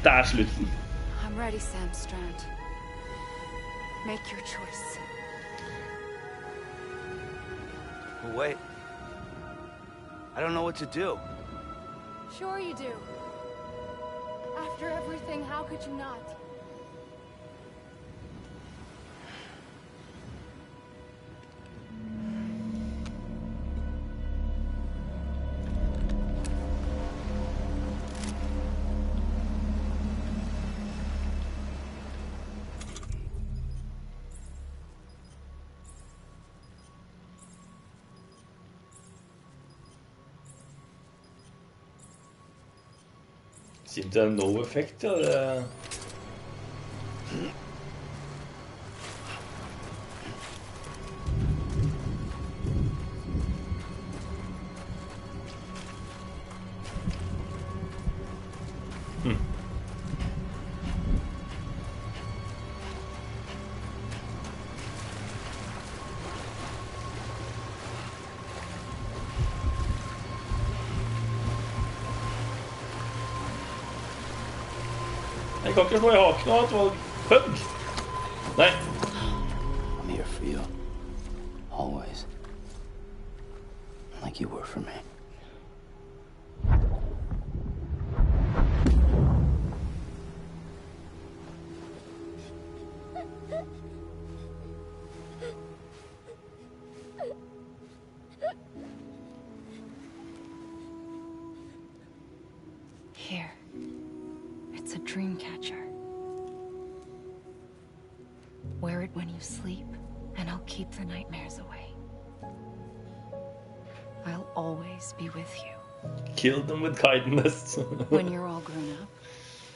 er slutten. I'm ready, Sam Strand. Make your choice. Well, wait. I don't know what to do. Sure you do. After everything, how could you not? Seems to have no effect, ja. Det... Jeg kan ikke få i haken og et hugg. Nei. I'm here for you. Always. Like you were for me. Here. It's a dream catcher. Wear it when you sleep, and I'll keep the nightmares away. I'll always be with you. Kill them with kindness. When you're all grown up,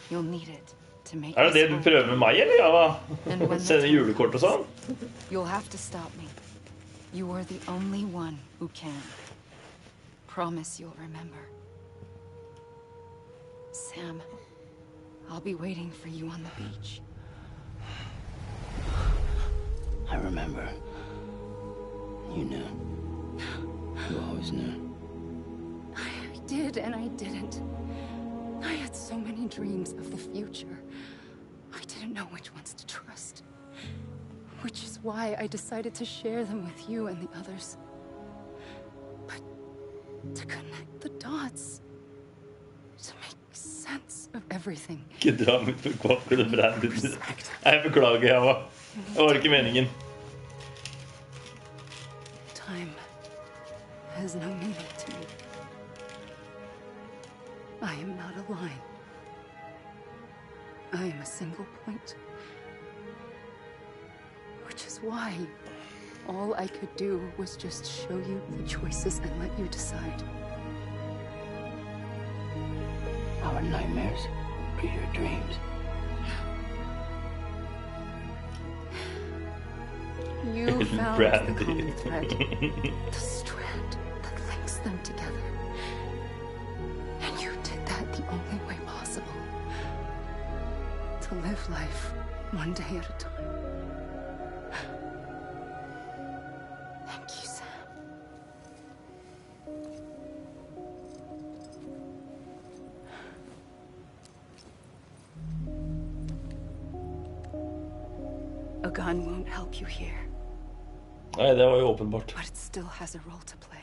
you'll need it to make Er det det du prøver med meg, eller? Ja, sende julekort og sånn? You'll have to stop me. You are the only one who can. Promise you'll remember. Sam, I'll be waiting for you on the beach. I remember. You knew. You always knew. I did and I didn't. I had so many dreams of the future. I didn't know which ones to trust. Which is why I decided to share them with you and the others. But to connect the dots, to make sense of everything. Ikke dra mitt for kvakker det brenner. Jeg beklager, det var ikke meningen. Time has no meaning to me. I am not a line. I am a single point. Which is why all I could do was just show you the choices and let you decide. Our nightmares are your dreams. You found the common thread, the strand that links them together. And you did that the only way possible. To live life one day at a time. Thank you, Sam. A gun won't help you here. Nei, det var jo åpenbart. But it still has a role to play.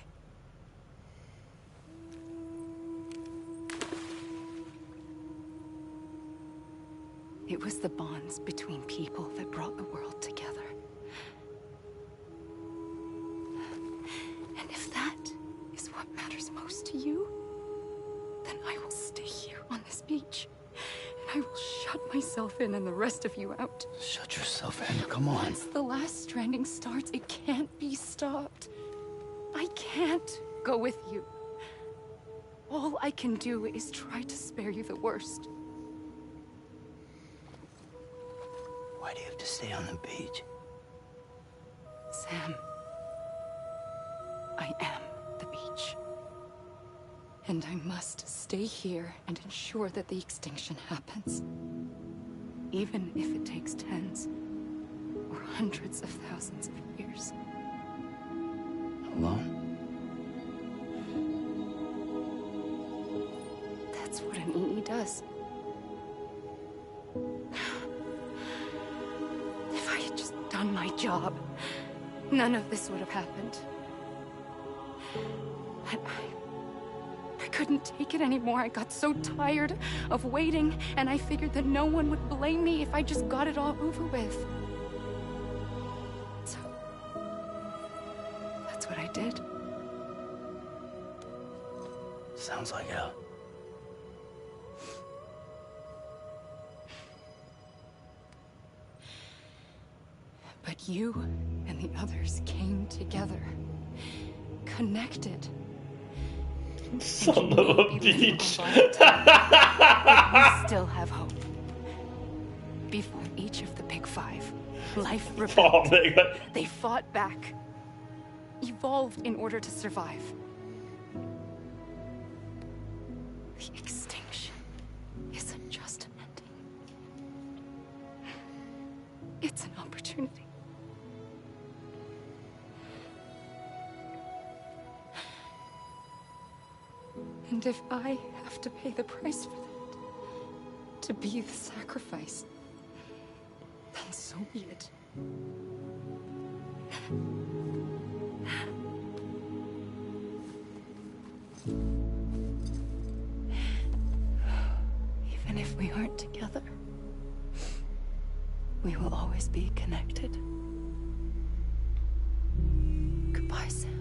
It was the bonds between people that brought the world together. And if that is what matters most to you, then I will stay here on this beach. And I will shut myself in and the rest of you out. Shut yourself in, come on. Once the last stranding starts, it can't be stopped. I can't go with you. All I can do is try to spare you the worst. Why do you have to stay on the beach? Sam, I am the beach. And I must stay here and ensure that the extinction happens. Even if it takes tens or hundreds of thousands of years. Alone? That's what an EE does. If I had just done my job, none of this would have happened. But I couldn't take it anymore. I got so tired of waiting, and I figured that no one would blame me if I just got it all over with. So, that's what I did. Sounds like hell. But you and the others came together, connected. Son of a bitch. But we still have hope. Before each of the Big Five, life rebelled. They fought back, evolved in order to survive. The extinction isn't just an ending. It's an opportunity. And if I have to pay the price for that, to be the sacrifice, then so be it. Even if we aren't together, we will always be connected. Goodbye, Sam.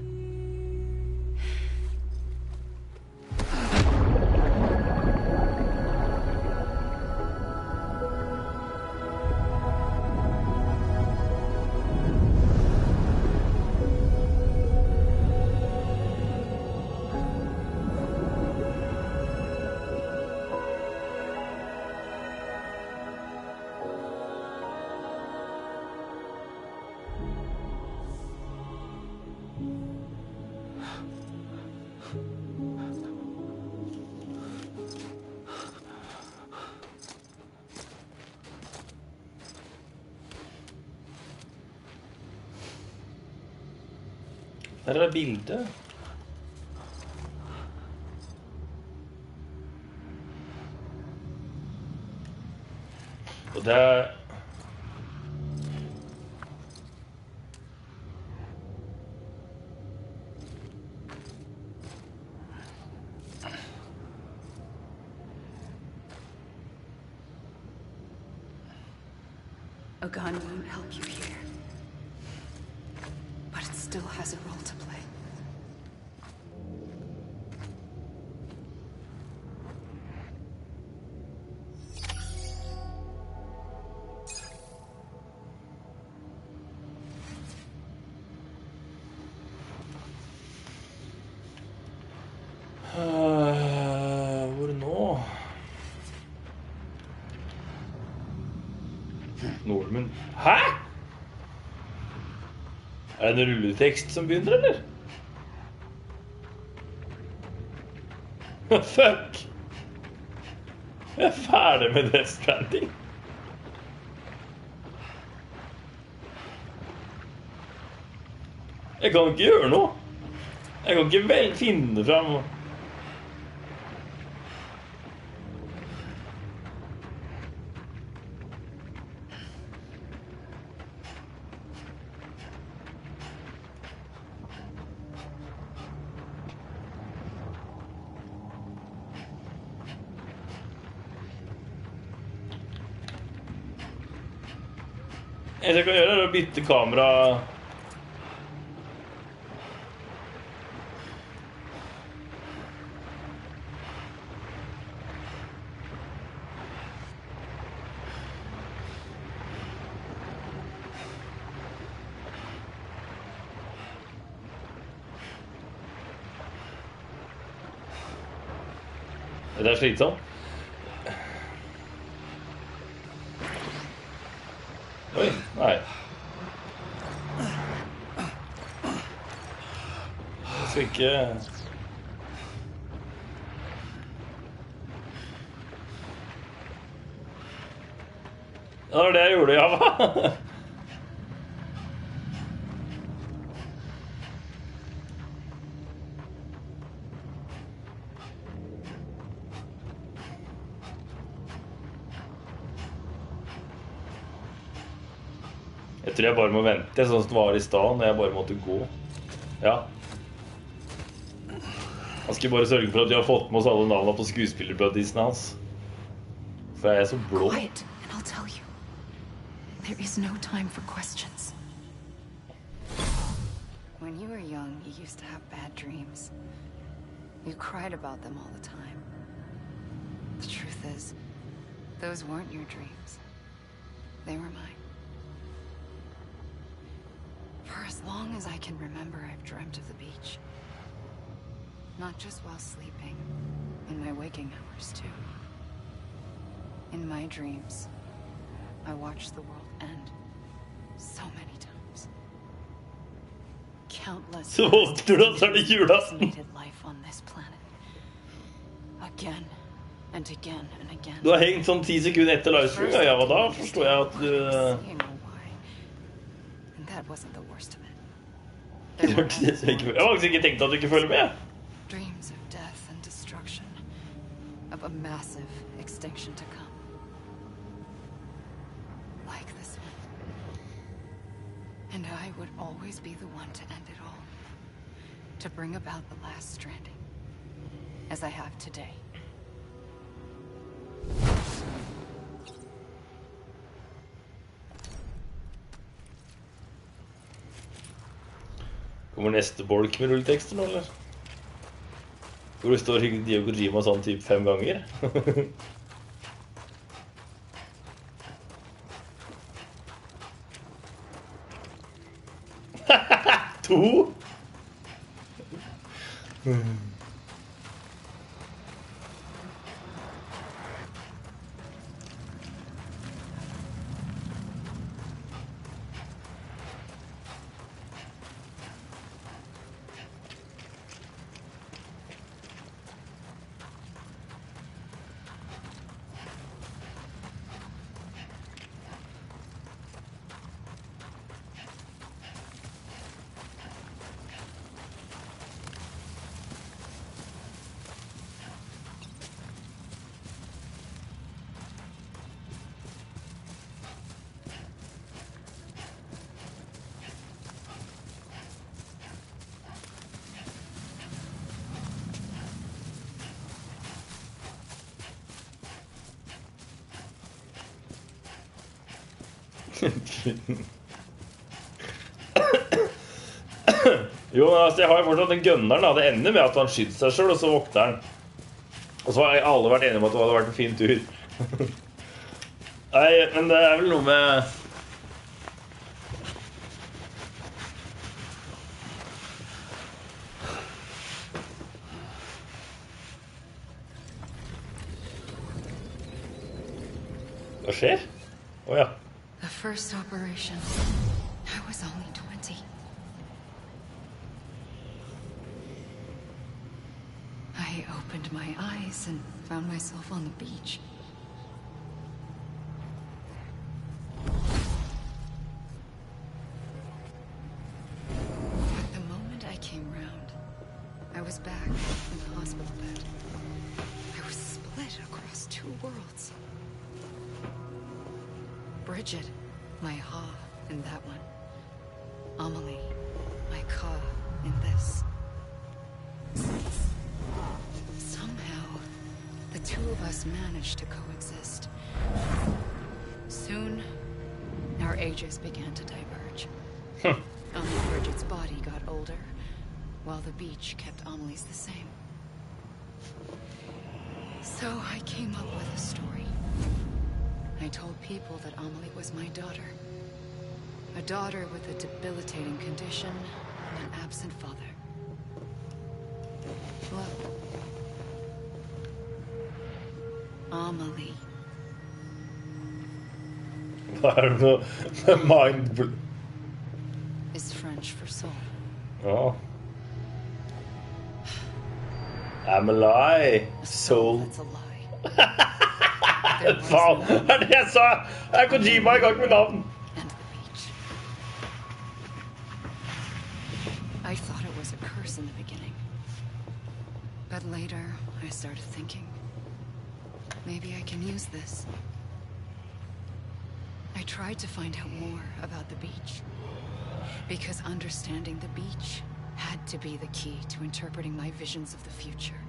Der er det bildet. Og det er... A gun won't help you here. But it still has a role to play. Hvor nå? Norman. Hæ? Er det en rulletekst som begynner, eller? Fuck! Jeg er ferdig med Death Stranding. Jeg kan ikke gjøre noe. Jeg kan ikke vel finne frem. Jeg kan gjøre er å bytte kamera. Det er slitsomt. Oi, nei. Jeg skal ikke... Det var det jeg gjorde, ja, hva? Jeg tror jeg bare må vente, sånn som det var i stedet, når jeg bare måtte gå. Ja. Han skulle bare sørge for at vi har fått med oss alle navnene på skuespillerbuddiesene hans. For jeg er så blå. Quiet, and I'll tell you. There is no time for questions. When you were young, you used to have bad dreams. You cried about them all the time. The truth is, those weren't your dreams. They were mine. For as long as I can remember, I've dreamt of the beach. Not just while sleeping, in my waking hours too. In my dreams, I watched the world end so many times. Countless decimated life on this planet. Again and again and again. Du har hengt sånn 10 sekunder etter livestream, ja, og da forstår jeg at du... That wasn't the worst of it. Jeg har faktisk ikke tenkt at du ikke følger med. Dreams of death and destruction, of a massive extinction to come. Like this one. And I would always be the one to end it all. To bring about the last stranding. As I have today. Kommer neste bolk med rulletekster nå, eller? Hvor det står Hideo Kojima sånn typ 5 ganger. To? Jo, altså, jeg har jo fortsatt den gunneren da. Det ender med at han skyter seg selv, og så våkner han. Og så har alle vært enige om at det hadde vært en fin tur. Nei, men det er vel noe med... Hva skjer? Åja. The first operation, I was only 20. I opened my eyes and found myself on the beach. But the moment I came round, I was back in the hospital bed. I was split across 2 worlds. Bridget, my Ha in that one. Amelie, my Ka in this. Somehow, the 2 of us managed to coexist. Soon, Our ages began to diverge. Only Bridget's body got older, while the beach kept Amelie's the same. So I came up with a story. I told people that Amelie was my daughter. A daughter with a debilitating condition and an absent father. Look. Amelie. Mind... Is French for soul. Ja. I'm a lie. Soul. That's a lie. Faen, det jeg sa! Det Kojima I gang med navn. And the beach. I thought it was a curse in the beginning. But later, I started thinking, maybe I can use this. I tried to find out more about the beach. Because understanding the beach had to be the key to interpreting my visions of the future.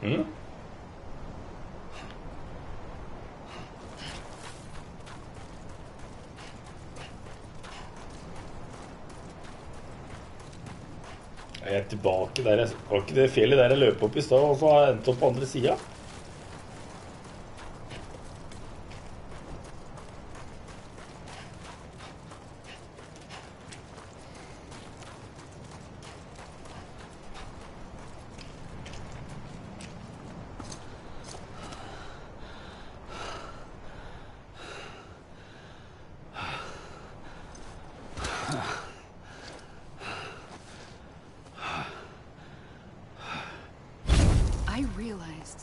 Mm? Jeg er tilbake der jeg var ikke det fjellet der jeg løp opp I sted og så har jeg endt opp på andre siden.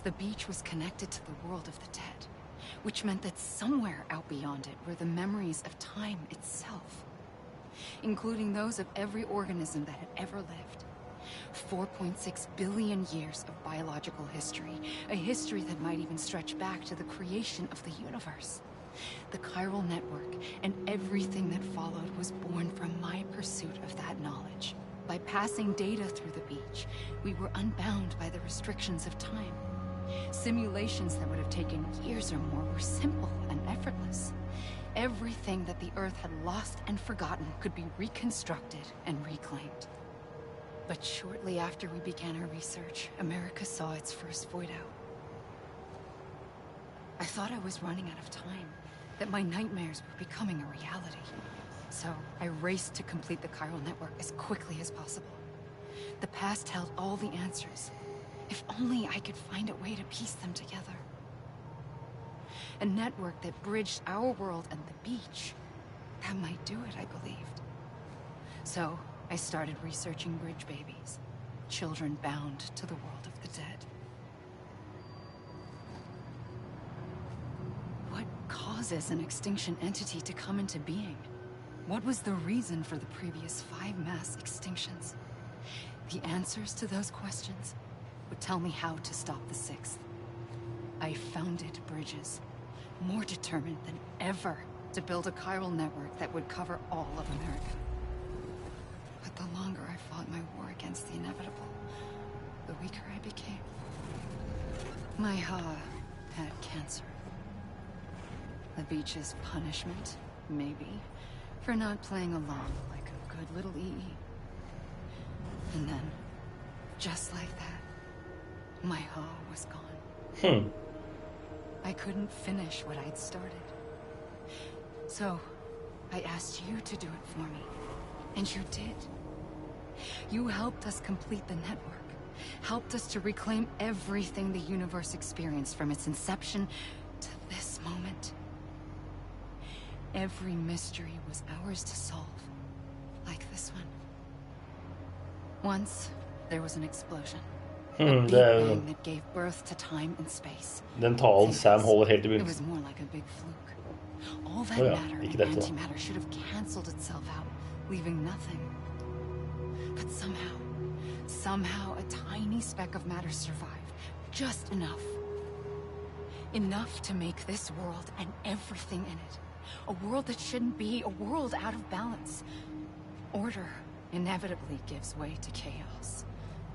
The beach was connected to the world of the dead, which meant that somewhere out beyond it were the memories of time itself, including those of every organism that had ever lived. 4.6 billion years of biological history, a history that might even stretch back to the creation of the universe. The chiral network and everything that followed was born from my pursuit of that knowledge. By passing data through the beach, we were unbound by the restrictions of time. Simulations that would have taken years or more were simple and effortless. Everything that the Earth had lost and forgotten could be reconstructed and reclaimed. But shortly after we began our research, America saw its first void out. I thought I was running out of time, that my nightmares were becoming a reality. So I raced to complete the chiral network as quickly as possible. The past held all the answers. If only I could find a way to piece them together. A network that bridged our world and the beach. That might do it, I believed. So I started researching bridge babies, children bound to the world of the dead. What causes an extinction entity to come into being? What was the reason for the previous 5 mass extinctions? The answers to those questions would tell me how to stop the 6th. I founded bridges, more determined than ever to build a chiral network that would cover all of America. But the longer I fought my war against the inevitable, the weaker I became. My Ha had cancer. The beach's punishment, maybe, for not playing along like a good little EE. And then, just like that, my Ha was gone. I couldn't finish what I'd started. So, I asked you to do it for me. And you did. You helped us complete the network. Helped us to reclaim everything the universe experienced from its inception to this moment. Every mystery was ours to solve. Like this one. Once, there was an explosion. A big bang that gave birth to time and space. Den talen Sam holder helt I It begynnelsen. was more like a big fluke. All that matter and antimatter should have cancelled itself out, leaving nothing. But somehow a tiny speck of matter survived. Just enough. Enough to make this world and everything in it. A world that shouldn't be, a world out of balance. Order inevitably gives way to chaos.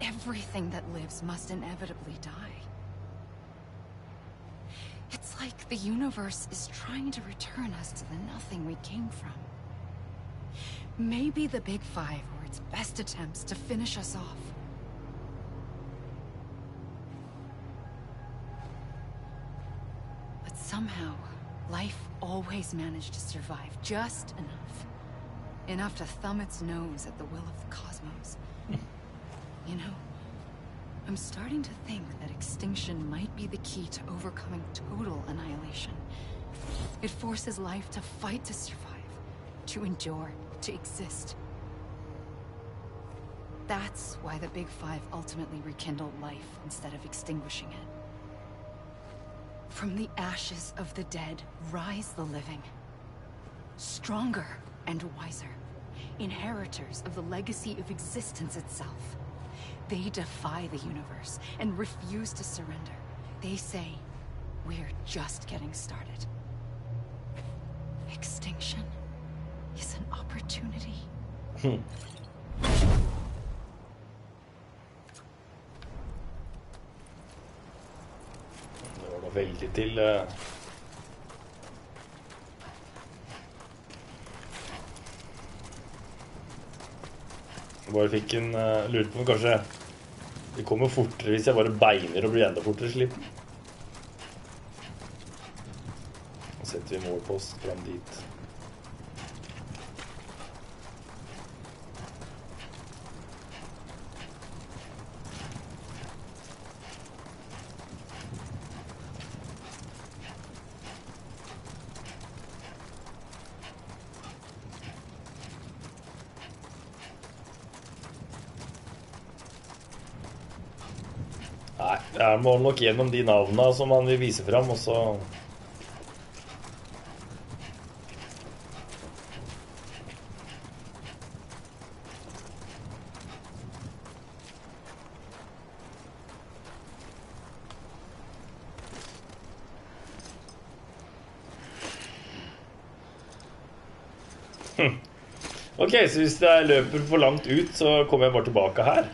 Everything that lives must inevitably die. It's like the universe is trying to return us to the nothing we came from. Maybe the Big Five were its best attempts to finish us off. But somehow, life always managed to survive just enough. Enough to thumb its nose at the will of the cosmos. You know, I'm starting to think that extinction might be the key to overcoming total annihilation. It forces life to fight to survive, to endure, to exist. That's why the Big Five ultimately rekindled life instead of extinguishing it. From the ashes of the dead rise the living. Stronger and wiser. Inheritors of the legacy of existence itself. They defy the universe and refuse to surrender. They say, we're just getting started. Extinction is an opportunity. Det var da veldig til Bare fikk en lurt på, men kanskje det kommer fortere hvis jeg bare beiner og blir enda fortere sliten. Og setter vi målpost fram dit. Nei, jeg må nok gjennom de navnene som han vil vise frem, og så... Ok, så hvis jeg løper for langt ut, så kommer jeg bare tilbake her.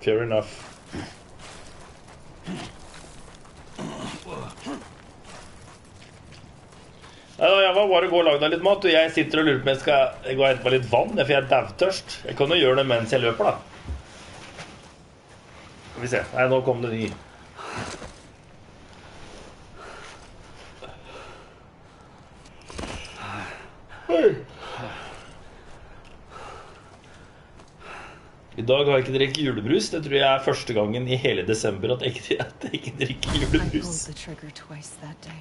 Fair enough. Jeg var bare gå og lage deg litt mat, og jeg sitter og lurer på om jeg skal gå og hente meg litt vann, for jeg er dævtørst. Jeg kan jo gjøre det mens jeg løper, da. Skal vi se. Nei, nå kom det ny. I dag har jeg ikke drikket julebrus. Det tror jeg er første gangen I hele desember at jeg ikke drikker julebrus. I pulled the trigger twice that day.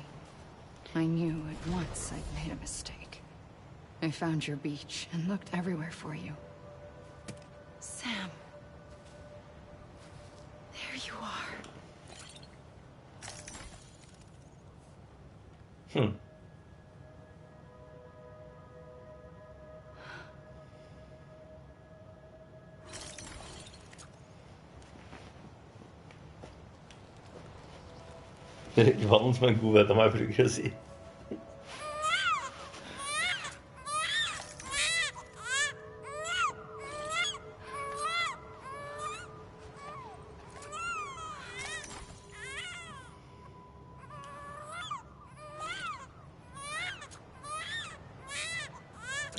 I knew at once I'd made a mistake. I found your beach and looked everywhere for you. Sam. There you are. Vann som en god vet av meg bruker å si.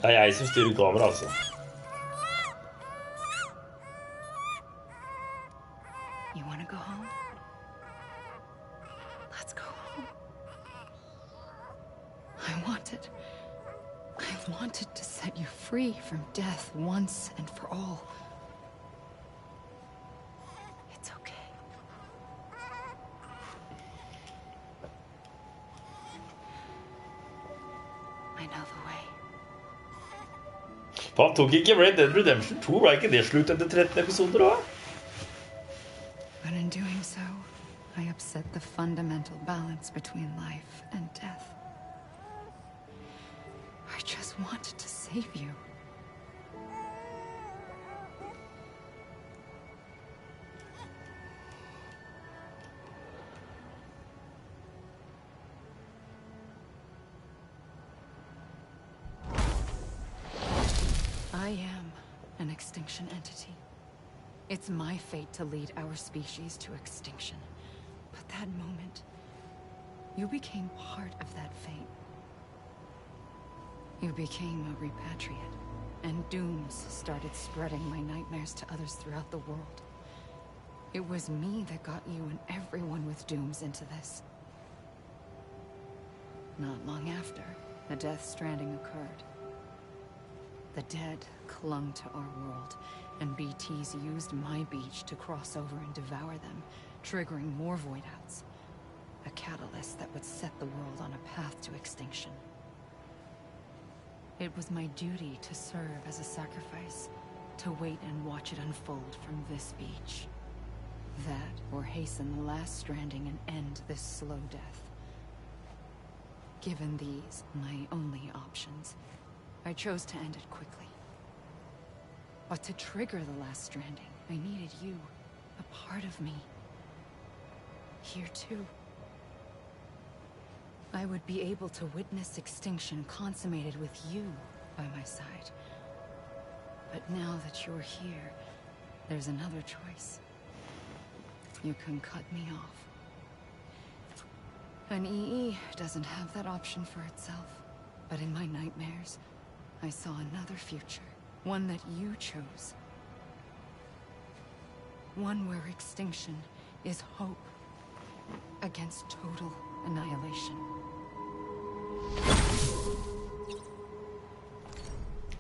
Det er jeg som styrer kamera, altså. You want to go home? Let's go home. I wanted to set you free from death once and for all. It's okay. I know the way. Faen, tok ikke Red Dead Redemption 2, ble ikke det slutt etter 13 episoder også? But in doing so, I upset the fundamental balance between life and death. I just wanted to save you. I am an extinction entity. It's my fate to lead our species to extinction. But that moment, you became part of that fate. You became a repatriate, and dooms started spreading my nightmares to others throughout the world. It was me that got you and everyone with dooms into this. Not long after, the Death Stranding occurred. The dead clung to our world, and BTs used my beach to cross over and devour them, triggering more void-outs. A catalyst that would set the world on a path to extinction. It was my duty to serve as a sacrifice, to wait and watch it unfold from this beach. That, or hasten the last stranding and end this slow death. Given these, my only options, I chose to end it quickly. But to trigger the last stranding, I needed you, a part of me. Here too. I would be able to witness extinction consummated with you by my side. But now that you're here, there's another choice. You can cut me off. An EE doesn't have that option for itself. But in my nightmares, I saw another future. One that you chose. One where extinction is hope against total annihilation.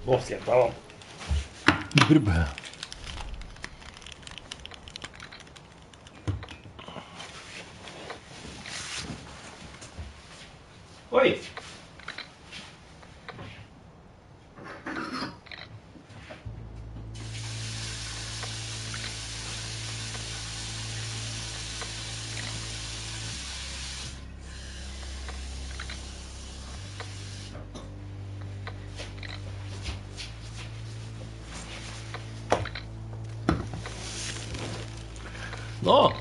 Bossjenta, va? Oi! Nå!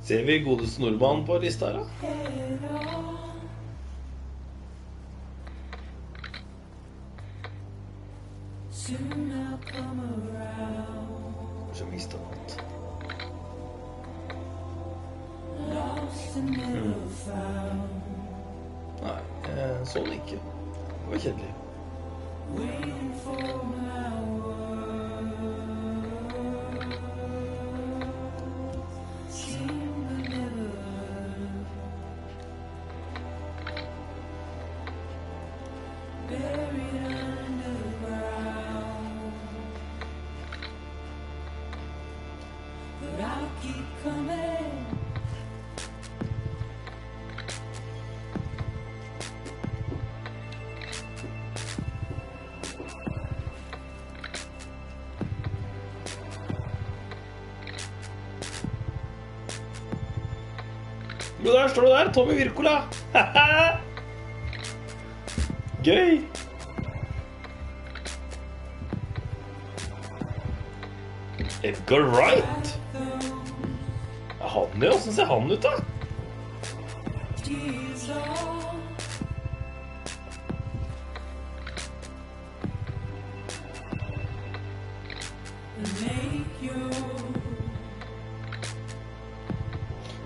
Ser vi godeste nordmann på lista her, da? Så mistet alt. Nei, så det ikke. Det var kjedelig. Jo, der står det der, Tommy Wirkola. Gøy. Edgar Wright. han, ja? Hvordan ser han ut da?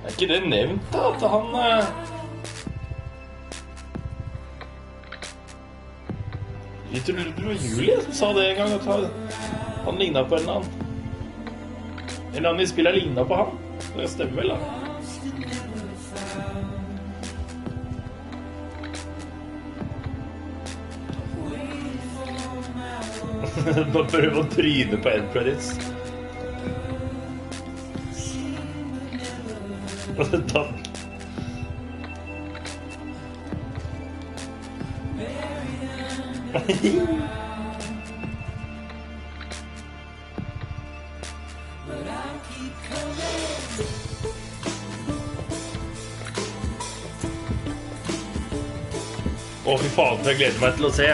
Er ikke det nevnt da, at han... Jeg tror det var Julie som sa det en gang, at han lignet på en eller annen. En eller annen i spillet lignet på han. Det stemmer vel da. Bare prøve å tryne på end credits. Takk. Å, fy faen, jeg gleder meg til å se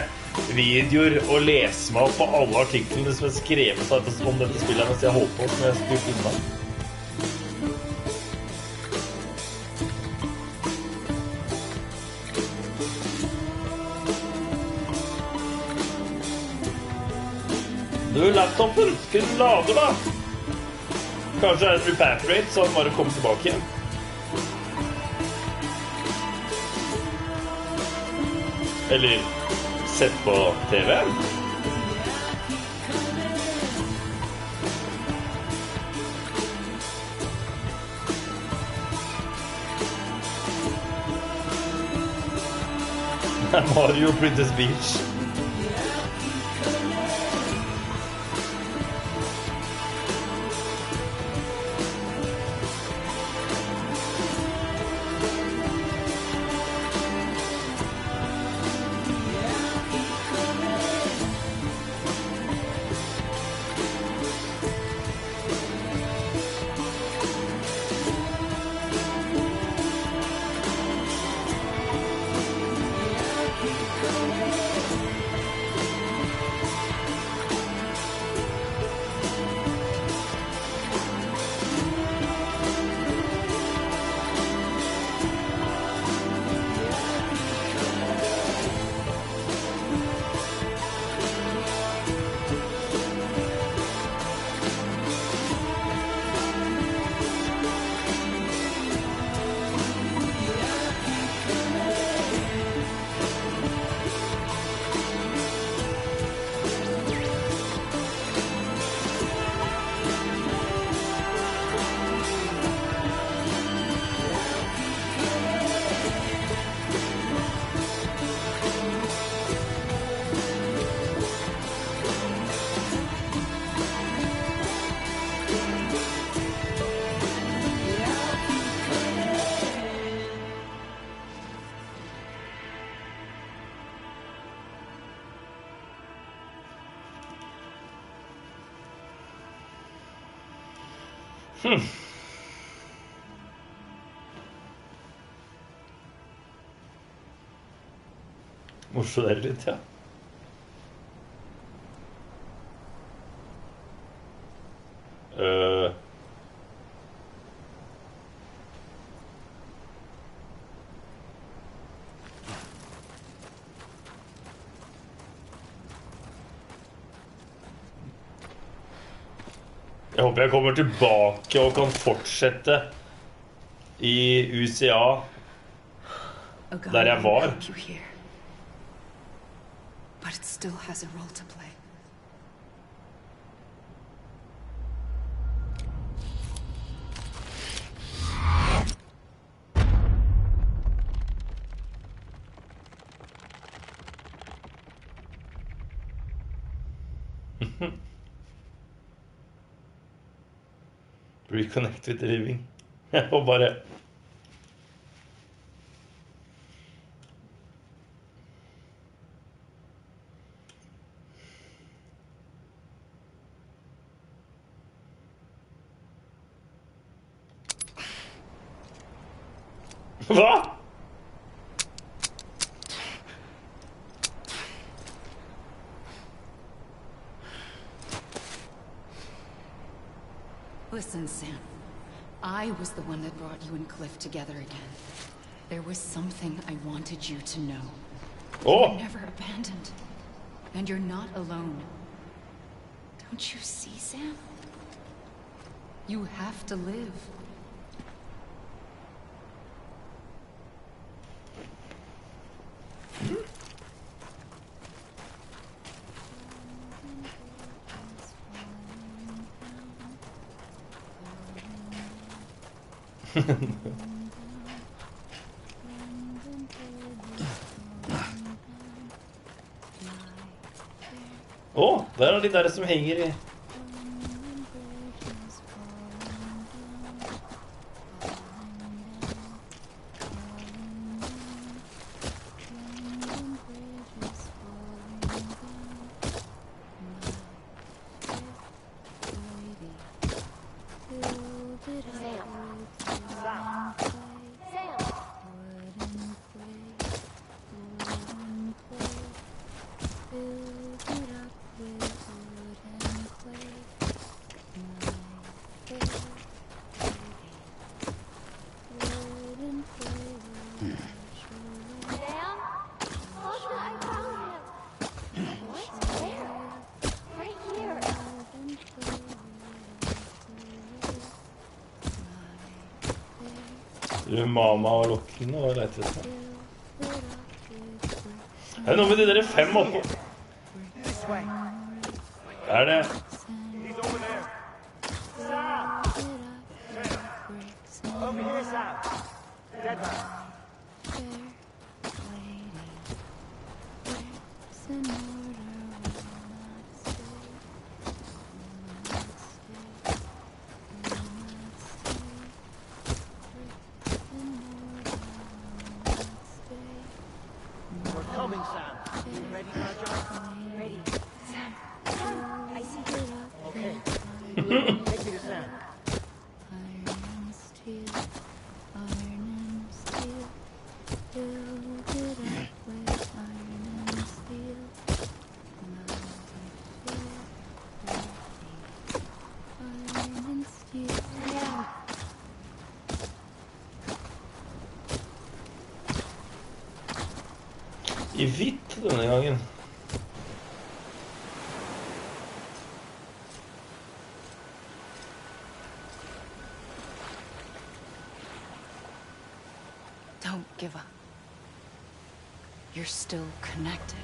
videoer og lese meg opp på alle artiklene som er skrevet om dette spillet mens jeg holdt på, som jeg styrt innan. Du, laptopen, skal du lade da? Kanskje det er en repatriate, så han bare kommer tilbake igjen. Eller sett på TV-en. Mario Princess Beach. Morsomt det litt, ja. Jeg håper jeg kommer tilbake og kan fortsette i UCA der jeg var. But it still has a role to play. Reconnect with the living. Og bare Hva? Listen, Sam. I was the one that brought you and Cliff together again. There was something I wanted you to know. Oh. You were never abandoned. And you're not alone. Don't you see, Sam? You have to live. Åh, der er de der som henger i. Mama og lokken og leter etter. Er det noe med de der 5 oppå? Er det? Over here, Sam. Dead man. We're coming, Sam. You ready for our job? Ready. Sam. Sam, I see you. Okay. Take me to Sam. I hvitt denne gangen. Don't give up. You're still connected.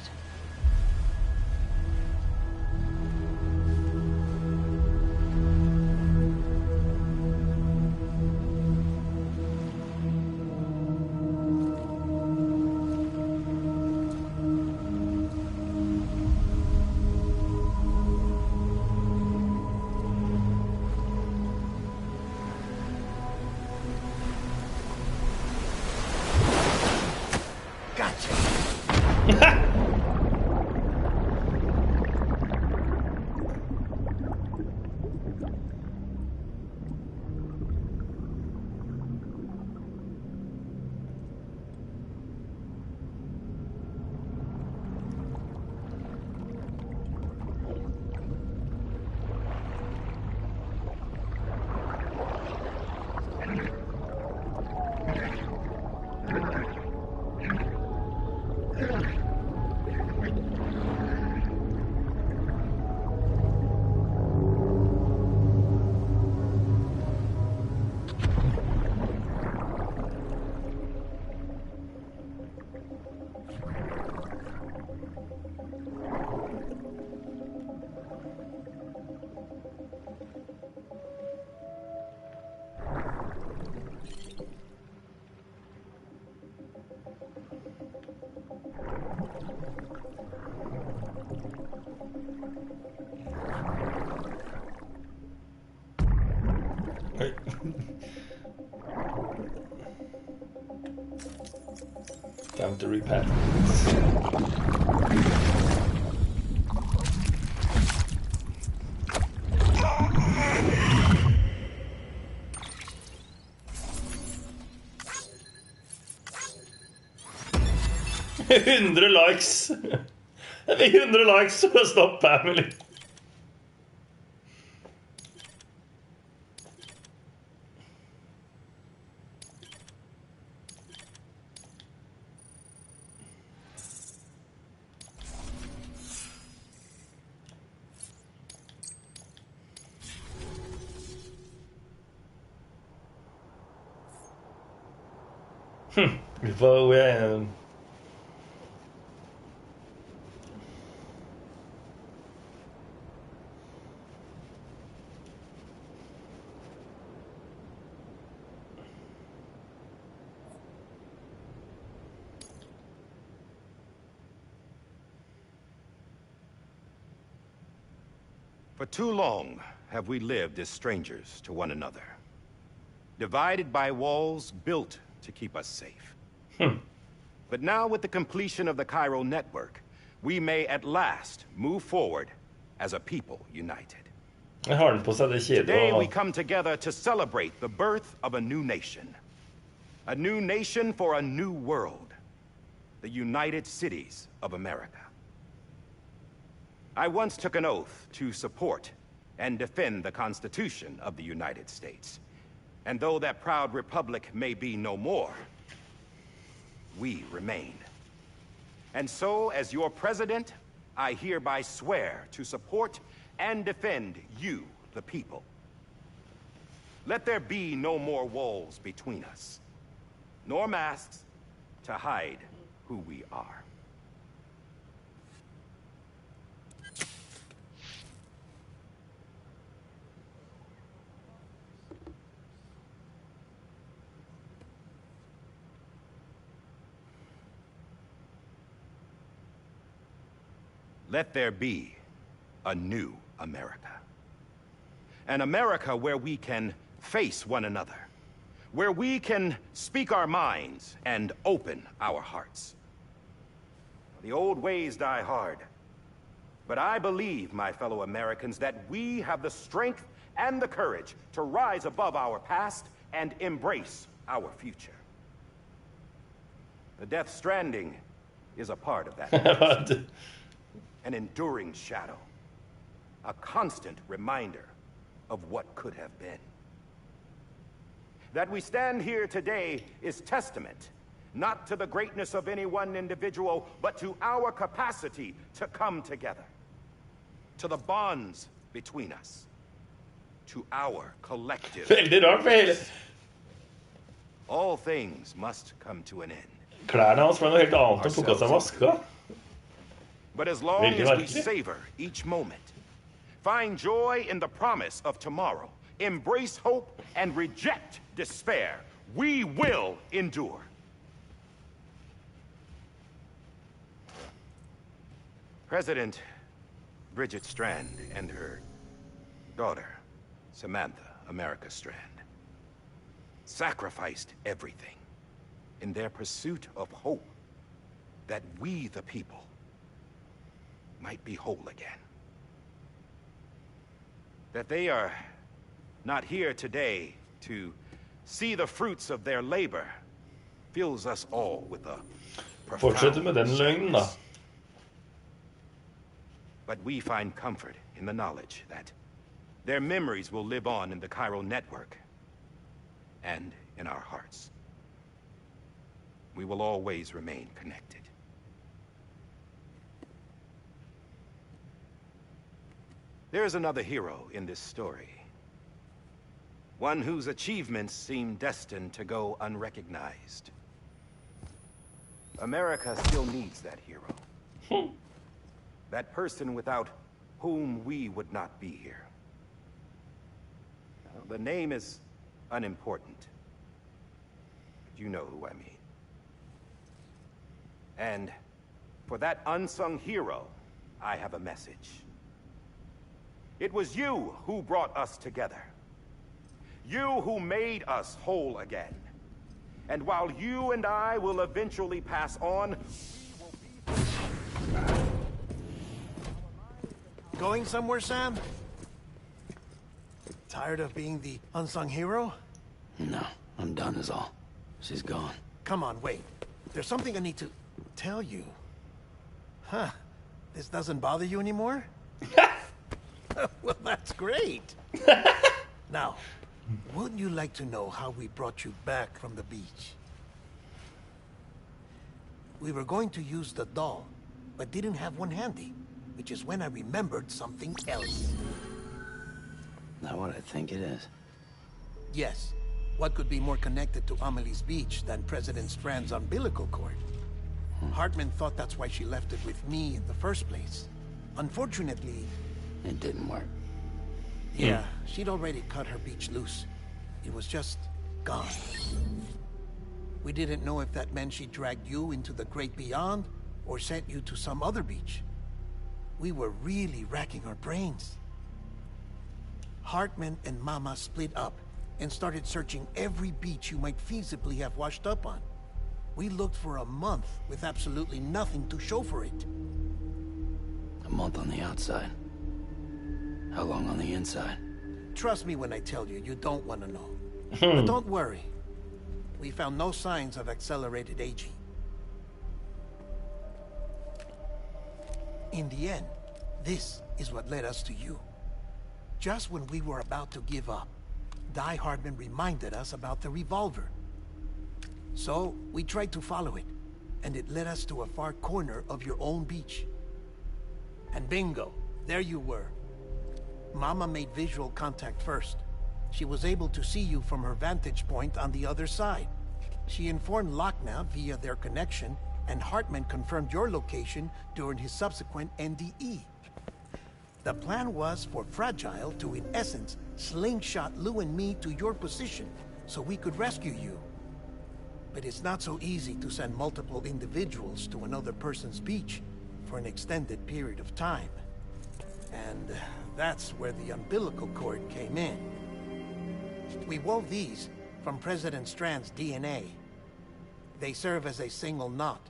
Time to repack. $100 likes. Det blir 100 likes for å stoppe Emily. Vi får gå. For too long have we lived as strangers to one another, divided by walls built to keep us safe. But now, with the completion of the Cairo network, we may at last move forward as a people united. Today we come together to celebrate the birth of a new nation for a new world, the United Cities of America. I once took an oath to support and defend the Constitution of the United States. And though that proud republic may be no more, we remain. And so, as your president, I hereby swear to support and defend you, the people. Let there be no more walls between us, nor masks to hide who we are. Let there be a new America. An America where we can face one another, where we can speak our minds and open our hearts. The old ways die hard, but I believe, my fellow Americans, that we have the strength and the courage to rise above our past and embrace our future. The Death Stranding is a part of that. An enduring shadow, a constant reminder of what could have been. That we stand here today is testament, not to the greatness of any one individual, but to our capacity to come together, to the bonds between us, to our collective. All things must come to an end. Klærne hans var noe helt annet å plukke av seg maska. But as long as we savor each moment, find joy in the promise of tomorrow, embrace hope, and reject despair, we will endure. President Bridget Strand and her daughter, Samantha America Strand, sacrificed everything in their pursuit of hope that we, the people, might be whole again. That they are not here today to see the fruits of their labor fills us all with a profound sadness. But we find comfort in the knowledge that their memories will live on in the Cairo network and in our hearts. We will always remain connected. There is another hero in this story. One whose achievements seem destined to go unrecognized. America still needs that hero. That person without whom we would not be here. Now, the name is unimportant. But you know who I mean. And for that unsung hero, I have a message. It was you who brought us together. You who made us whole again. And while you and I will eventually pass on, Going somewhere, Sam? Tired of being the unsung hero? No, I'm done is all. She's gone. Come on, wait. There's something I need to tell you. Huh. This doesn't bother you anymore? Well, that's great. Now, wouldn't you like to know how we brought you back from the beach? We were going to use the doll, but didn't have one handy, which is when I remembered something else. Not what I think it is. Yes. What could be more connected to Amelie's beach than President Strand's umbilical cord? Hartman thought that's why she left it with me in the first place. Unfortunately... It didn't work. Yeah, she'd already cut her beach loose. It was just gone. We didn't know if that meant she dragged you into the great beyond, or sent you to some other beach. We were really racking our brains. Hartman and Mama split up and started searching every beach you might feasibly have washed up on. We looked for a month with absolutely nothing to show for it. A month on the outside. How long on the inside? Trust me when I tell you, you don't want to know. But don't worry. We found no signs of accelerated aging. In the end, this is what led us to you. Just when we were about to give up, Die Hardman reminded us about the revolver. So, we tried to follow it, and it led us to a far corner of your own beach. And bingo, there you were. Mama made visual contact first. She was able to see you from her vantage point on the other side. She informed Lochna via their connection, and Hartman confirmed your location during his subsequent NDE. The plan was for Fragile to, in essence, slingshot Lou and me to your position, so we could rescue you. But it's not so easy to send multiple individuals to another person's beach for an extended period of time. And that's where the umbilical cord came in. We wove these from President Strand's DNA. They serve as a single knot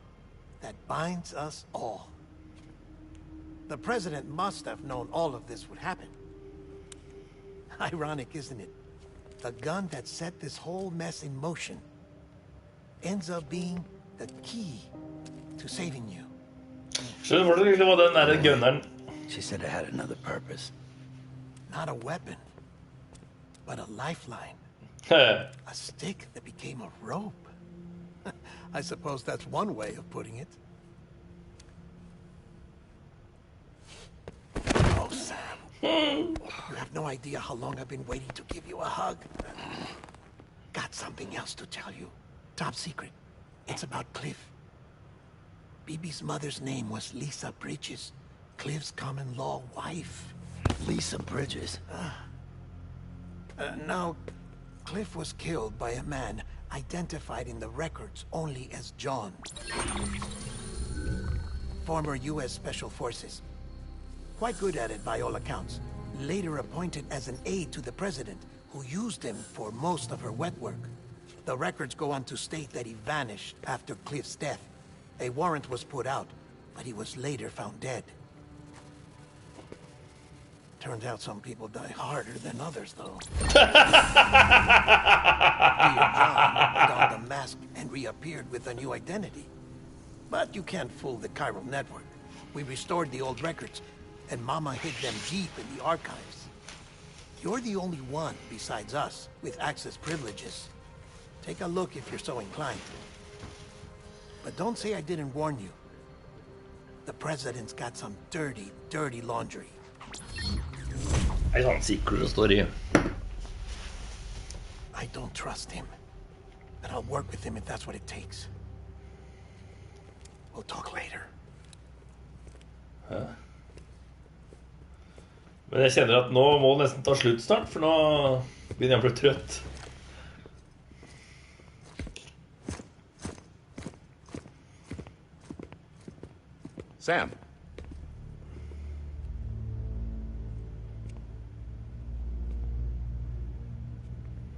that binds us all. The President must have known all of this would happen. Ironic, isn't it? The gun that set this whole mess in motion ends up being the key to saving you. Skjønner du liksom hva den der gunneren... She said it had another purpose. Not a weapon, but a lifeline. A stick that became a rope. I suppose that's one way of putting it. Oh, Sam. You have no idea how long I've been waiting to give you a hug. Got something else to tell you. Top secret. It's about Cliff. BB's mother's name was Lisa Bridges, Cliff's common-law wife. Lisa Bridges? Now, Cliff was killed by a man identified in the records only as John. Former U.S. Special Forces. Quite good at it by all accounts. Later appointed as an aide to the president, who used him for most of her wet work. The records go on to state that he vanished after Cliff's death. A warrant was put out, but he was later found dead. Turns out some people die harder than others, though. Dear John donned a mask and reappeared with a new identity. But you can't fool the chiral network. We restored the old records, and Mama hid them deep in the archives. You're the only one, besides us, with access privileges. Take a look if you're so inclined. But don't say I didn't warn you. The president's got some dirty, dirty laundry. I don't secret story. I don't trust him. But I'll work with him if that's what it takes. We'll talk later. Hæ? Men jeg kjenner at nå må det nesten ta slutt snart, for nå begynner jeg å bli trøtt. Sam.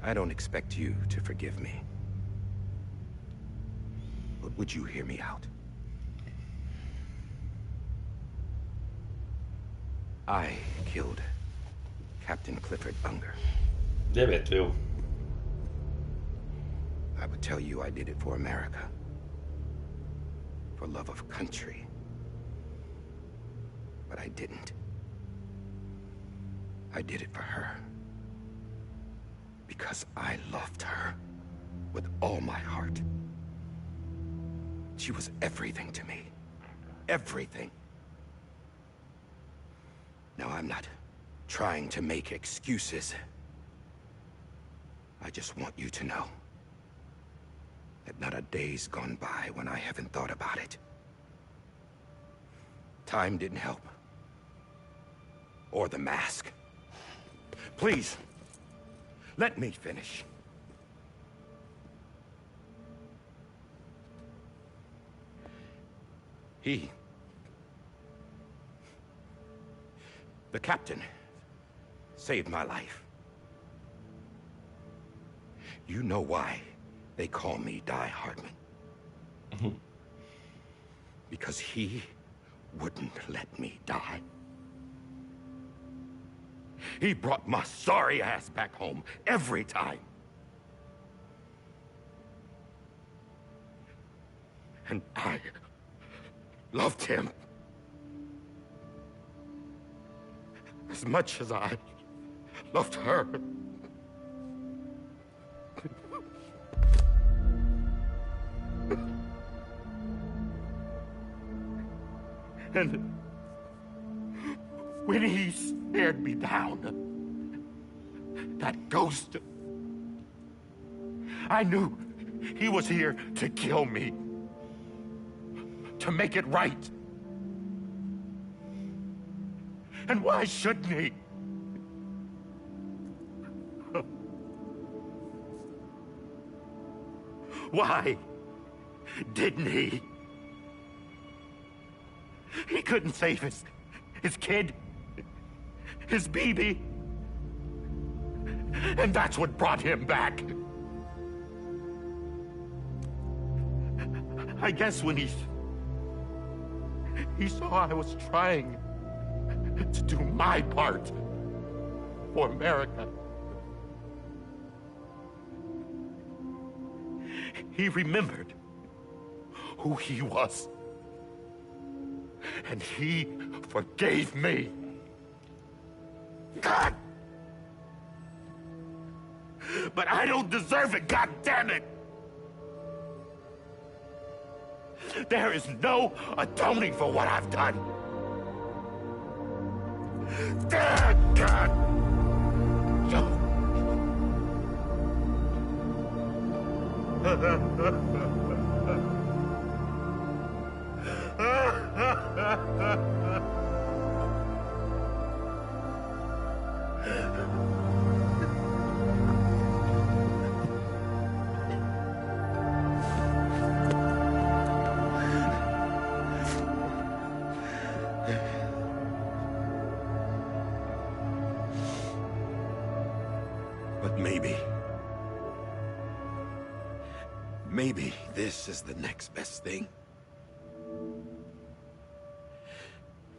I don't expect you to forgive me. But would you hear me out? I killed Captain Clifford Unger. Det vet vi jo. I would tell you I did it for America. For love of country. But I didn't. I did it for her. Because I loved her with all my heart. She was everything to me. Everything. Now, I'm not trying to make excuses. I just want you to know that not a day's gone by when I haven't thought about it. Time didn't help. Or the mask. Please, let me finish. The captain, saved my life. You know why they call me Die Hardman? Because he wouldn't let me die. He brought my sorry ass back home every time. And I loved him as much as I loved her. And when he stared me down, that ghost, I knew he was here to kill me, to make it right. And why shouldn't he? Why didn't he? He couldn't save his kid, his baby. And that's what brought him back. I guess when he saw I was trying to do my part for America, he remembered who he was. And he forgave me. God! But I don't deserve it, God damn it! There is no atoning for what I've done. God! But maybe this is the next best thing.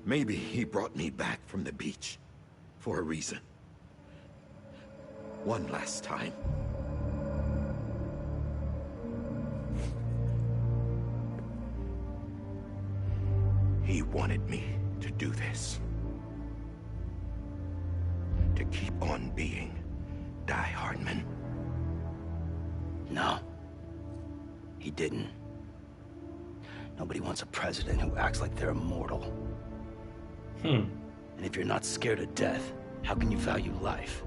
Maybe he brought me back from the beach for a reason. One last time. He wanted me to do this. To keep on being Die Hardman. No. He didn't. Nobody wants a president who acts like they're immortal. And if you're not scared of death, how can you value life?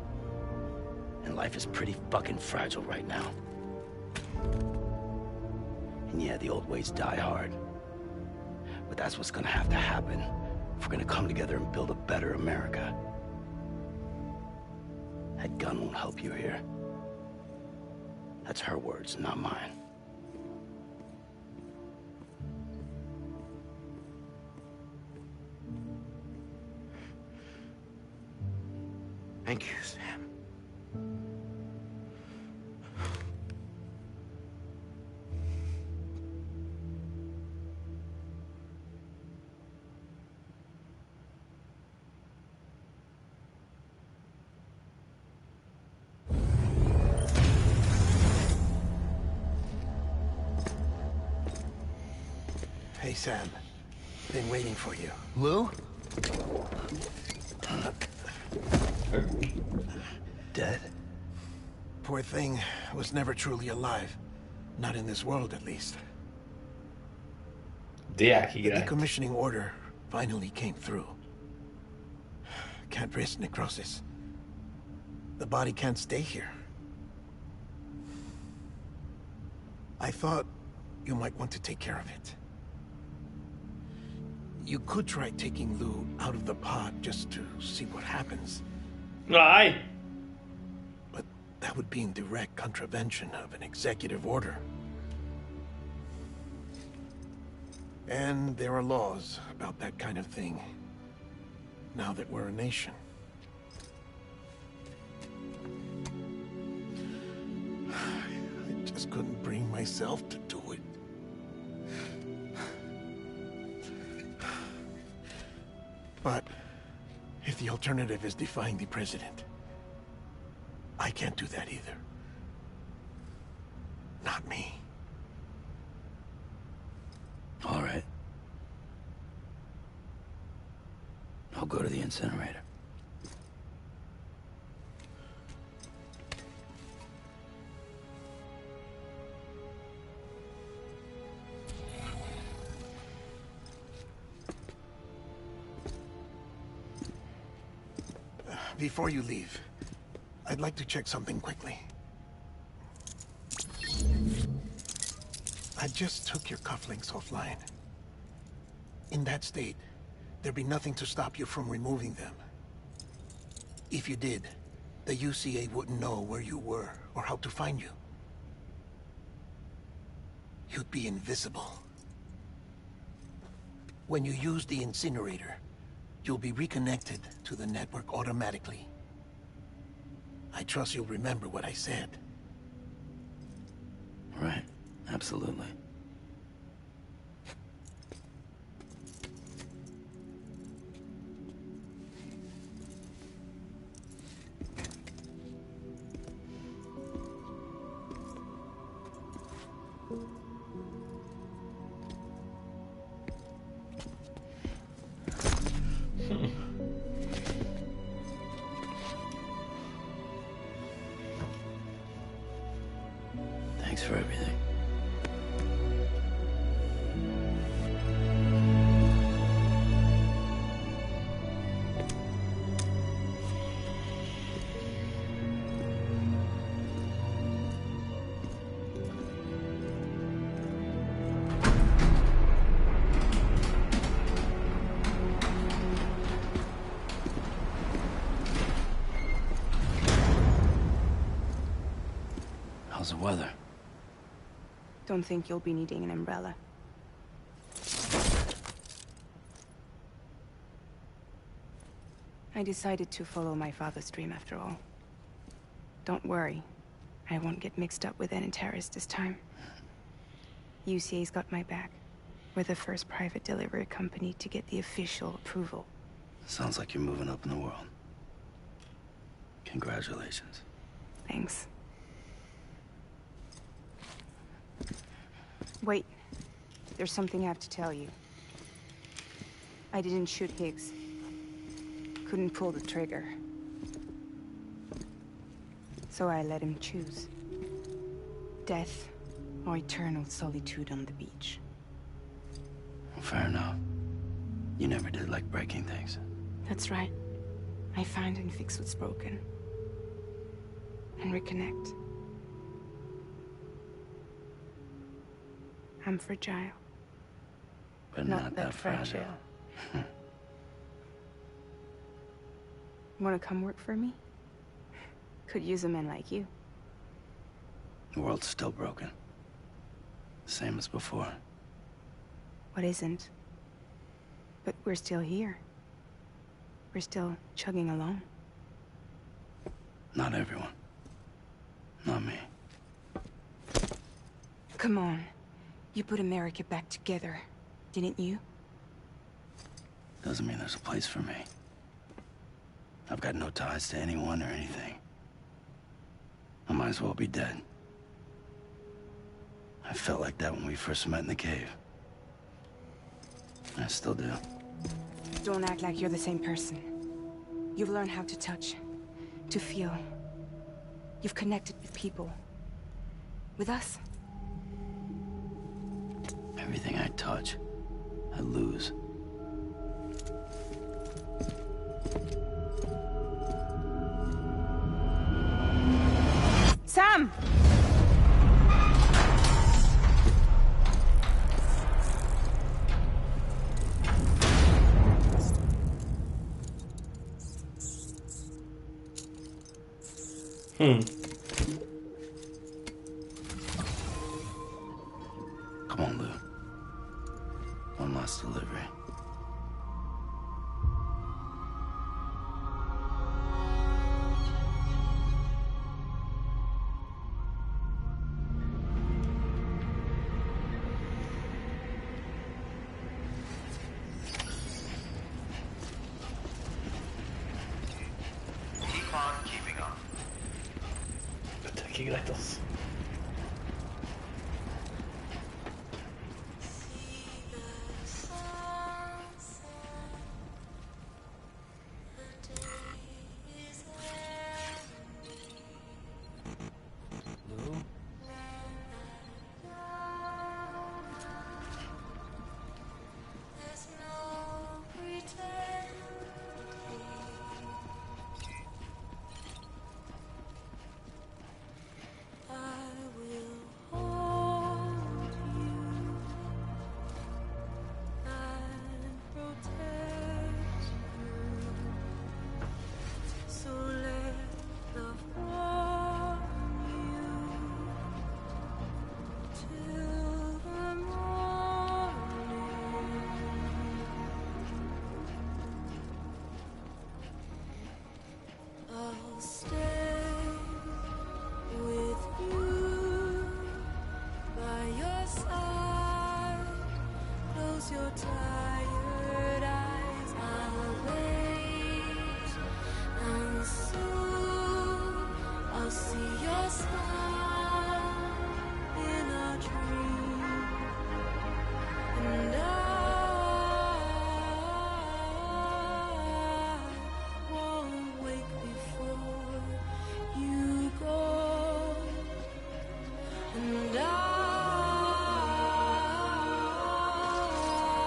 And life is pretty fucking fragile right now. And yeah, the old ways die hard. But that's what's gonna have to happen if we're gonna come together and build a better America. That gun won't help you here. That's her words, not mine. Thank you, Sam. Hey, Sam. Been waiting for you. Lou? Dead? Poor thing was never truly alive. Not in this world, at least. The decommissioning order finally came through. Can't risk necrosis. The body can't stay here. I thought you might want to take care of it. You could try taking Lou out of the pod just to see what happens. Nei! But that would be in direct contravention of an executive order. And there are laws about that kind of thing, now that we're a nation. I just couldn't bring myself to do it. But if the alternative is defying the president, I can't do that either. Not me. All right. I'll go to the incinerator. Before you leave, I'd like to check something quickly. I just took your cufflinks offline. In that state, there'd be nothing to stop you from removing them. If you did, the UCA wouldn't know where you were or how to find you. You'd be invisible. When you use the incinerator, you'll be reconnected to the network automatically. I trust you'll remember what I said. Right. Absolutely. Thanks for everything. How's the weather? Don't think you'll be needing an umbrella. I decided to follow my father's dream after all. Don't worry. I won't get mixed up with any terrorists this time. UCA's got my back. We're the first private delivery company to get the official approval. Sounds like you're moving up in the world. Congratulations. Thanks. Wait. There's something I have to tell you. I didn't shoot Higgs. Couldn't pull the trigger. So I let him choose. Death or eternal solitude on the beach. Fair enough. You never did like breaking things. That's right. I find and fix what's broken. And reconnect. I'm fragile. But not that fragile. Wanna come work for me? Could use a man like you. The world's still broken. Same as before. What isn't? But we're still here. We're still chugging along. Not everyone. Not me. Come on. You put America back together, didn't you? Doesn't mean there's a place for me. I've got no ties to anyone or anything. I might as well be dead. I felt like that when we first met in the cave. I still do. Don't act like you're the same person. You've learned how to touch, to feel. You've connected with people. With us. Everything I touch, I lose. Sam! Come on, Lou. One last delivery. Keep on keeping on. Dette er ikke greit, altså.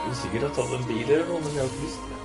Du kunne sikkert ha tatt en bil eller noe, men jeg har ikke lyst til det.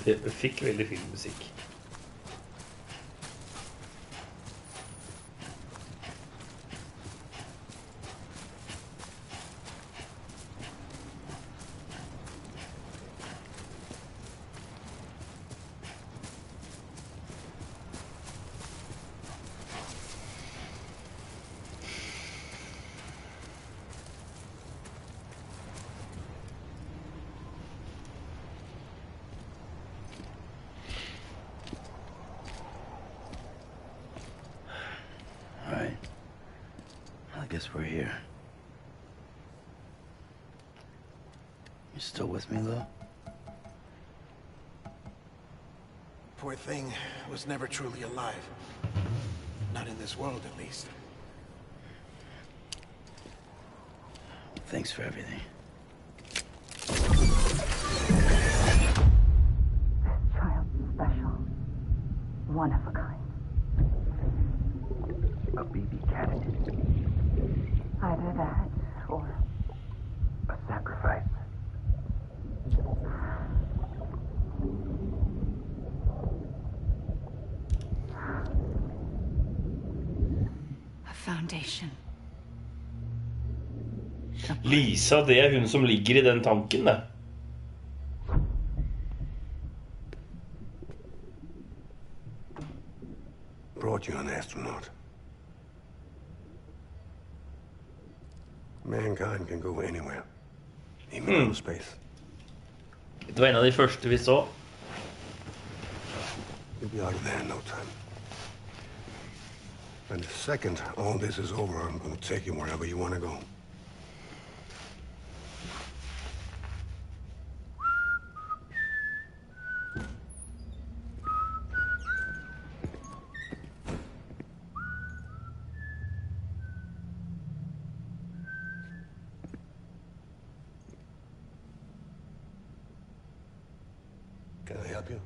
Det fikk veldig fin musikk. We're here. You still with me, though? Poor thing was never truly alive. Not in this world, at least. Thanks for everything. Child's special. One of a kind. A BB candidate. Either that, or a sacrifice. A foundation. Lisa, det hun som ligger I den tanken, det. Brought you an astronaut. Mankind can go anywhere, even outer space. Det var en av de første vi så. You'll be out of there in no time. And the second all this is over, I'm going to take you wherever you want to go. Can I help you?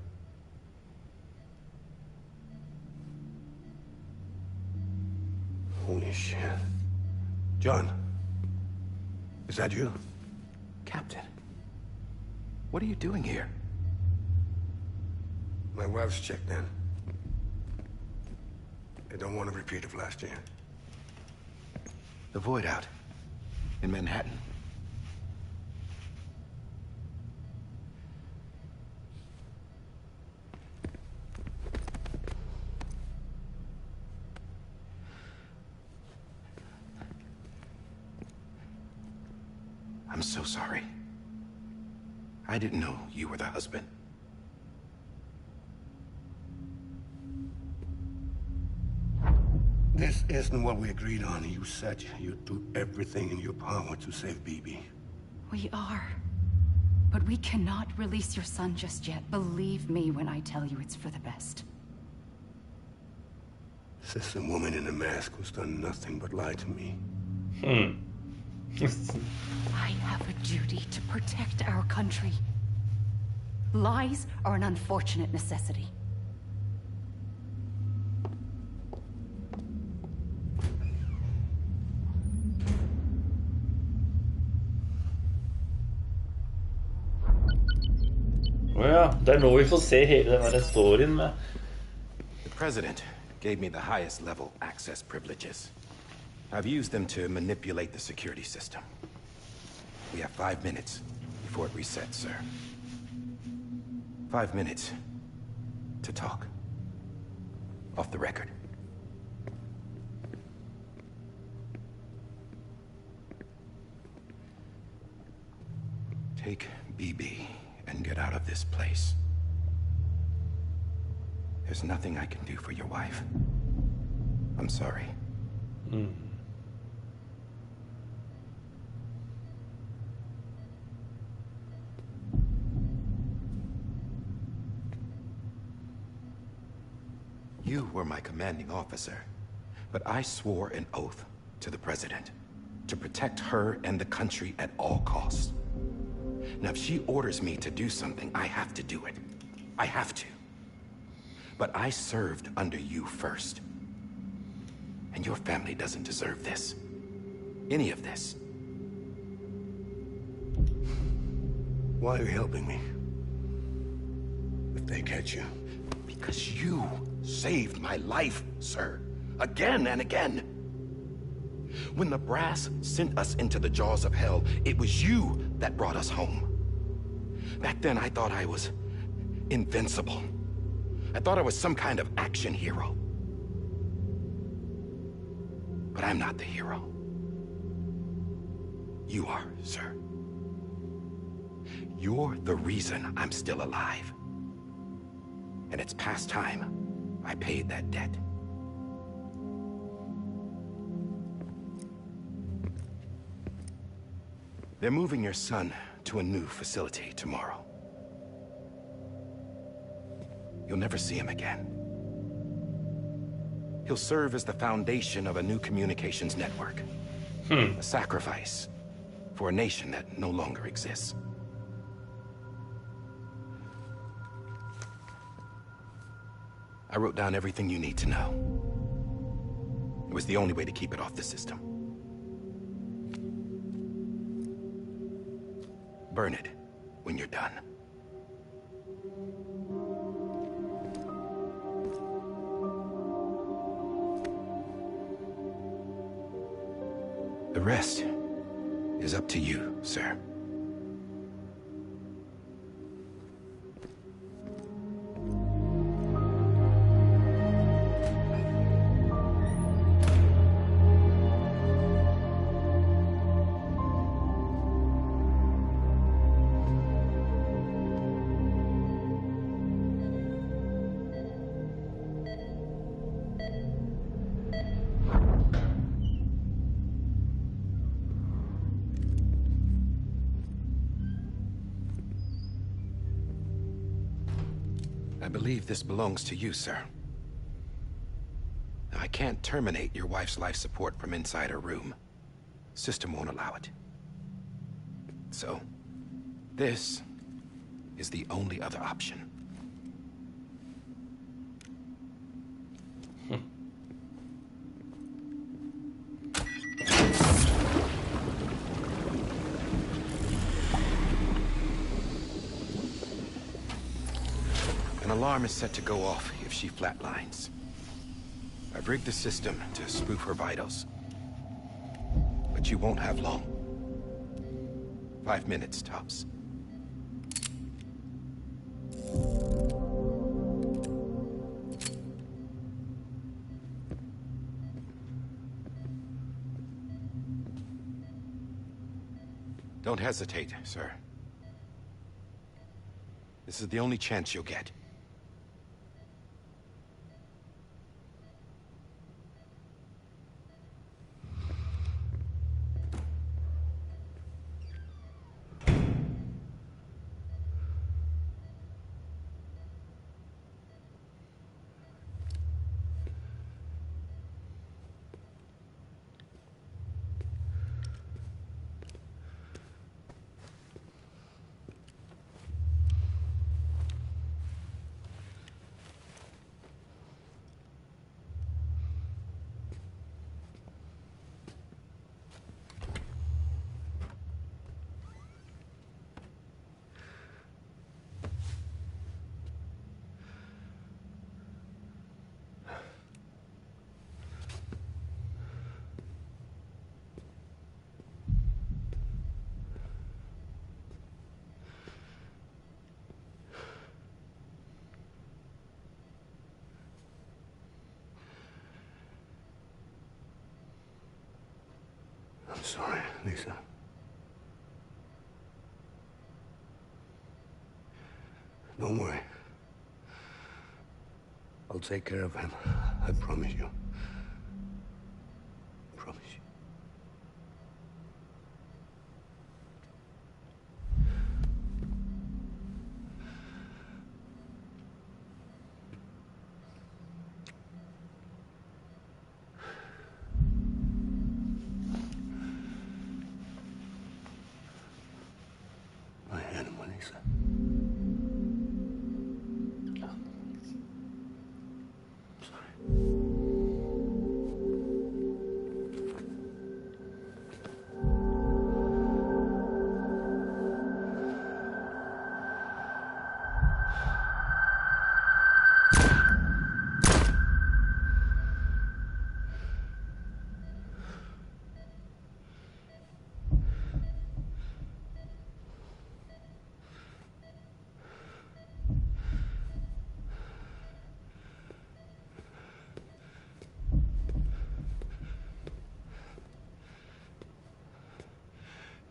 Holy shit. John, is that you? Captain, what are you doing here? My wife's checked in. They don't want a repeat of last year. The void out in Manhattan. I'm so sorry. I didn't know you were the husband. This isn't what we agreed on. You said you'd do everything in your power to save BB. We are. But we cannot release your son just yet. Believe me when I tell you it's for the best. This is a woman in a mask who's done nothing but lie to me. I have a duty to protect our country. Lies are an unfortunate necessity. Ja, det nå vi får se hele den her storyen med. The president gave me the highest level access privileges. I've used them to manipulate the security system. We have 5 minutes before it resets, sir. 5 minutes to talk. Off the record. Take BB and get out of this place. There's nothing I can do for your wife. I'm sorry. You were my commanding officer, but I swore an oath to the president to protect her and the country at all costs. Now, if she orders me to do something, I have to do it. I have to. But I served under you first. And your family doesn't deserve this. Any of this. Why are you helping me? if they catch you? Because you saved my life, sir. Again and again. When the brass sent us into the jaws of hell, it was you that brought us home. Back then, I thought I was invincible. I thought I was some kind of action hero. But I'm not the hero. You are, sir. You're the reason I'm still alive. And it's past time I paid that debt. They're moving your son to a new facility tomorrow. You'll never see him again. He'll serve as the foundation of a new communications network. A sacrifice for a nation that no longer exists. I wrote down everything you need to know. It was the only way to keep it off the system. Burn it when you're done. The rest is up to you, sir. I believe this belongs to you, sir. Now, I can't terminate your wife's life support from inside her room. System won't allow it. So, this is the only other option. An alarm is set to go off if she flatlines. I've rigged the system to spoof her vitals. But you won't have long. 5 minutes, tops. Don't hesitate, sir. This is the only chance you'll get. I'm sorry, Lisa. Don't worry. I'll take care of him. I promise you. Promise you. My hand, Lisa. Sorry.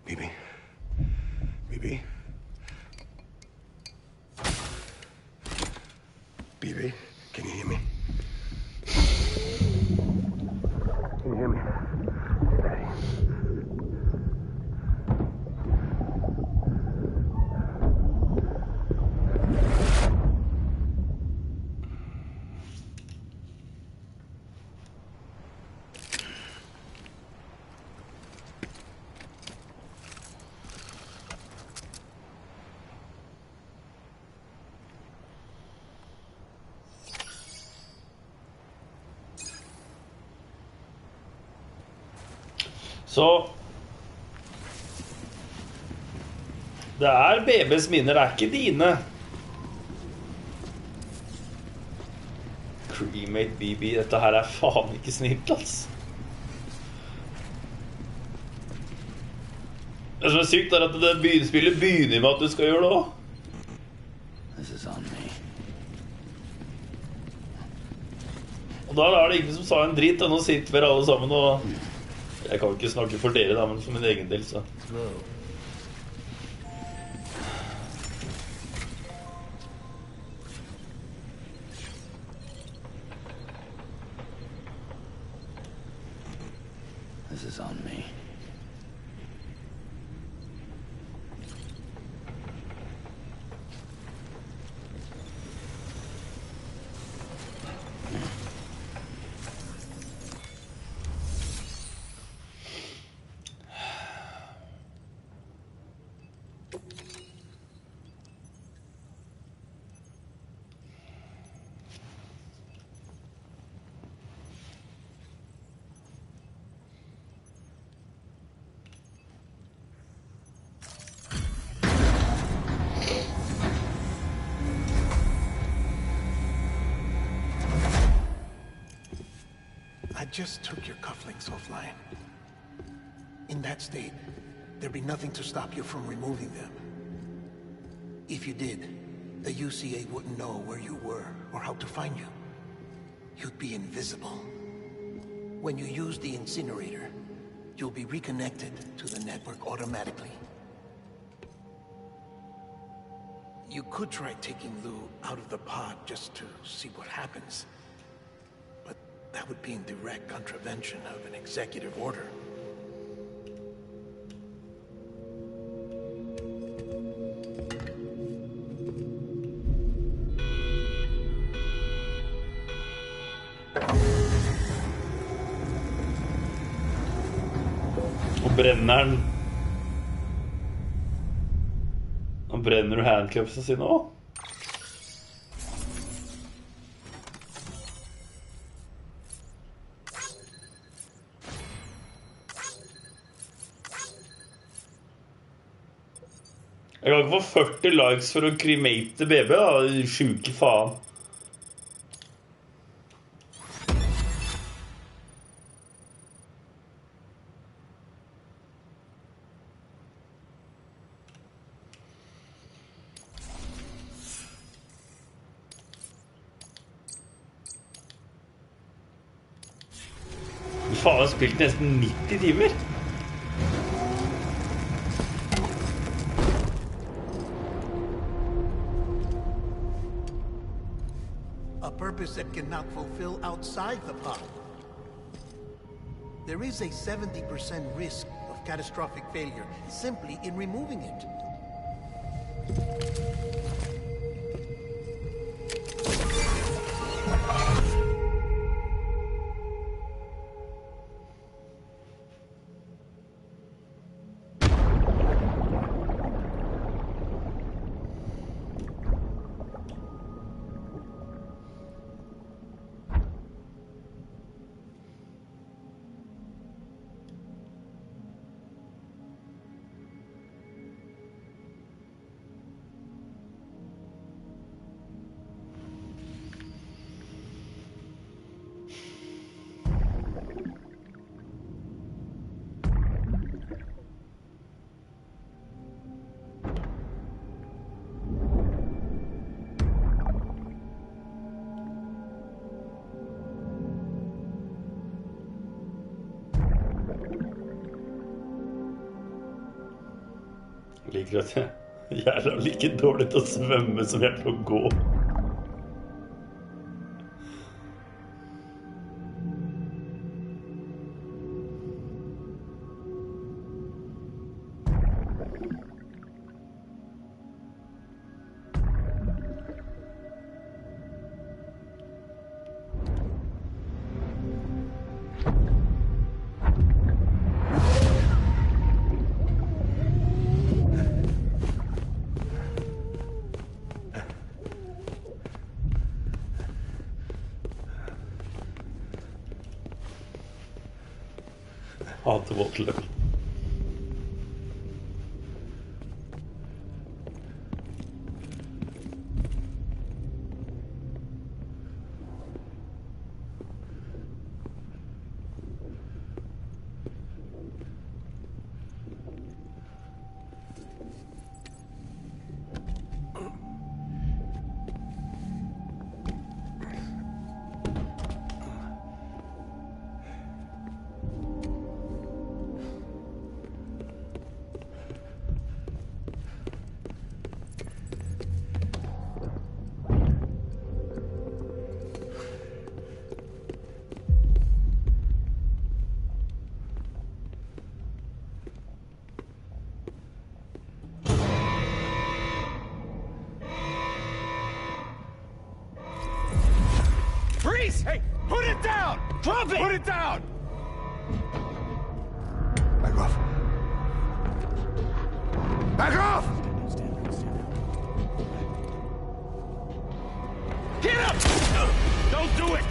Bibi? Bibi? Bibi, can you hear me? Can you hear me? Daddy. Så det BBs minner, det ikke dine. Cremate BB, dette her faen ikke snilt, altså. Det som sykt at det spillet begynner med at du skal gjøre det også. This is on me. Og da det ingen som sa en dritt, og nå sitter vi alle sammen og... Jeg kan ikke snakke for dere da, men for min egen del, så... This is on me. I just took your cufflinks offline. In that state, there'd be nothing to stop you from removing them. If you did, the UCA wouldn't know where you were or how to find you. You'd be invisible. When you use the incinerator, you'll be reconnected to the network automatically. You could try taking Lou out of the pod just to see what happens. But that would be in direct contravention of an executive order. Og brenner den. Han brenner du handcuffsa sine også? Jeg kan ikke få 40 likes for å cremate BB, da. Sjuke faen. Faen, jeg har spilt nesten 90 timer. A purpose that cannot fulfill outside the pod. There is a 70% risk of catastrophic failure simply in removing it. Liker at jeg er like dårlig til å svømme som jeg er til å gå. Hater våtløk. Hey, put it down! Drop it! Put it down! Back off. Back off! Get up! Don't do it!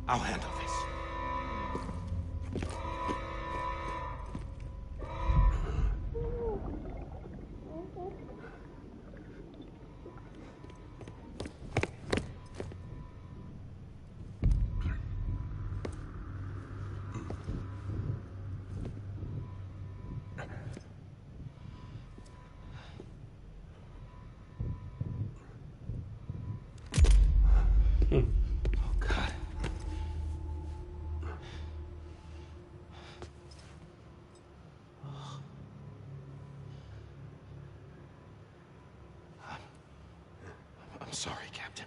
I'll handle this. Oh, God. I'm sorry, Captain.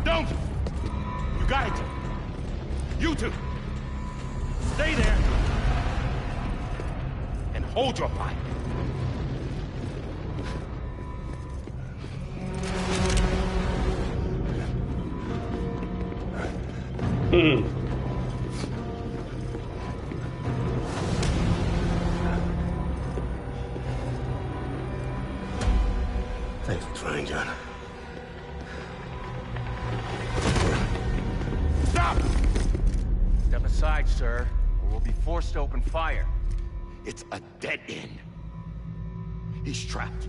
Don't! You got it! You two! Stay there! And hold your fire! Thanks for trying, John. Stop! Step aside, sir, or we'll be forced to open fire. It's a dead end. He's trapped.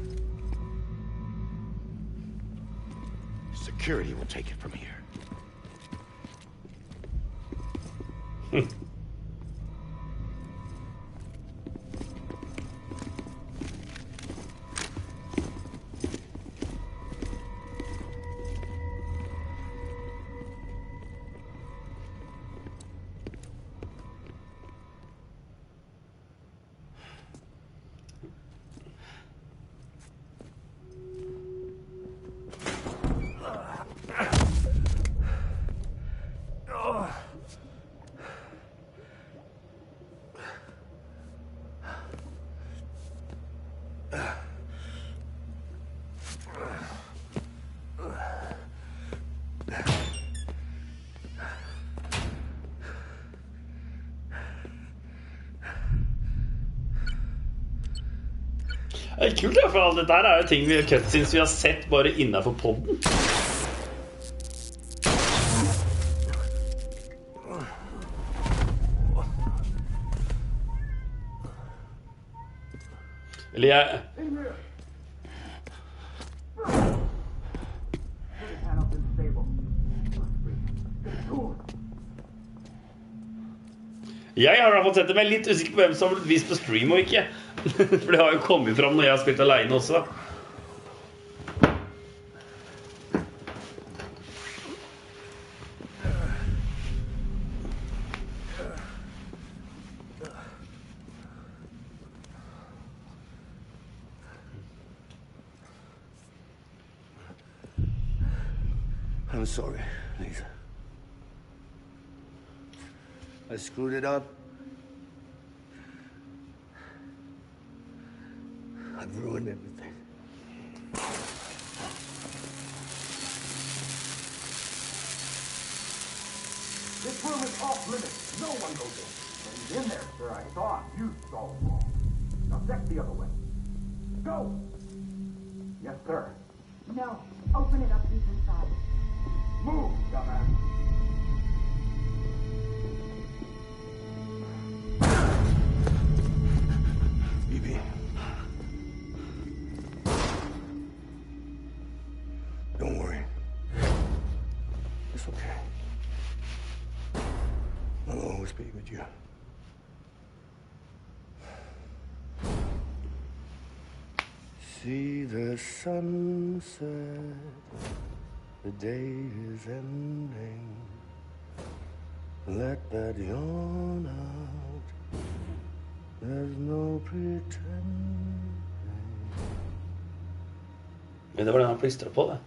Security will take it from here. Det er kult, for alt dette her er jo ting vi har cutscenes vi har sett bare innenfor podden. Eller jeg... Jeg har da fått sett det, men jeg er litt usikker på hvem som har blitt vist på stream og ikke. For det har jo kommet fram når jeg har spilt alene også. I'm sorry, Lisa. I screwed it up. I've ruined everything. This room is off limits. No one goes in. But he's in there, sir. I saw him. You saw him. Now check the other way. Go! Yes, sir. No. Open it up. He's inside. Move, dumbass. BB. Don't worry. It's okay. I'll always be with you. See the sunset, the day is ending. Let that yawn out. There's no pretending. Men det var den han plistret på det.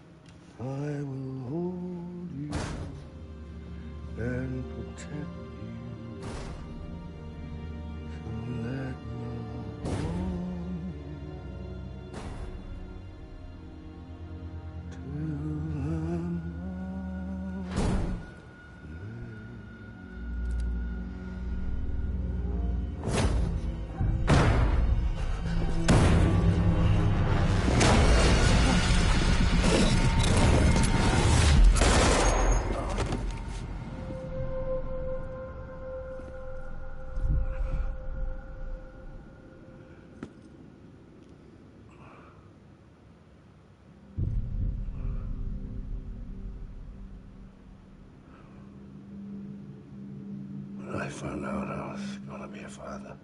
I will hold you and protect you. So let me hold When I found out I was gonna be a father,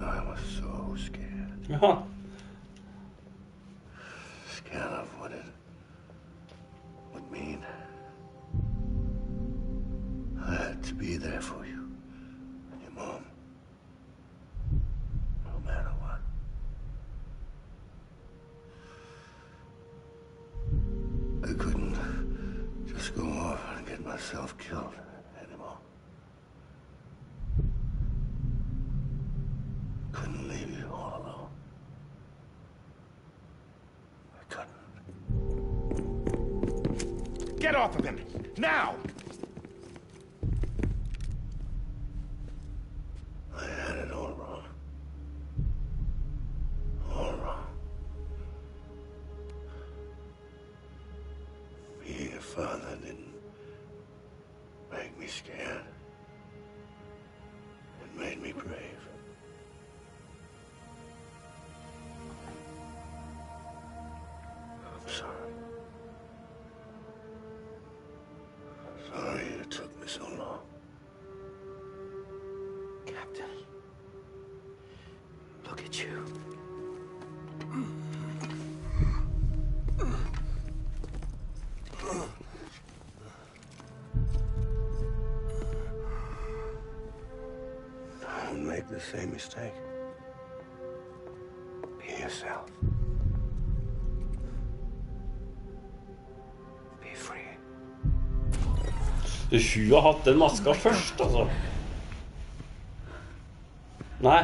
I was so scared. Jaha. Scared of what it would mean. I had to be there for you and your mom. No matter what. I couldn't just go off and get myself killed anymore. Couldn't leave you all alone. I couldn't. Get off of him! Now! I had it all wrong. All wrong. Being a father didn't make me scared. It made me brave. I'm sorry. Sorry it took me so long. Captain, look at you. Don't make the same mistake. Be yourself. Be free. Hun har hatt den maska først, altså. Nei.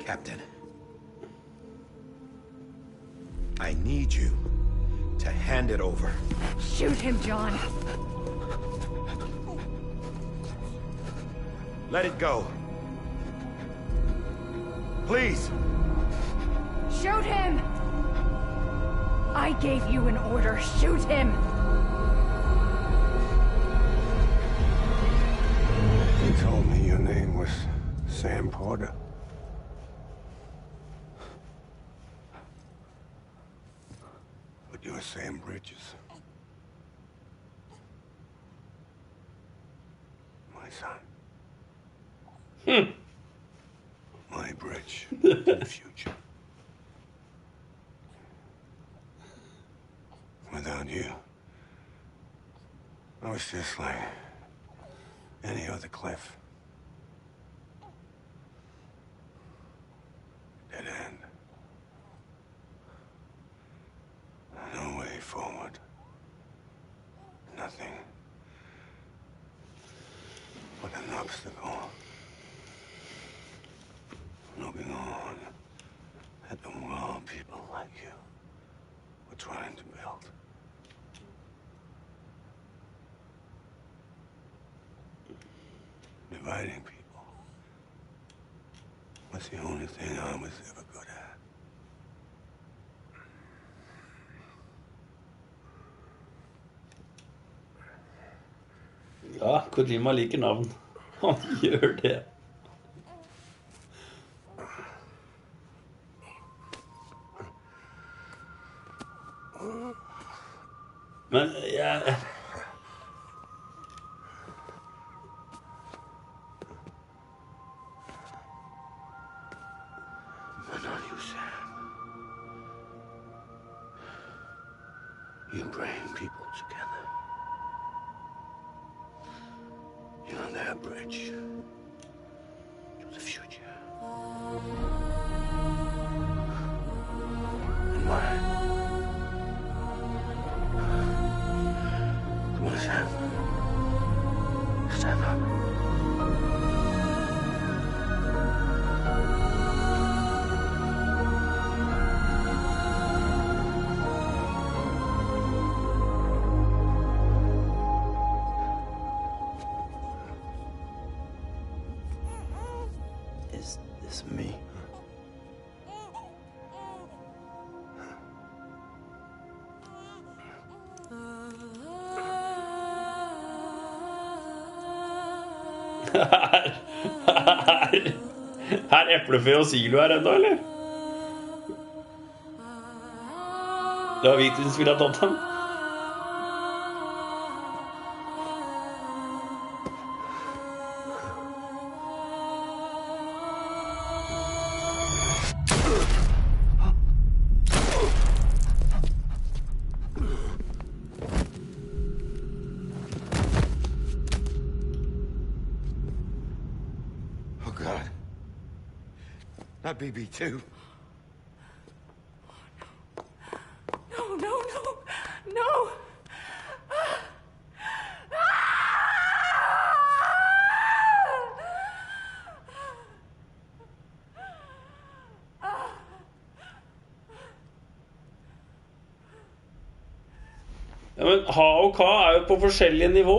Captain, I need you to hand it over. Shoot him, John. Let it go. Please. Shoot him! I gave you an order. Shoot him! You told me your name was Sam Porter. But you're Sam Bridges. My son. My bridge to the future. Without you, I was just like any other Cliff. obstacle. Looking on at the world people like you were trying to build. Dividing people was the only thing I was ever good at. Ja, Kojima liker navn. Han gjør det. Men jeg... But not you, Sam. You bring people together. You're their bridge to the future. And mine. Come on, Sam. Stand up. Is this me? Er Eplefe og Silo her enda, eller? Det var Hvitins ville ha tatt dem. Oh, God. Not BB2. No, no, no, no! Ja, men ha og ka er jo på forskjellige nivå.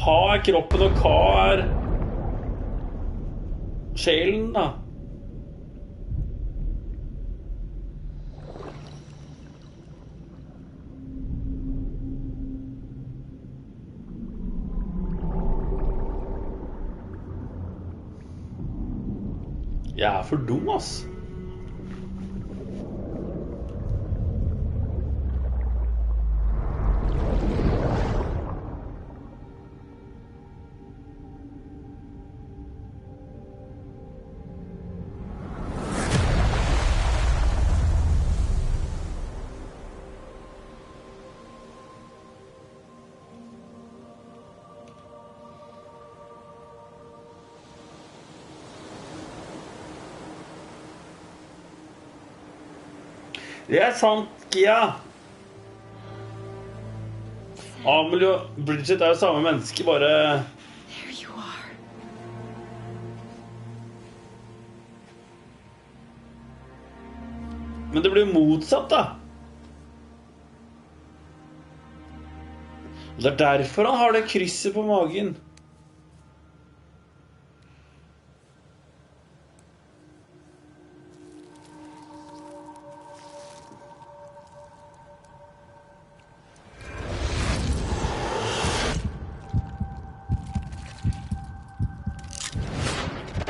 Ha er kroppen, og ka er sjelen, da. Jeg er for dum, ass. Det er sant, Kia. Amelie og Bridget er jo samme menneske, bare... There you are. Men det blir jo motsatt, da. Det er derfor han har det krysset på magen.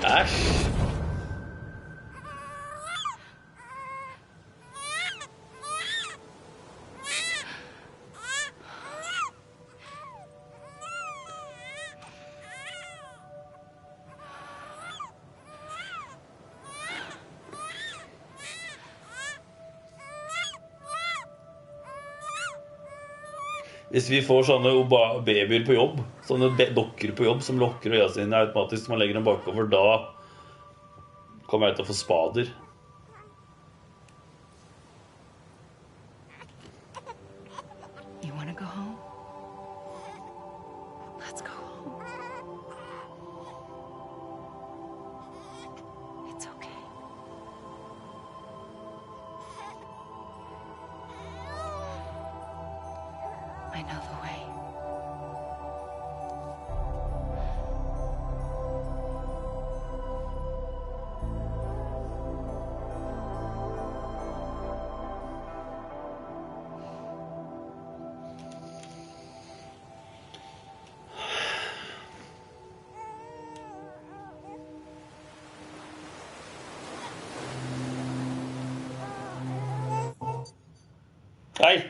Æsj. Hvis vi får sånne babyer på jobb, sånne dokker på jobb som lokker øya sine automatisk, man legger dem bakover, da kommer jeg til å få spader. You want to go home? Let's go home. Hei.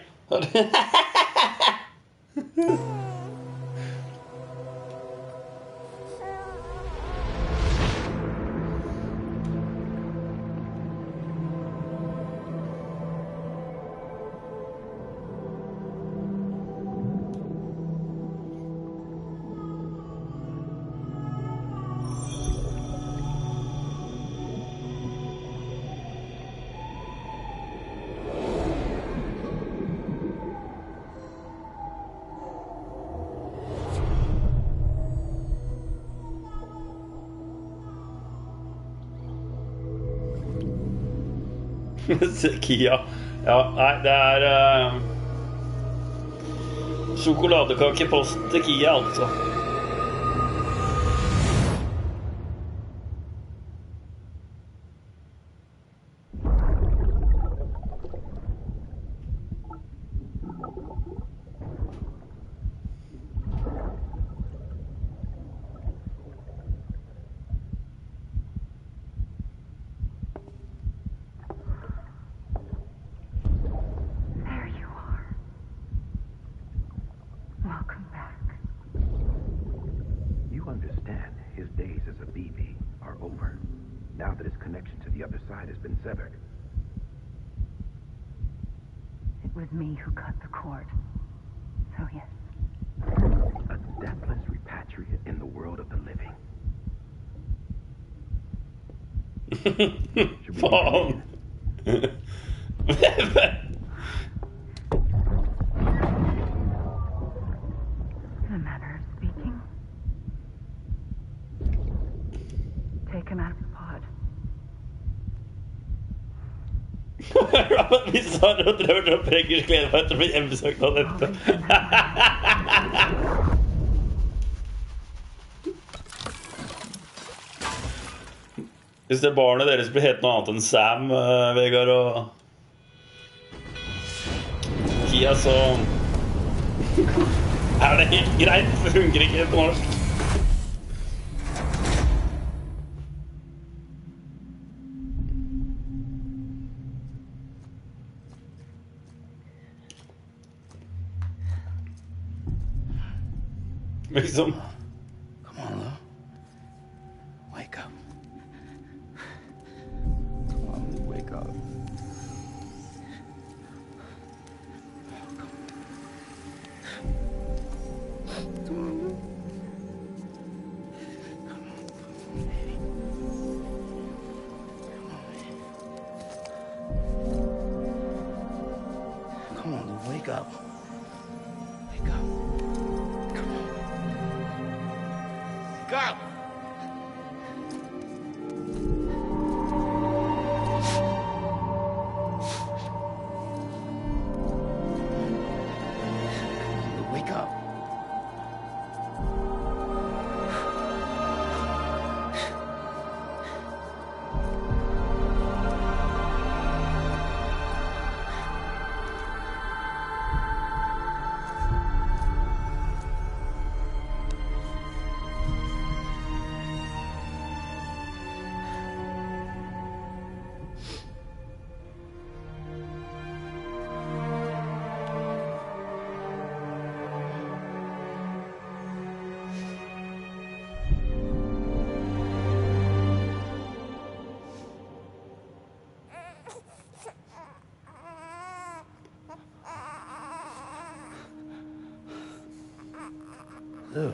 Kia. Ja, nei, det er sjokoladekakepost til Kia, altså. Severed. It was me who cut the cord. So yes. A deathless repatriate in the world of the living. Faen. In a manner of speaking. Take him out of the pod. Hvis han drømmer om Preggers glede for å bli hjemmesøkt av dette. Hvis det barnet deres blir helt noe annet enn Sam, Vegard og Kia, så er det helt greit, for det funker ikke på norsk. Liksom. Come on, Lou. Wake up. Come on, wake up. Come on, Lou. Come on, Lou, wake up. Wake up. Go! Wake up. Lou.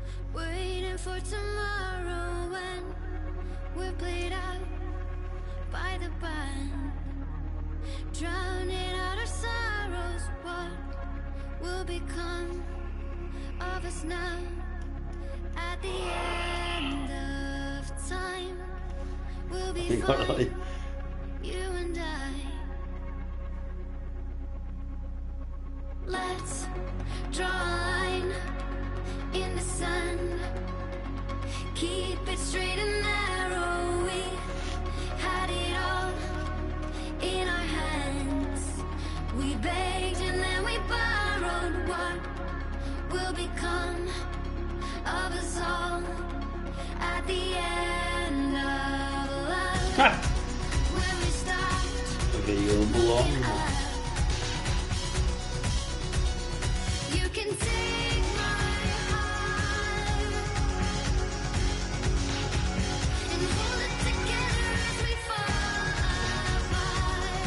Waiting for tomorrow when we're played out by the band, drowning out our sorrows. What will become of us now at the end of time? We'll be fine, you and I. Let's draw a line in the sun, keep it straight and narrow. We had it all in our hands. We begged and then we borrowed. What will become of us all at the end of love? When we stopped looking up. You can take my heart and hold it together as we fall apart.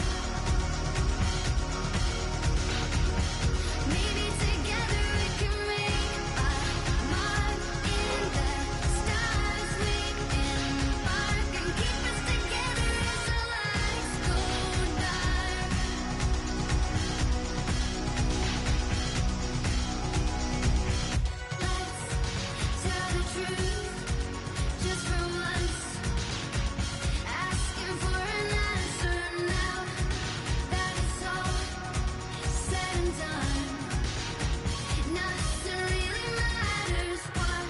Maybe together we can make a mark in the stars. We embark and keep us together as the lights go dark. Tell the truth, just for once. Asking for an answer now that it's all said and done. Nothing really matters. What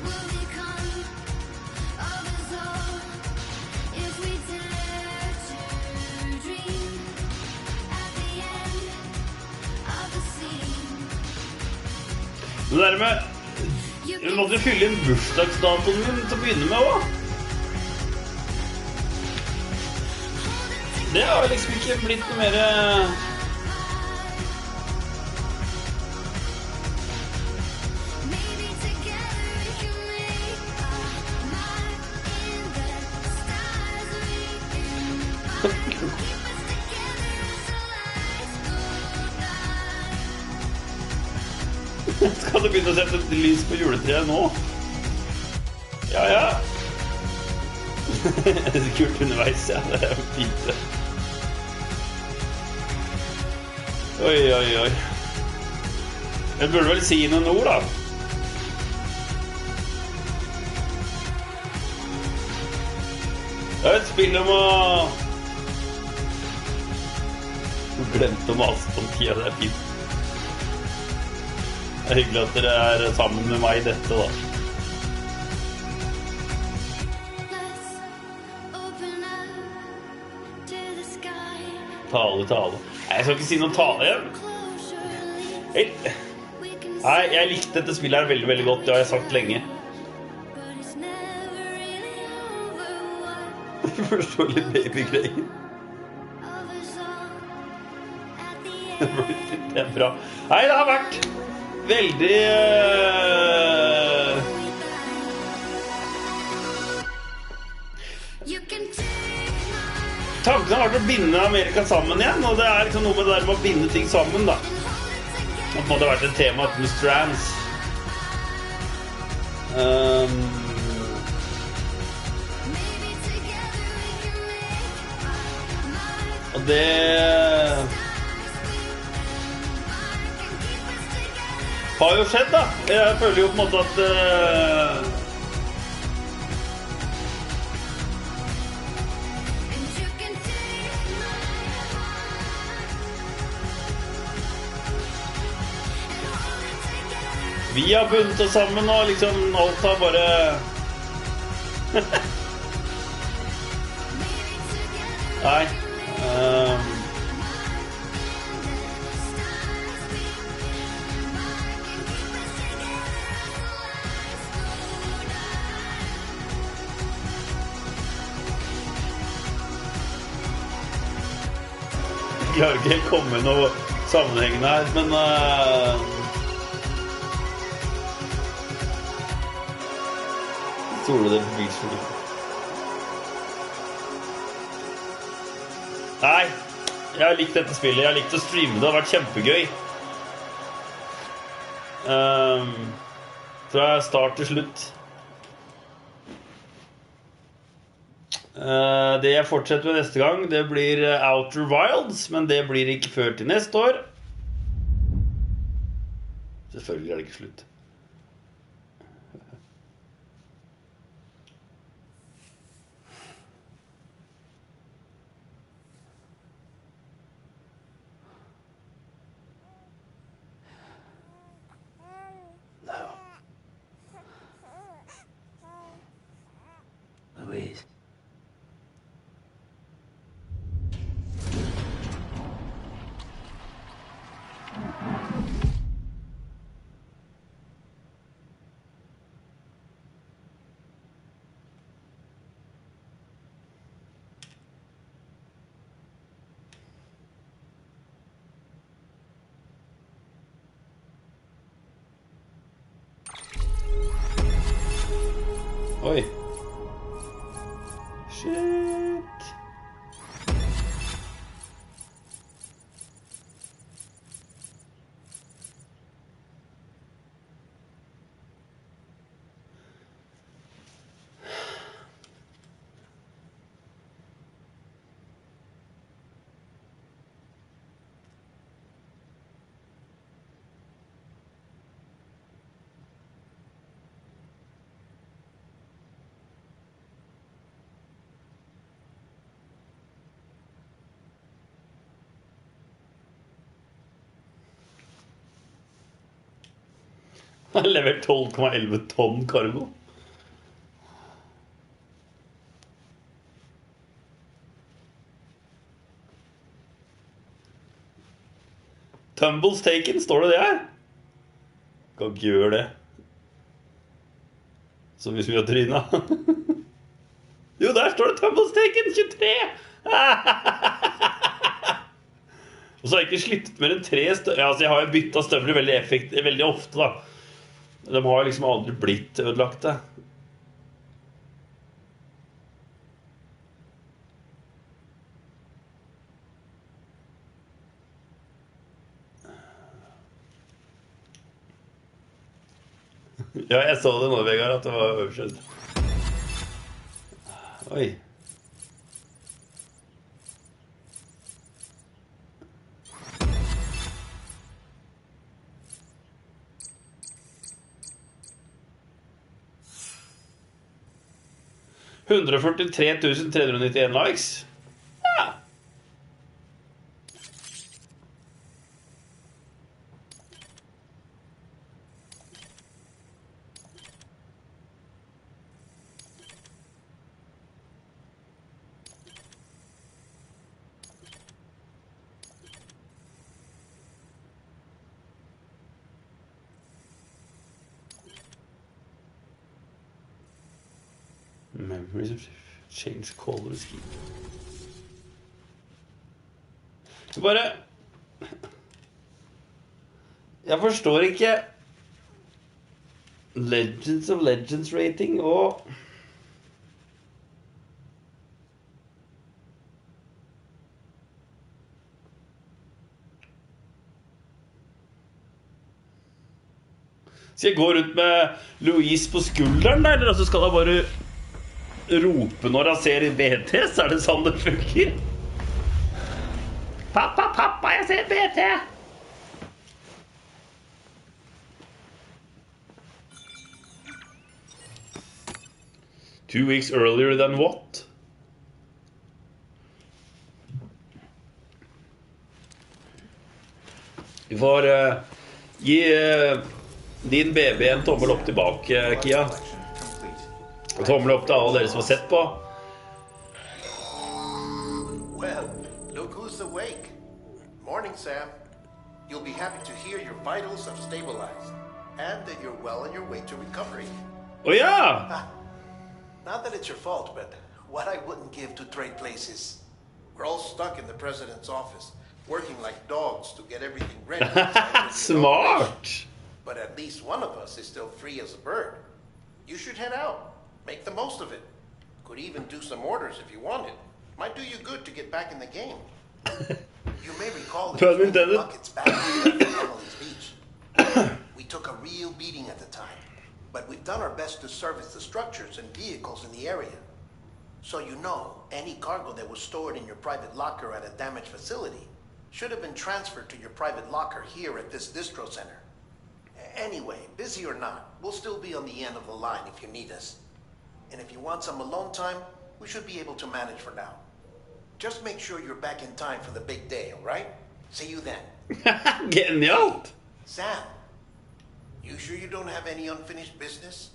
will become of us all if we dare to dream at the end of the scene? Det der med jeg måtte fylle inn bursdagsdatoen min til å begynne med også. Det har liksom ikke blitt noe mer Skal du begynne å sette et lys på juletreet nå? Ja, ja. Det er kult underveis, ja. Det er jo fint. Oi, oi, oi. Jeg burde vel si noen ord, da. Det er et spill om å... Du glemte å mase på tida, det er fint. Det er hyggelig at dere er sammen med meg i dette, da. Tale. Jeg skal ikke si noen tale igjen. Nei, jeg likte dette spillet her veldig, veldig godt. Det har jeg sagt lenge. Jeg forstår litt babygreier. Det er bra. Nei, det har vært veldig Tanken har vært å binde Amerika sammen igjen, og det er liksom noe med det der med å binde ting sammen, da. Det måtte ha vært et tema med strands. Og det har jo skjedd, da. Jeg føler jo på en måte at vi har bundet oss sammen, og liksom alt har bare Nei Jeg klarer ikke helt komme med noe sammenhengende her, men tror du det på bilsfugl? Nei, jeg har likt dette spillet. Jeg har likt å streame det. Det har vært kjempegøy. Fra start til slutt. Det jeg fortsetter med neste gang, det blir Outer Wilds, men det blir ikke før til neste år. Selvfølgelig det ikke slutt. Louise. Oi. Shit. Han har levert 12,11 tonn kargo. Tumbles taken, står det her? Kan ikke gjøre det. Så hvis vi har tryna. Jo, der står det Tumbles taken 23! Og så har jeg ikke slittet mer enn 3 støvler. Altså, jeg har jo byttet støvler veldig ofte da. De har liksom aldri blitt ødelagte. Ja, jeg så det nå, Vegard, at det var overskjedd. Oi. $143,391 likes. Ja. Memories of change color scheme. Jeg forstår ikke Legends of Legends rating og skal jeg gå rundt med Louise på skulderen der, eller så skal jeg bare rope når jeg ser BT, så det sånn det funker. Pappa, pappa, jeg ser BT. Two weeks earlier than what? Vi får gi din baby en tommel opp tilbake, Kia. Og tommel opp til alle dere som har sett på. Well, look who's awake. Morning, Sam. You'll be happy to hear your vitals have stabilized and that you're well on your way to recovery. Oh yeah. Not that it's your fault, but what I wouldn't give to trade places. We're all stuck in the president's office, working like dogs to get everything ready. Smart. But at least one of us is still free as a bird. You should head out. Make the most of it. Could even do some orders if you wanted. Might do you good to get back in the game. You may recall that buckets back from Emily's beach. We took a real beating at the time. but we've done our best to service the structures and vehicles in the area. So you know, any cargo that was stored in your private locker at a damaged facility should have been transferred to your private locker here at this distro center. Anyway, busy or not, we'll still be on the end of the line if you need us. And if you want some alone time, we should be able to manage for now. Just make sure you're back in time for the big day, all right? See you then. Genialt! Sam, you sure you don't have any unfinished business?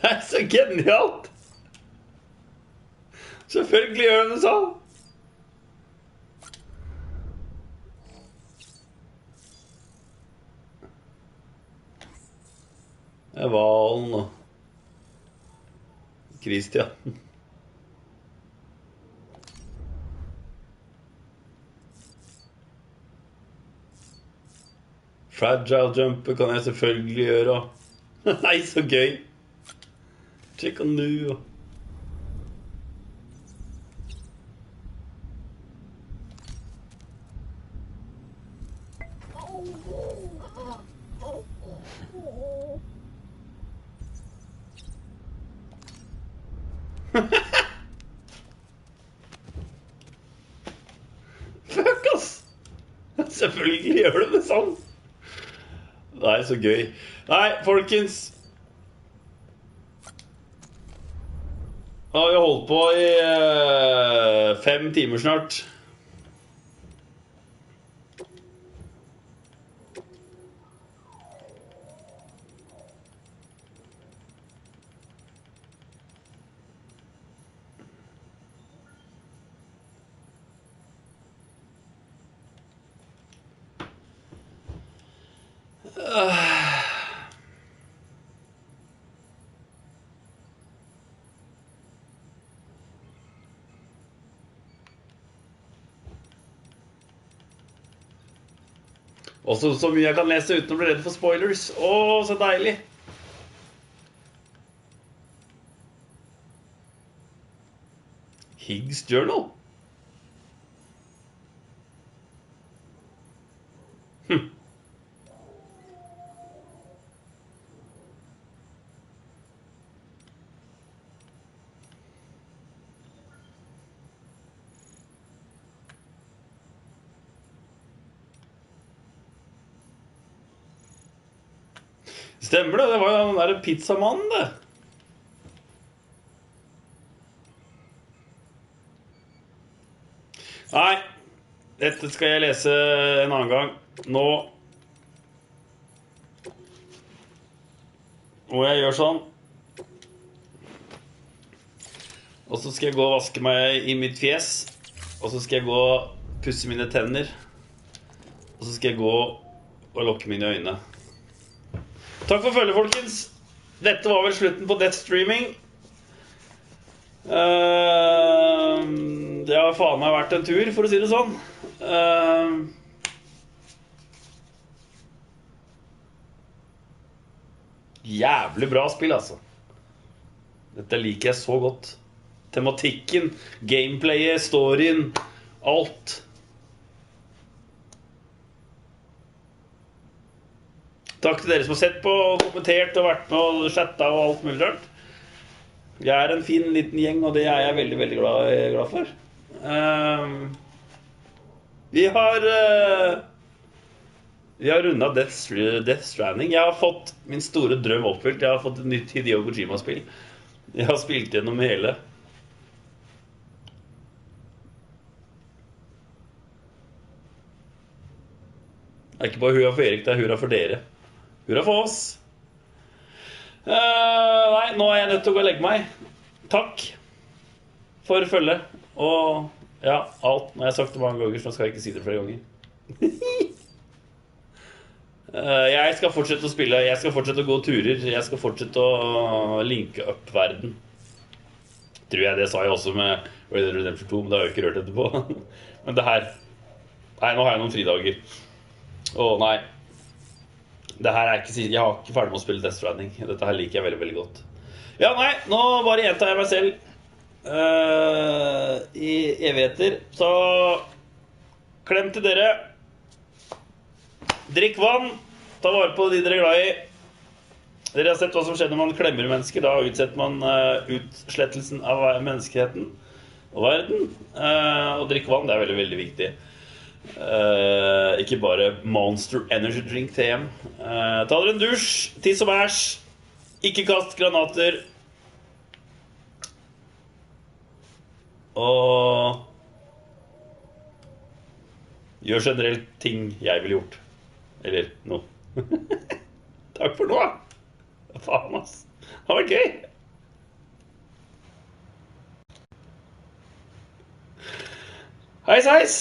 Det så genialt! Selvfølgelig gjør de det sånn. Det er Valen og Christian. Fragile jumper kan jeg selvfølgelig gjøre. Nei, så gøy. Check on nu. Fuck, ass. Selvfølgelig gjør de det sånn. Det er så gøy. Nei, folkens. Da har vi holdt på i 5 timer snart. Også så mye jeg kan lese uten å bli redd for spoilers. Åh, så deilig. Higgs Journal. Stemmer det, det var jo den der pizzamannen det. Nei, dette skal jeg lese en annen gang. Nå må jeg gjøre sånn. Og så skal jeg gå og vaske meg i mitt fjes. Og så skal jeg gå og pusse mine tenner. Og så skal jeg gå og lukke mine øyne. Takk for følget, folkens. Dette var vel slutten på Death Streaming. Det har faen meg vært en tur, for å si det sånn. Jævlig bra spill, altså. Dette liker jeg så godt. Tematikken, gameplayet, storyen, alt. Takk til dere som har sett på, kommentert og vært med og chattet og alt mulig rart. Jeg er en fin liten gjeng, og det er jeg veldig, veldig glad for. Vi har rundet Death Stranding. Jeg har fått min store drøm oppfylt. Jeg har fått et nytt Hideo Kojima-spill. Jeg har spilt gjennom hele. Det er ikke bare hurra for Erik, det er hurra for dere. Hurra for oss. Nei, nå er jeg nødt til å gå og legge meg. Takk for følget. Og ja, alt. Nå har jeg sagt det mange ganger, så skal jeg ikke si det flere ganger. Jeg skal fortsette å spille. Jeg skal fortsette å gå turer. Jeg skal fortsette å linke opp verden. Tror jeg det sa jeg også med Red Dead Redemption 2, men det har jeg ikke rørt etterpå. Men det her. Nei, nå har jeg noen fridager. Nei. Det her er ikke, jeg har ikke ferdig med å spille Death Stranding. Dette her liker jeg veldig, veldig godt. Ja, nei, nå bare gjentar jeg meg selv I evigheter. Så klem til dere. Drikk vann. Ta vare på de dere er glad I. Dere har sett hva som skjer når man klemmer mennesker. Da utsetter man utslettelsen av menneskeheten og verden. Og drikke vann, det er veldig, veldig viktig. Ikke bare Monster Energy Drink til hjem. Ta dere en dusj, tiss og bæsj. Ikke kast granater. Og gjør generelt ting jeg ville gjort. Eller noe. Takk for nå. Faen, ass. Det var gøy. Heis, heis.